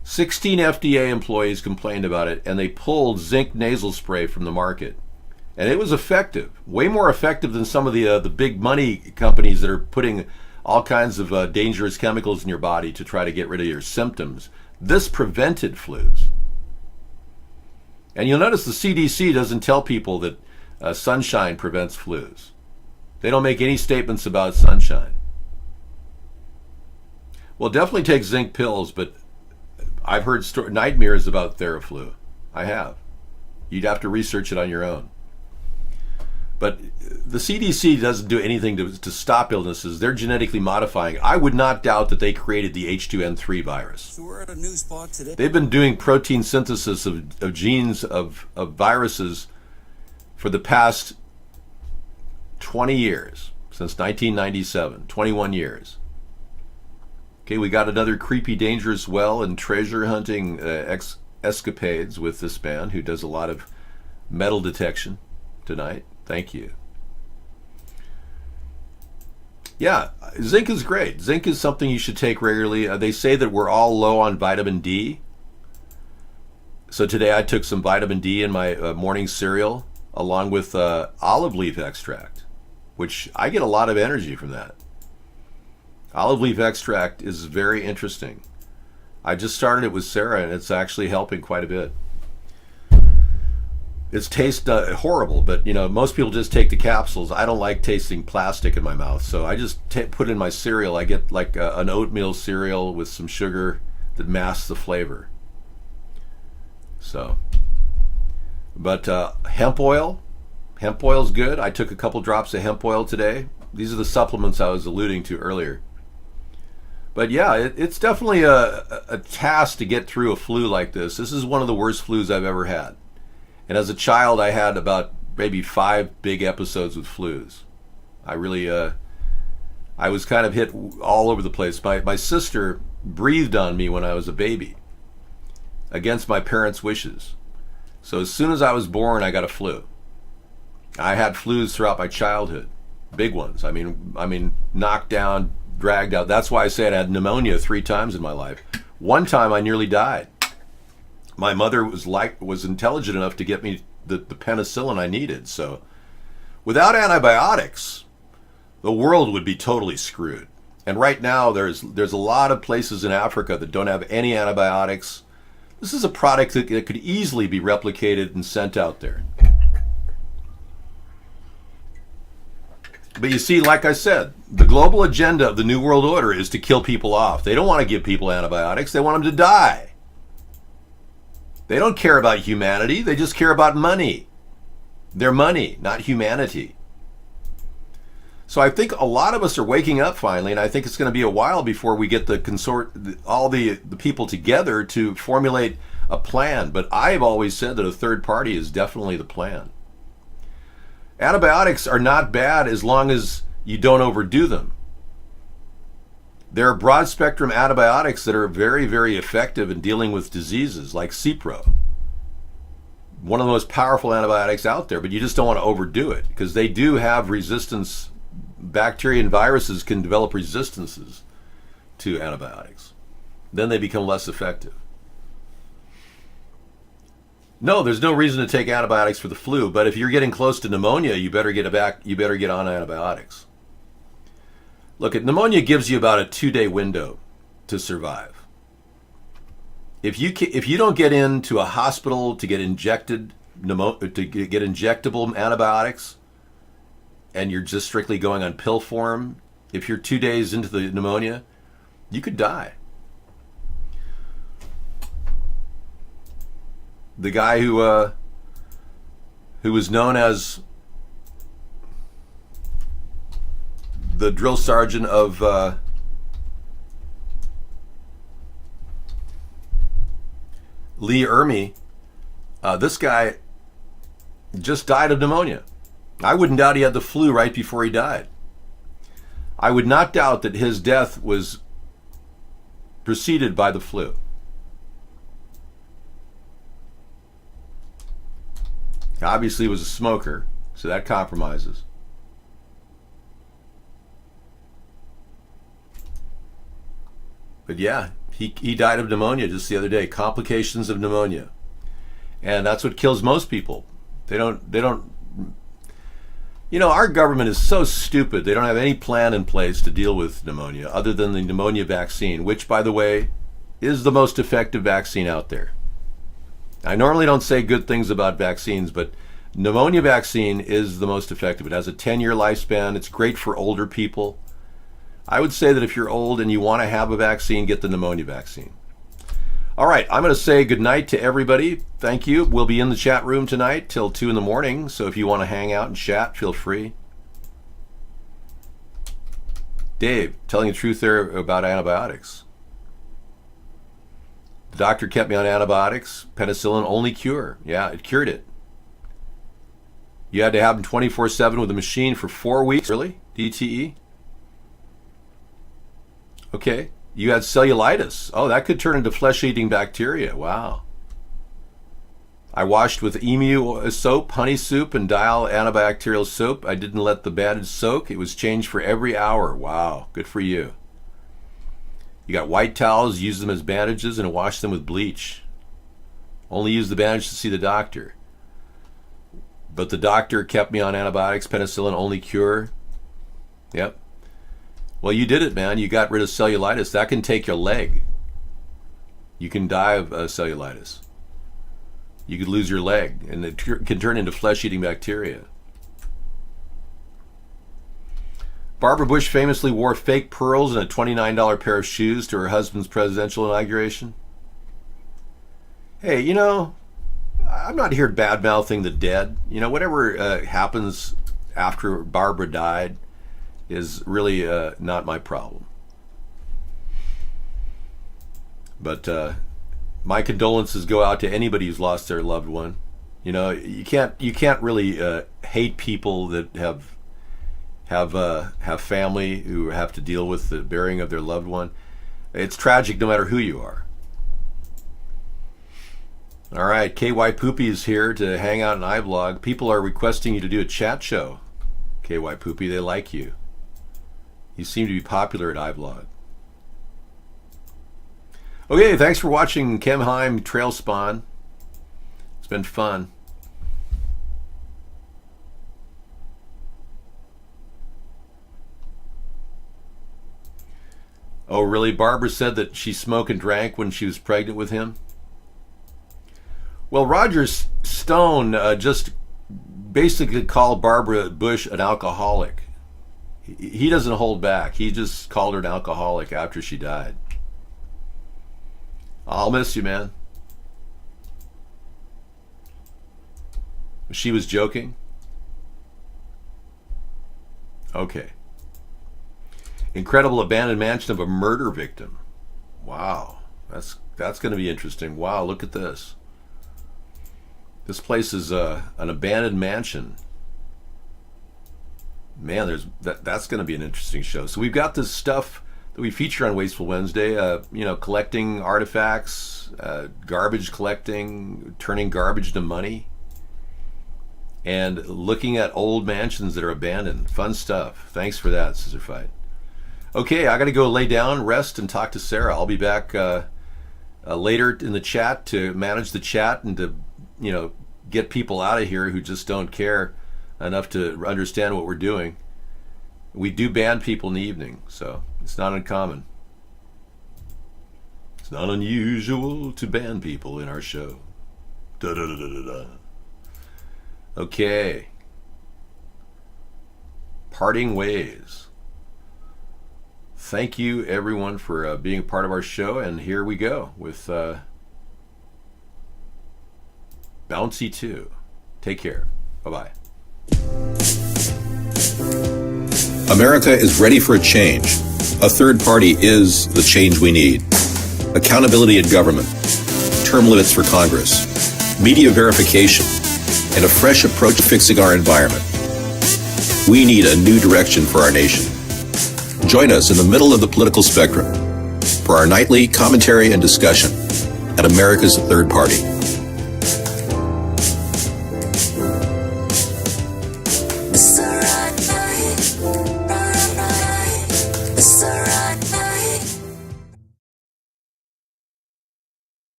16 FDA employees complained about it, and they pulled zinc nasal spray from the market. And it was effective, way more effective than some of the big money companies that are putting all kinds of dangerous chemicals in your body to try to get rid of your symptoms. This prevented flus. And you'll notice the CDC doesn't tell people that sunshine prevents flus. They don't make any statements about sunshine. Well, definitely take zinc pills, but I've heard nightmares about Theraflu. I have. You'd have to research it on your own. But the CDC doesn't do anything to stop illnesses. They're genetically modifying. I would not doubt that they created the H2N3 virus. So we're at a new spot today. They've been doing protein synthesis of genes of viruses for the past 20 years, since 1997, 21 years. Okay, we got another creepy, dangerous well and treasure hunting escapades with this man who does a lot of metal detection tonight. Thank you. Yeah, zinc is great. Zinc is something you should take regularly. They say that we're all low on vitamin D. So today I took some vitamin D in my morning cereal along with olive leaf extract, which I get a lot of energy from that. Olive leaf extract is very interesting. I just started it with Sarah and it's actually helping quite a bit. It tastes horrible, but most people just take the capsules. I don't like tasting plastic in my mouth, so I just put it in my cereal. I get like an oatmeal cereal with some sugar that masks the flavor. So, but hemp oil is good. I took a couple drops of hemp oil today. These are the supplements I was alluding to earlier. But yeah, it's definitely a task to get through a flu like this. This is one of the worst flus I've ever had. And as a child, I had about maybe 5 big episodes with flus. I really, I was kind of hit all over the place. My sister breathed on me when I was a baby, against my parents' wishes. So as soon as I was born, I got a flu. I had flus throughout my childhood, big ones. I mean, knocked down, dragged out. That's why I say I had pneumonia 3 times in my life. One time I nearly died. My mother was intelligent enough to get me the penicillin I needed. So without antibiotics, the world would be totally screwed. And right now there's a lot of places in Africa that don't have any antibiotics. This is a product that could easily be replicated and sent out there. But you see, like I said, the global agenda of the New World Order is to kill people off. They don't want to give people antibiotics. They want them to die. They don't care about humanity. They just care about money. Their money, not humanity. So I think a lot of us are waking up finally, and I think it's going to be a while before we get all the people together to formulate a plan. But I've always said that a third party is definitely the plan. Antibiotics are not bad as long as you don't overdo them. There are broad spectrum antibiotics that are very, very effective in dealing with diseases like Cipro. One of the most powerful antibiotics out there, but you just don't want to overdo it because they do have resistance. Bacteria and viruses can develop resistances to antibiotics. Then they become less effective. No, there's no reason to take antibiotics for the flu, but if you're getting close to pneumonia, you better get on antibiotics. Look, pneumonia gives you about a 2-day window to survive. If you don't get into a hospital to get injected to get injectable antibiotics, and you're just strictly going on pill form, if you're 2 days into the pneumonia, you could die. The guy who was known as the drill sergeant of Lee Ermey, this guy just died of pneumonia. I wouldn't doubt he had the flu right before he died. I would not doubt that his death was preceded by the flu. Obviously, he was a smoker, so that compromises. But yeah, he died of pneumonia just the other day. Complications of pneumonia, and that's what kills most people. They don't. You know, our government is so stupid. They don't have any plan in place to deal with pneumonia other than the pneumonia vaccine, which, by the way, is the most effective vaccine out there. I normally don't say good things about vaccines, but pneumonia vaccine is the most effective. It has a 10-year lifespan. It's great for older people. I would say that if you're old and you want to have a vaccine, get the pneumonia vaccine. All right, I'm going to say goodnight to everybody. Thank you. We'll be in the chat room tonight till 2 in the morning, so if you want to hang out and chat, feel free. Dave, telling the truth there about antibiotics. The doctor kept me on antibiotics. Penicillin only cure. Yeah, it cured it. You had to have them 24/7 with a machine for 4 weeks. Really? DTE? Okay. You had cellulitis. Oh, that could turn into flesh-eating bacteria. Wow. I washed with emu soap, honey soup, and dial antibacterial soap. I didn't let the bandage soak. It was changed for every hour. Wow. Good for you. You got white towels, use them as bandages, and wash them with bleach. Only use the bandage to see the doctor. But the doctor kept me on antibiotics, penicillin only cure. Yep. Well, you did it, man. You got rid of cellulitis. That can take your leg. You can die of cellulitis. You could lose your leg, and it can turn into flesh-eating bacteria. Barbara Bush famously wore fake pearls and a $29 pair of shoes to her husband's presidential inauguration. Hey, you know, I'm not here bad-mouthing the dead. You know, whatever happens after Barbara died is really not my problem. But my condolences go out to anybody who's lost their loved one. You know, you can't really hate people that have family who have to deal with the burying of their loved one. It's tragic no matter who you are. All right, KY Poopy is here to hang out in iVlog. People are requesting you to do a chat show. KY Poopy, they like you. You seem to be popular at iVlog. Okay, thanks for watching Kemheim Trail Spawn. It's been fun. Oh, really? Barbara said that she smoked and drank when she was pregnant with him? Well, Roger Stone just basically called Barbara Bush an alcoholic. He doesn't hold back. He just called her an alcoholic after she died. I'll miss you, man. She was joking? Okay. Incredible abandoned mansion of a murder victim. Wow. That's going to be interesting. Wow, look at this. This place is an abandoned mansion. Man, that's going to be an interesting show. So we've got this stuff that we feature on Wasteful Wednesday, you know, collecting artifacts, garbage collecting, turning garbage to money, and looking at old mansions that are abandoned. Fun stuff. Thanks for that, Scissor Fight. Okay, I got to go lay down, rest, and talk to Sarah. I'll be back later in the chat to manage the chat and to, you know, get people out of here who just don't care enough to understand what we're doing. We do ban people in the evening, so it's not uncommon. It's not unusual to ban people in our show. Da da da da da da. Okay. Parting ways. Thank you, everyone, for being a part of our show, and here we go with Bouncy 2. Take care. Bye-bye. America is ready for a change. A third party is the change we need. Accountability in government, term limits for Congress, media verification, and a fresh approach to fixing our environment. We need a new direction for our nation. Join us in the middle of the political spectrum for our nightly commentary and discussion at America's Third Party.